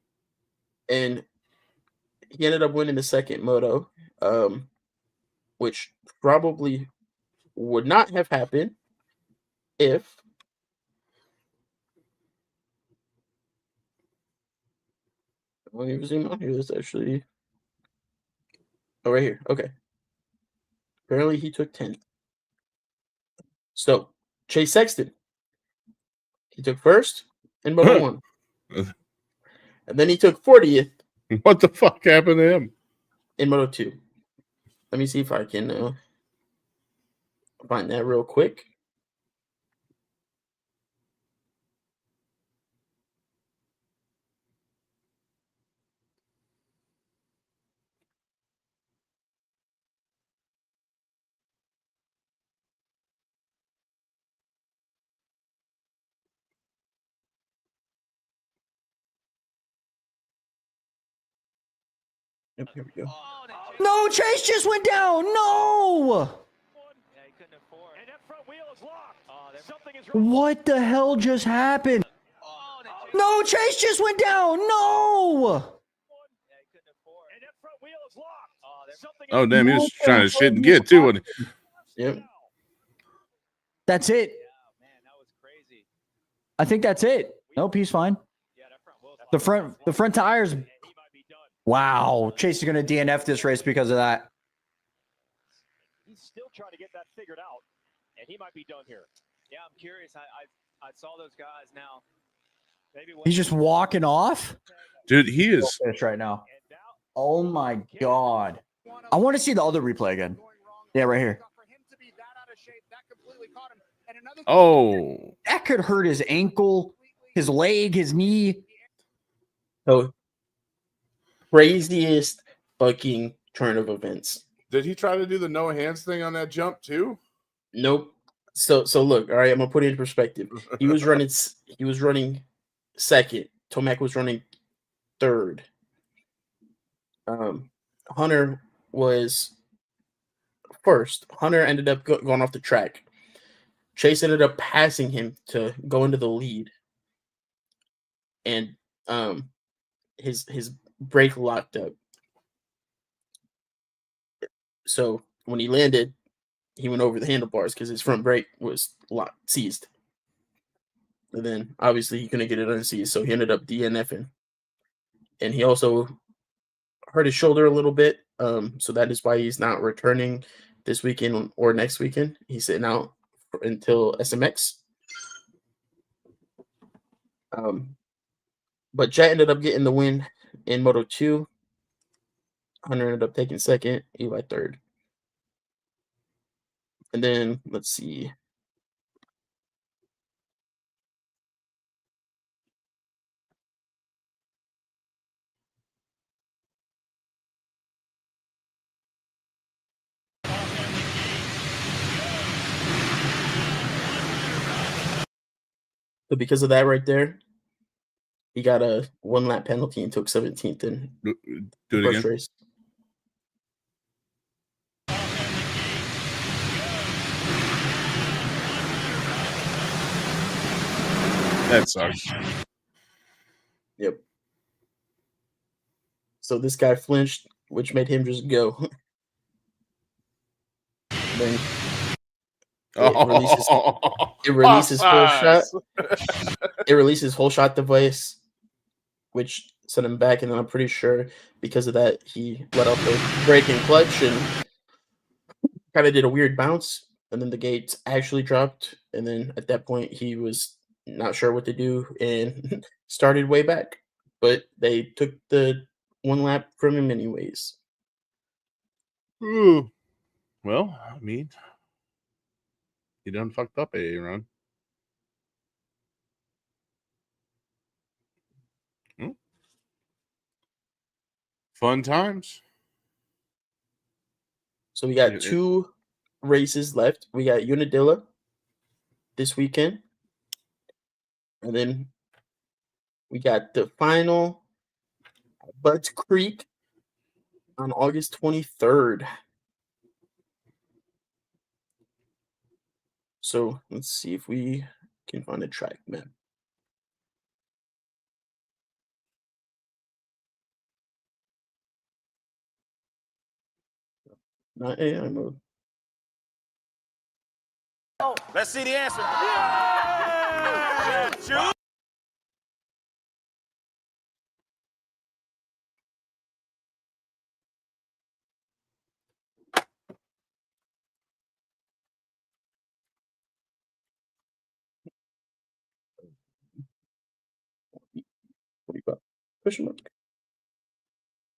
And he ended up winning the 2nd moto, which probably would not have happened if he was in here. This actually, oh, right here. Okay, apparently he took 10. So Chase Sexton, he took 1st in Moto 1, and then he took 40th What the fuck happened to him? in Moto 2. Let me see if I can find that real quick. Yep, here we go. No, Chase just went down. No. What the hell just happened? No, Chase just went down. No. Oh, damn. He was What the trying to hell shit and just get, too. wasn't Yep. That's it. I think that's it. Nope, he's fine. The front tires. Wow, Chase is going to DNF this race because of that. He's still trying to get that figured out, and he might be done here. Yeah, I'm curious. I saw those guys now. Maybe He's just walking off. Dude, he is. Finish right now. Oh my god. I want to see the other replay again. Yeah, right here. Oh. That could hurt his ankle, his leg, his knee. So craziest fucking turn of events. Did he try to do the no hands thing on that jump, too? Nope. So look, all right, I'm gonna put it in perspective. He was running 2nd. Tomac was running 3rd. Hunter was 1st. Hunter ended up going off the track. Chase ended up passing him to go into the lead, and his brake locked up. So when he landed, he went over the handlebars because his front brake was seized. And then obviously he couldn't get it unseized, so he ended up DNFing. And he also hurt his shoulder a little bit, so that is why he's not returning this weekend or next weekend. He's sitting out until SMX. But Jet ended up getting the win in Moto 2. Hunter ended up taking 2nd, Eli 3rd. And then let's see. So because of that right there, he got a 1 lap penalty and took 17th in Do the it first again. race. That sucks. Yep. So this guy flinched, which made him just go. Then it releases full shot. It releases whole shot device, which sent him back. And then I'm pretty sure because of that, he let off the brake and clutch and kind of did a weird bounce. And then the gates actually dropped. And then at that point, he was not sure what to do and started way back. But they took the 1 lap from him anyways. Ooh. Well, I mean, he done fucked up a run. Fun times. So we got Yeah, it- 2 races left. We got Unadilla this weekend, and then we got the final Budds Creek on August 23rd. So let's see if we can find a track map. Not AI mode. Let's see the answer. Shoot. Question mark.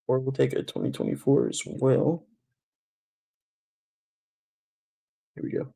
Or we'll take a 2024 as well. Here we go.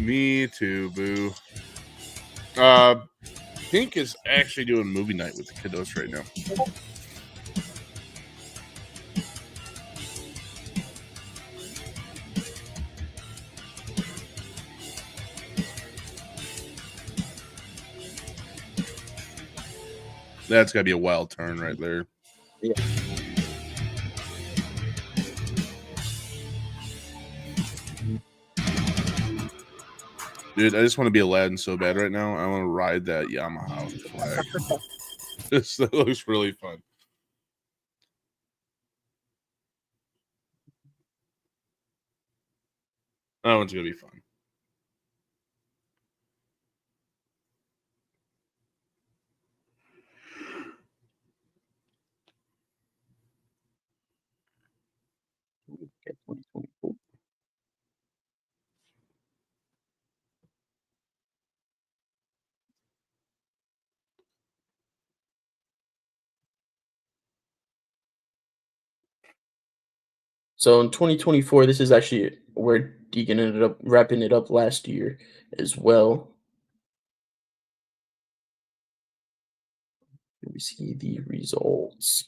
Me too, boo. Pink is actually doing movie night with the kiddos right now. That's gotta be a wild turn right there. Yeah. Dude, I just want to be Aladdin so bad right now. I want to ride that Yamaha flag. That looks really fun. That one's gonna be fun. Okay, 2024. So in 2024, this is actually where Deegan ended up wrapping it up last year as well. Let me see the results.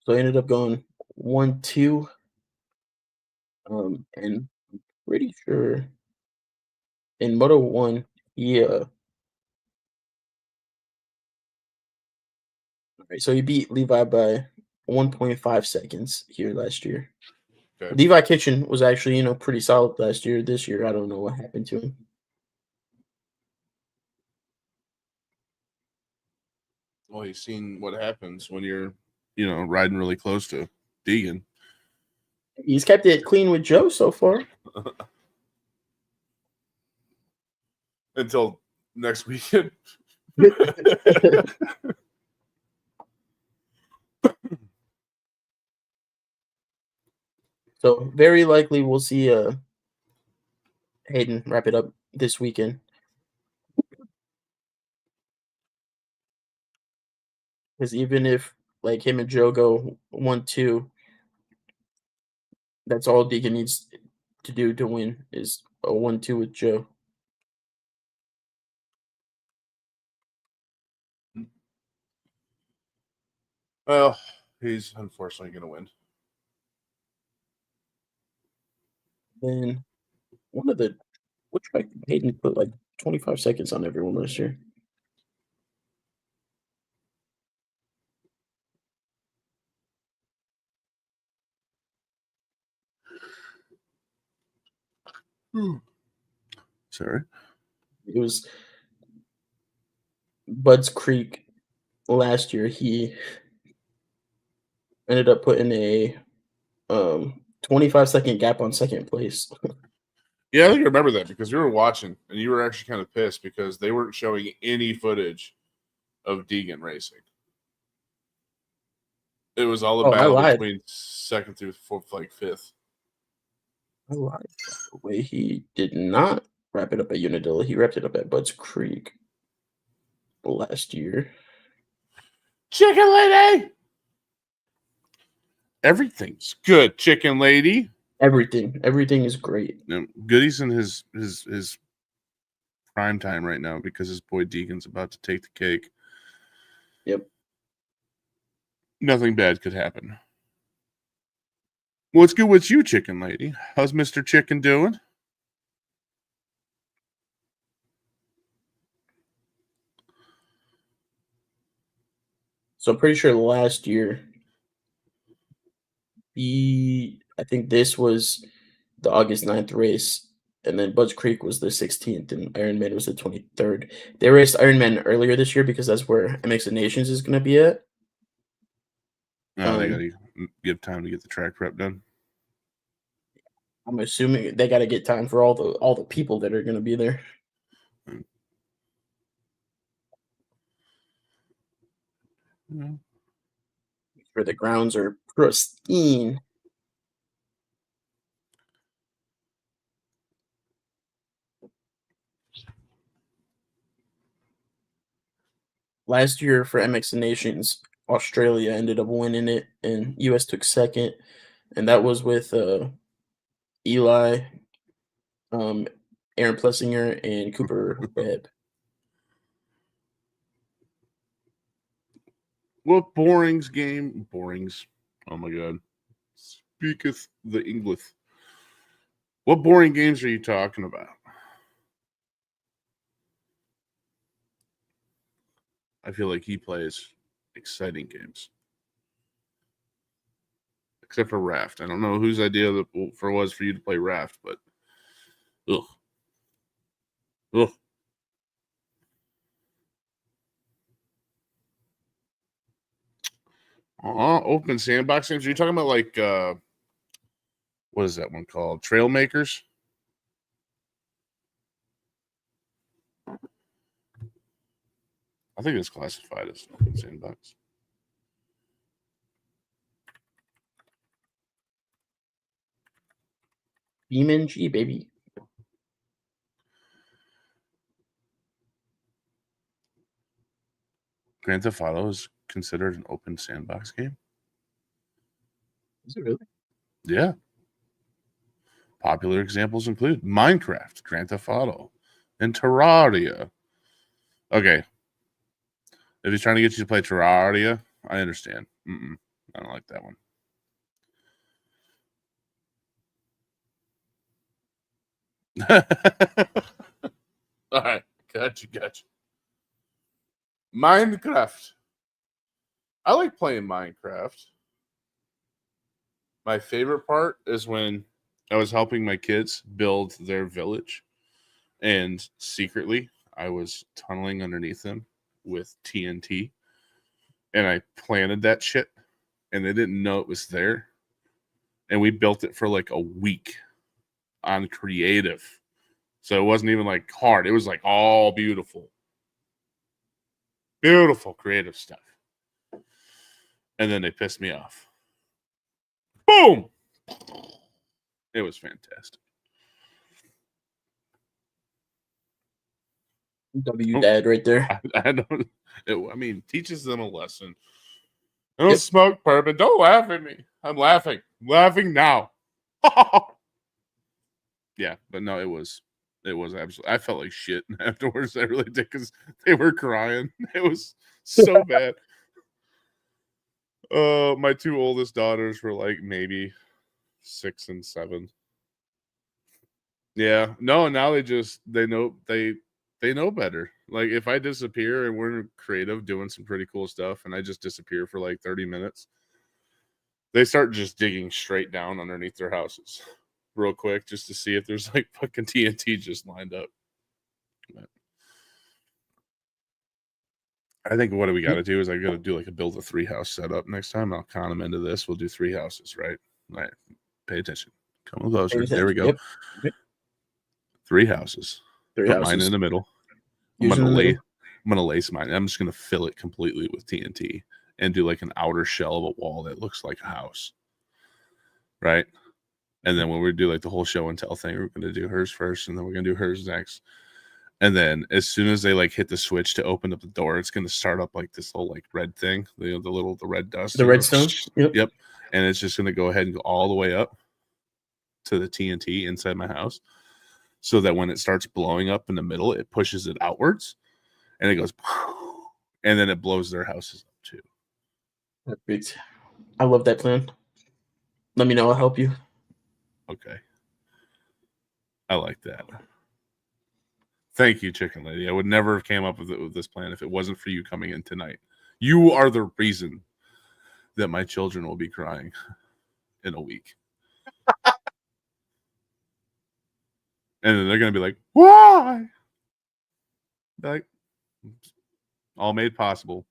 So I ended up going 1-2. And I'm pretty sure in Moto 1, yeah. Right, so he beat Levi by 1.5 seconds here last year. Okay. Levi Kitchen was actually, pretty solid last year. This year, I don't know what happened to him. Well, you've seen what happens when you're, riding really close to Deegan. He's kept it clean with Joe so far. Until next weekend. So very likely we'll see Hayden wrap it up this weekend. Because even if like him and Joe go 1-2, that's all Deacon needs to do to win is a 1-2 with Joe. Well, he's unfortunately going to win. Then what track did Hayden put like 25 seconds on everyone last year? Sorry. It was Bud's Creek last year. He ended up putting a 25-second gap on second place. Yeah, I think I remember that because we were watching and you were actually kind of pissed because they weren't showing any footage of Deegan racing. It was all the Oh, I battle lied. between second through fourth, like fifth. I lied. By the way, he did not wrap it up at Unadilla. He wrapped it up at Bud's Creek last year. Chicken lady! Everything's good, chicken lady. Everything is great. Now, Goody's in his prime time right now because his boy Deegan's about to take the cake. Yep. Nothing bad could happen. What's good with you, chicken lady? How's Mr. Chicken doing? So I'm pretty sure last year, I think this was the August 9th race, and then Bud's Creek was the 16th, and Ironman was the 23rd. They raced Ironman earlier this year because that's where MX of Nations is going to be at. No, they got to give time to get the track prep done. I'm assuming they got to get time for all the people that are going to be there. Mm. Make sure the grounds are pristine. Last year for MX of Nations, Australia ended up winning it, and US took second, and that was with Eli, Aaron Plessinger, and Cooper Webb. What Borings game? Borings. Oh my God. Speaketh the English. What boring games are you talking about? I feel like he plays exciting games. Except for Raft. I don't know whose idea was for you to play Raft, but ugh. Ugh. Open sandbox games. Are you talking about like what is that one called? Trail Makers? I think it's classified as open sandbox. Beeman G, baby. Grand Theft Auto is considered an open sandbox game? Is it really? Yeah. Popular examples include Minecraft, Grand Theft Auto, and Terraria. Okay. If he's trying to get you to play Terraria, I understand. I don't like that one. All right. Gotcha. Minecraft. I like playing Minecraft. My favorite part is when I was helping my kids build their village, and secretly I was tunneling underneath them with TNT, and I planted that shit, and they didn't know it was there, and we built it for like a week on creative, so it wasn't even like hard. It was like all beautiful creative stuff, and then they pissed me off. Boom! It was fantastic. Dad right there. I don't. I mean, teaches them a lesson. I don't smoke bourbon. Don't laugh at me. I'm laughing. I'm laughing now. Yeah, but no, it was absolutely. I felt like shit afterwards. I really did because they were crying. It was so bad. My two oldest daughters were like maybe 6 and 7. Yeah, no. Now they know better. Like if I disappear and we're creative doing some pretty cool stuff and I just disappear for like 30 minutes, they start just digging straight down underneath their houses. real quick just to see if there's like fucking TNT just lined up. But I think what we got to do is I got to do like a build a 3-house setup next time. I'll con them into this. We'll do 3 houses, right? All right. Pay attention. Come a little closer. There we go. Yep. 3 houses. 3 Put houses. mine in the middle. I'm gonna lace mine. I'm just gonna fill it completely with TNT and do like an outer shell of a wall that looks like a house. Right? And then when we do like the whole show and tell thing, we're gonna do hers first, and then we're gonna do hers next. And then as soon as they like hit the switch to open up the door, it's gonna start up like this little like red thing, the red dust. The redstone. Yep. And it's just gonna go ahead and go all the way up to the TNT inside my house. So that when it starts blowing up in the middle, it pushes it outwards and it goes, and then it blows their houses up too. Perfect. I love that plan. Let me know. I'll help you. Okay. I like that. Thank you, Chicken Lady. I would never have came up with this plan if it wasn't for you coming in tonight. You are the reason that my children will be crying in a week. And then they're going to be like, why? Like, all made possible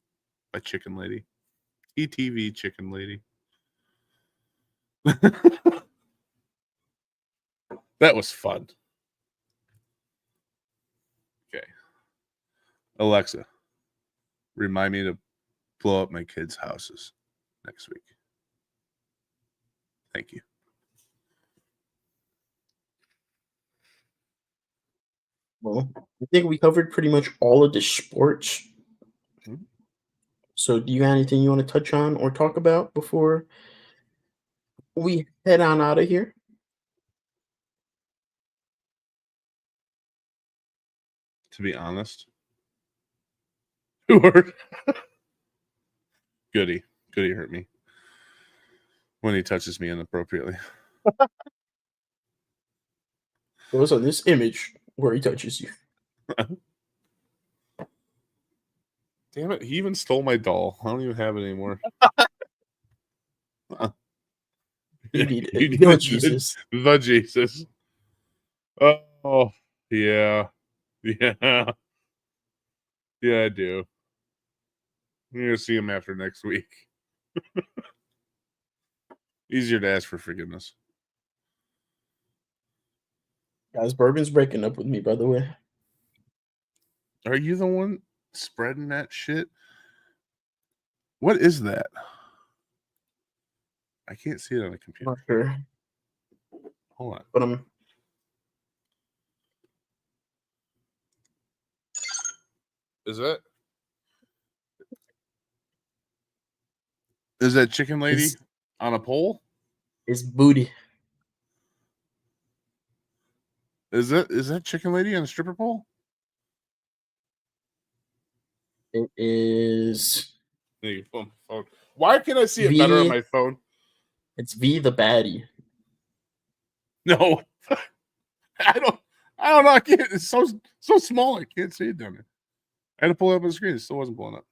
by Chicken Lady. ETV Chicken Lady. That was fun. Okay. Alexa, remind me to blow up my kids' houses next week. Thank you. Well, I think we covered pretty much all of the sports. So do you have anything you want to touch on or talk about before we head on out of here? To be honest, who hurt? Goody hurt me when he touches me inappropriately. It was on this image where he touches you. Damn it, he even stole my doll. I don't even have it anymore. You need You it. need The Jesus. The Jesus. Oh, yeah. Yeah. Yeah, I do. I'm going to see him after next week. Easier to ask for forgiveness. Guys, Bourbon's breaking up with me, by the way. Are you the one spreading that shit? What is that? I can't see it on the computer. Not sure. Hold on. But Is that Chicken Lady on a pole? it's booty. Is that Chicken Lady on a stripper pole? It is There you go. Phone. Why can't I see it better on my phone? it's V the baddie. No. I don't know. I can't. It's so small. I can't see it down there. I had to pull it up on the screen. It still wasn't pulling up.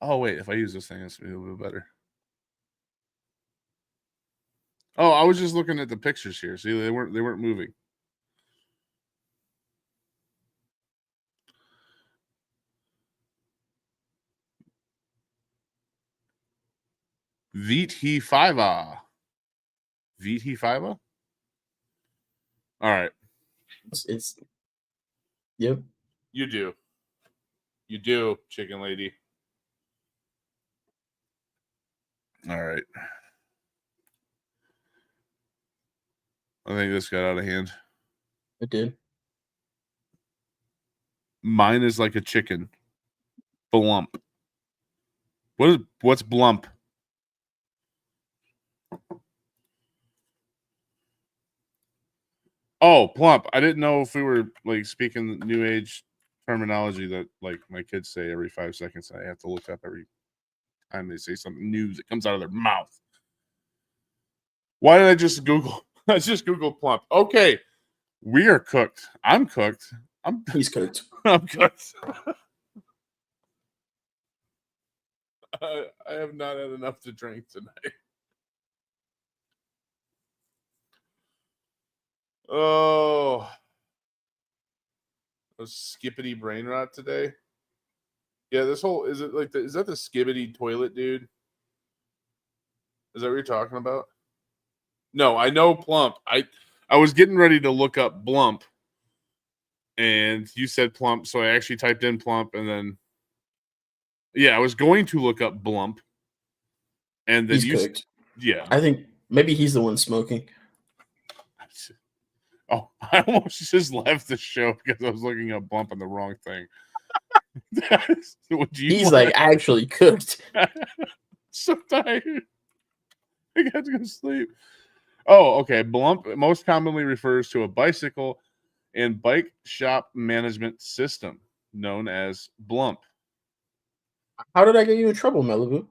Oh wait, if I use this thing, it's gonna be a little bit better. Oh, I was just looking at the pictures here. See, they weren't moving. VT Fiva. VT Fiva? All right. It's yep. You do, Chicken Lady. All right. I think this got out of hand. It did. Mine is like a chicken. Blump. What's blump? Oh, plump. I didn't know if we were like speaking new age terminology that like my kids say every 5 seconds. I have to look up every time they say something new that comes out of their mouth. Why did I just Google? I just Googled plump. Okay. We are cooked. I'm cooked. He's cooked. I'm cooked. I have not had enough to drink tonight. Oh, a skippity brain rot today. Yeah, this whole is that the skibbity toilet dude? Is that what you're talking about? No, I know Plump. I was getting ready to look up Blump, and you said Plump, so I actually typed in Plump, and then I was going to look up Blump, and then He's cooked. yeah. I think maybe he's the one smoking. Oh, I almost just left the show because I was looking up Blump on the wrong thing. He's like actually cooked. So tired. I got to go sleep. Oh, okay. Blump most commonly refers to a bicycle and bike shop management system known as Blump. How did I get you in trouble, Malibu?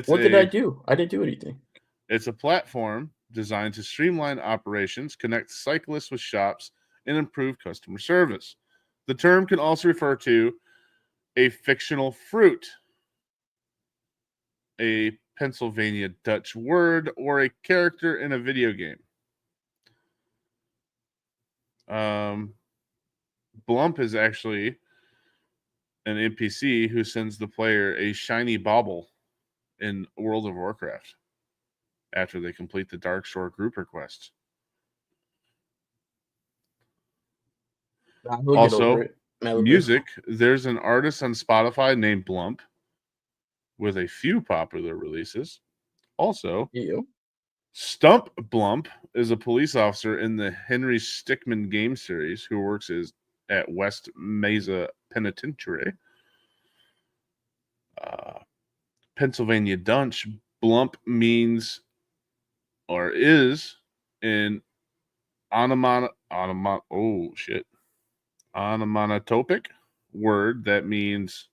What did I do? I didn't do anything. It's a platform designed to streamline operations, connect cyclists with shops, and improve customer service. The term can also refer to a fictional fruit, a Pennsylvania Dutch word, or a character in a video game. Blump is actually an NPC who sends the player a shiny bauble in World of Warcraft after they complete the Dark Shore group request. We'll get over it. Music. There's an artist on Spotify named Blump with a few popular releases. Also, Stump Blump is a police officer in the Henry Stickmin game series who works at West Mesa Penitentiary. Pennsylvania Dutch, Blump means or is an onomatopic word that means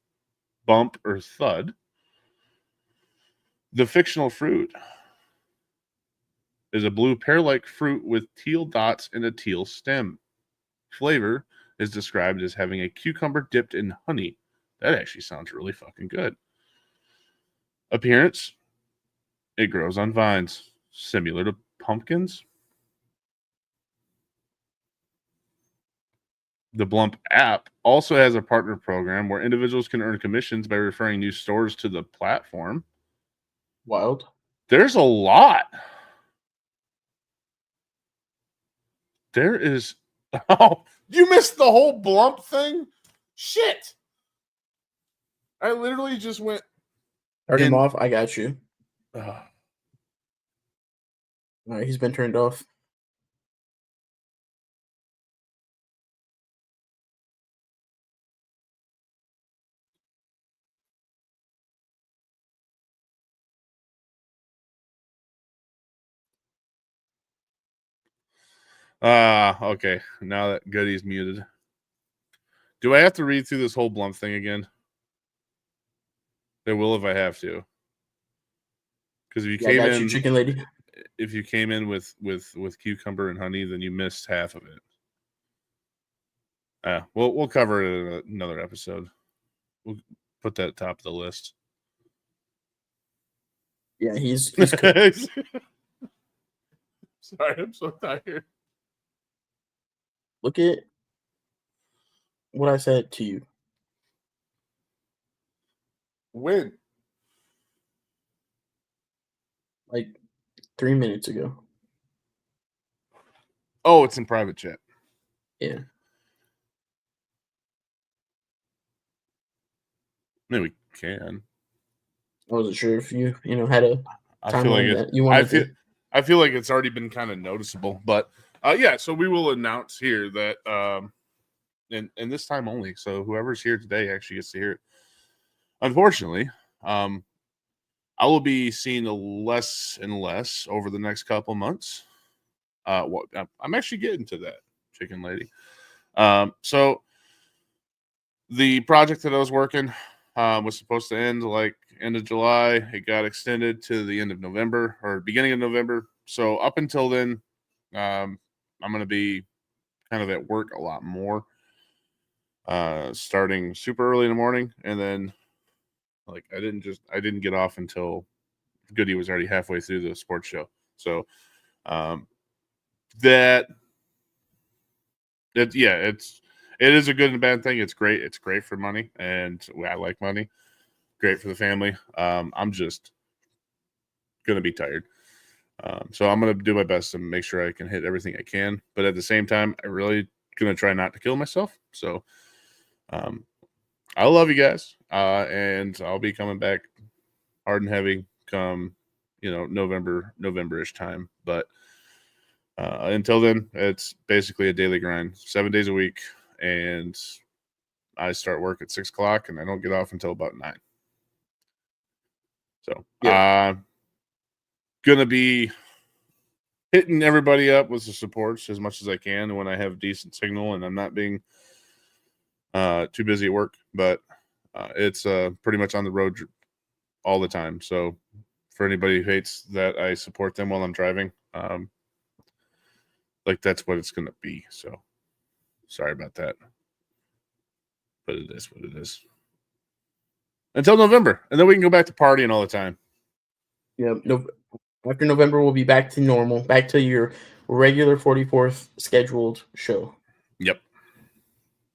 bump or thud. The fictional fruit is a blue pear-like fruit with teal dots and a teal stem. Flavor is described as having a cucumber dipped in honey. That actually sounds really fucking good. Appearance, it grows on vines, similar to pumpkins. The Blump app also has a partner program where individuals can earn commissions by referring new stores to the platform. Wild. There's a lot. There is. Oh, you missed the whole Blump thing? Shit. I literally just went. Turn him off. I got you. All right, he's been turned off. Okay. Now that Goody's muted. Do I have to read through this whole Blump thing again? I will if I have to. Because if you came in, chicken lady. If you came in with cucumber and honey, then you missed half of it. We'll cover it in another episode. We'll put that at the top of the list. Yeah, he's Sorry, I'm so tired. Look at what I said to you. When? Like 3 minutes ago. Oh, it's in private chat. Yeah. Maybe we can. I wasn't sure if you had a timeline that you wanted to. I feel like it's already been kind of noticeable, but so we will announce here that and this time only, so whoever's here today actually gets to hear it. Unfortunately, I will be seeing less and less over the next couple months. I'm actually getting to that, chicken lady. So the project that I was working was supposed to end like end of July. It got extended to the end of November or beginning of November. So up until then, I'm going to be kind of at work a lot more, starting super early in the morning. And then like I didn't get off until Goody was already halfway through the sports show. So that it is a good and bad thing. It's great. It's great for money, and I like money. Great for the family. I'm just gonna be tired. So I'm going to do my best to make sure I can hit everything I can. But at the same time, I really going to try not to kill myself. So I love you guys. And I'll be coming back hard and heavy come, November-ish time. But until then, it's basically a daily grind, 7 days a week. And I start work at 6 o'clock and I don't get off until about 9. So going to be hitting everybody up with the supports as much as I can when I have decent signal and I'm not being too busy at work. But it's pretty much on the road all the time. So for anybody who hates that I support them while I'm driving, that's what it's going to be. So sorry about that. But it is what it is. Until November. And then we can go back to partying all the time. Yeah. After November, we'll be back to normal, back to your regular 44th scheduled show. Yep.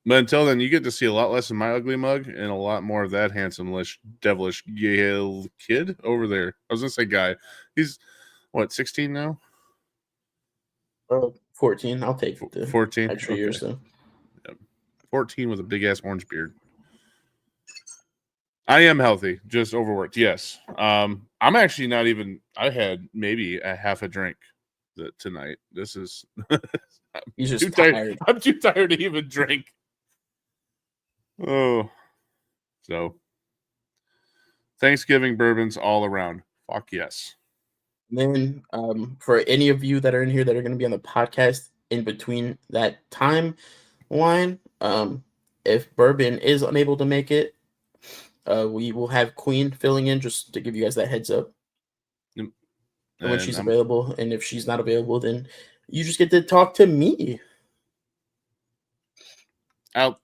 But until then, you get to see a lot less of my ugly mug and a lot more of that handsome, devilish Yale kid over there. I was going to say guy. He's, 16 now? 14. I'll take the 14 extra years, though. Yep. 14 with a big-ass orange beard. I am healthy, just overworked. Yes. I'm actually not even. I had maybe a half a drink tonight. This is. He's just too tired. I'm too tired to even drink. Oh, so Thanksgiving bourbons all around. Fuck yes. Then, for any of you that are in here that are going to be on the podcast in between that timeline, if Bourbon is unable to make it. We will have Queen filling in just to give you guys that heads up. Yep. And when she's available, and if she's not available, then you just get to talk to me. I'll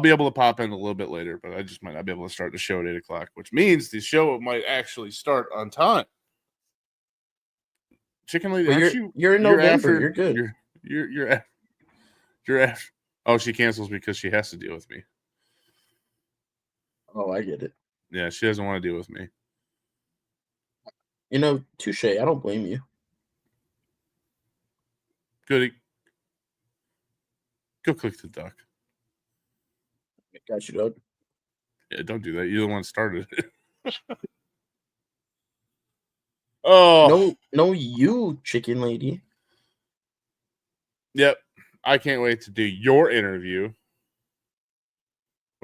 be able to pop in a little bit later, but I just might not be able to start the show at 8 o'clock, which means the show might actually start on time. Chicken Lady, you're in November. You're good. You're after. Oh, she cancels because she has to deal with me. Oh, I get it. Yeah, she doesn't want to deal with me. Touche. I don't blame you. Goody. Go click the duck. Got you, dog. Yeah, don't do that. You're the one that started it. Oh. No, you, Chicken Lady. Yep. I can't wait to do your interview.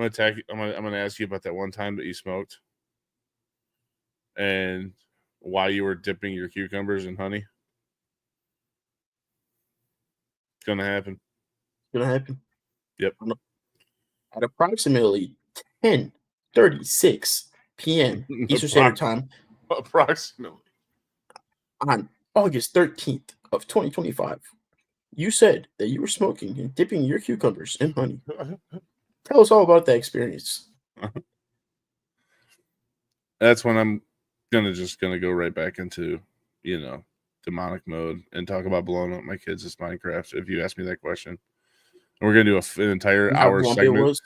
I'm gonna ask you about that one time that you smoked and why you were dipping your cucumbers in honey. It's gonna happen. Yep. At approximately 10:36 p.m. Eastern Standard Time. Approximately. On August 13th of 2025, you said that you were smoking and dipping your cucumbers in honey. Tell us all about that experience. That's when I'm gonna go right back into, demonic mode and talk about blowing up my kids' as Minecraft. If you ask me that question, and we're gonna do an entire hour segment.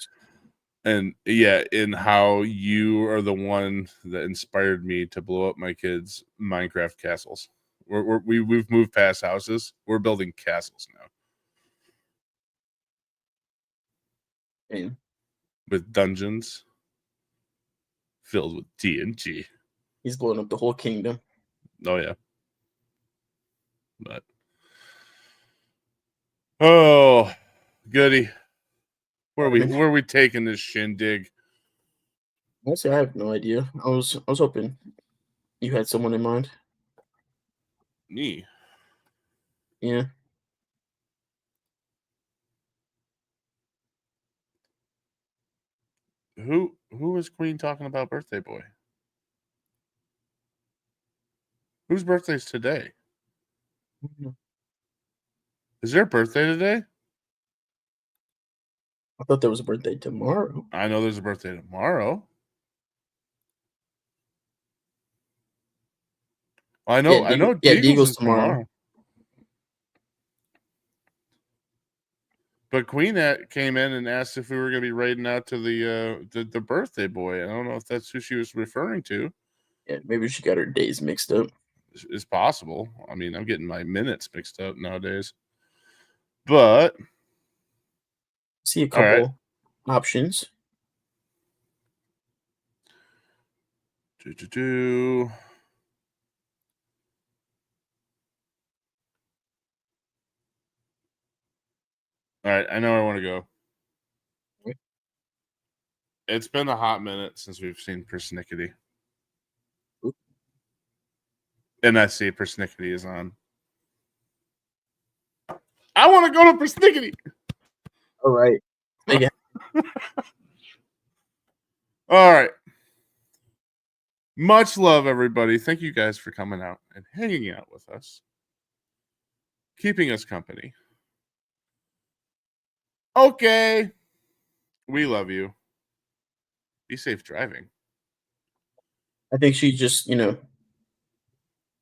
And yeah, in how you are the one that inspired me to blow up my kids' Minecraft castles. We've moved past houses. We're building castles now. And with dungeons filled with TNT. He's blowing up the whole kingdom. Oh yeah. But Goody. Where are we taking this shindig? Honestly, I have no idea. I was hoping you had someone in mind. Me? Yeah. Who is Queen talking about birthday boy? Whose birthday's today? Is there a birthday today? I thought there was a birthday tomorrow. I know there's a birthday tomorrow. I know Deagle's tomorrow. But Queenette came in and asked if we were going to be raiding out to the birthday boy. I don't know if that's who she was referring to. Yeah, maybe she got her days mixed up. It's possible. I mean, I'm getting my minutes mixed up nowadays. But See a couple options. All right, I know where I want to go. It's been a hot minute since we've seen Persnickety. And I see Persnickety is on. I want to go to Persnickety. All right. Again. All right. Much love, everybody. Thank you guys for coming out and hanging out with us, keeping us company. Okay. We love you. Be safe driving. I think she just,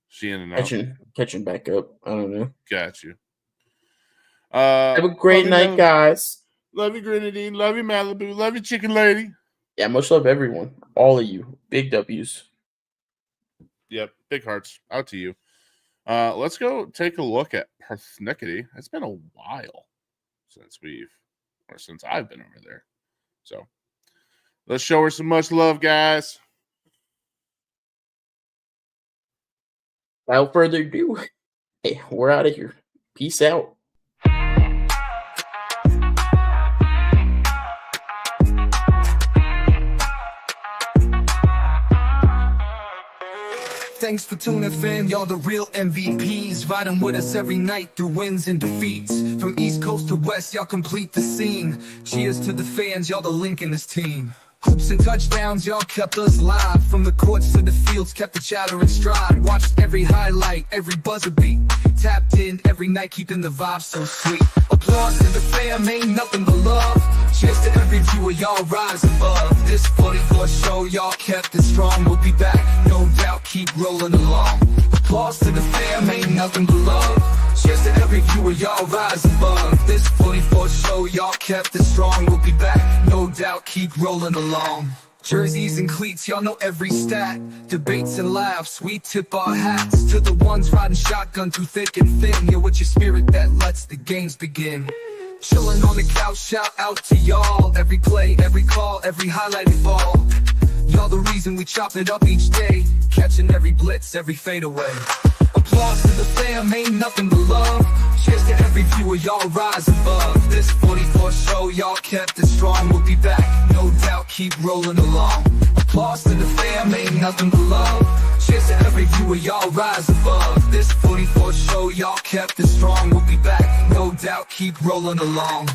She in and out. catching back up. I don't know. Got you. Have a great night, guys. Love you, Grenadine. Love you, Malibu. Love you, Chicken Lady. Yeah, much love, everyone. All of you. Big W's. Yep. Big hearts. Out to you. Let's go take a look at Persnickety. It's been a while since I've been over there. So let's show her some much love, guys. Without further ado, hey, we're out of here. Peace out. Thanks for tuning in, y'all the real MVPs. Riding with us every night through wins and defeats. From East Coast to West, y'all complete the scene. Cheers to the fans, y'all the link in this team. Hoops and touchdowns, y'all kept us live. From the courts to the fields, kept the chatter in stride. Watched every highlight, every buzzer beat. Tapped in every night, keeping the vibe so sweet. Applause to the fam, ain't nothing but love. Cheers to every viewer, y'all rise above. This 44 show, y'all kept it strong. We'll be back, no doubt, keep rolling along. Applause to the fam, ain't nothing but love. Cheers to every viewer, y'all rise above. This 44 show, y'all kept it strong. We'll be back, no doubt, keep rolling along. Jerseys and cleats, y'all know every stat. Debates and laughs, we tip our hats to the ones riding shotgun through thick and thin. You're with your spirit that lets the games begin. Chilling on the couch, shout out to y'all. Every play, every call, every highlighted ball. Y'all the reason we chop it up each day. Catching every blitz, every fadeaway. Applause to the fam, ain't nothing but love. Cheers to every viewer, y'all rise above. This 44 show, y'all kept it strong. We'll be back, no doubt, keep rolling along. Applause to the fam, ain't nothing but love. Cheers to every viewer, y'all rise above. This 44 show, y'all kept it strong. We'll be back, no doubt, keep rolling along.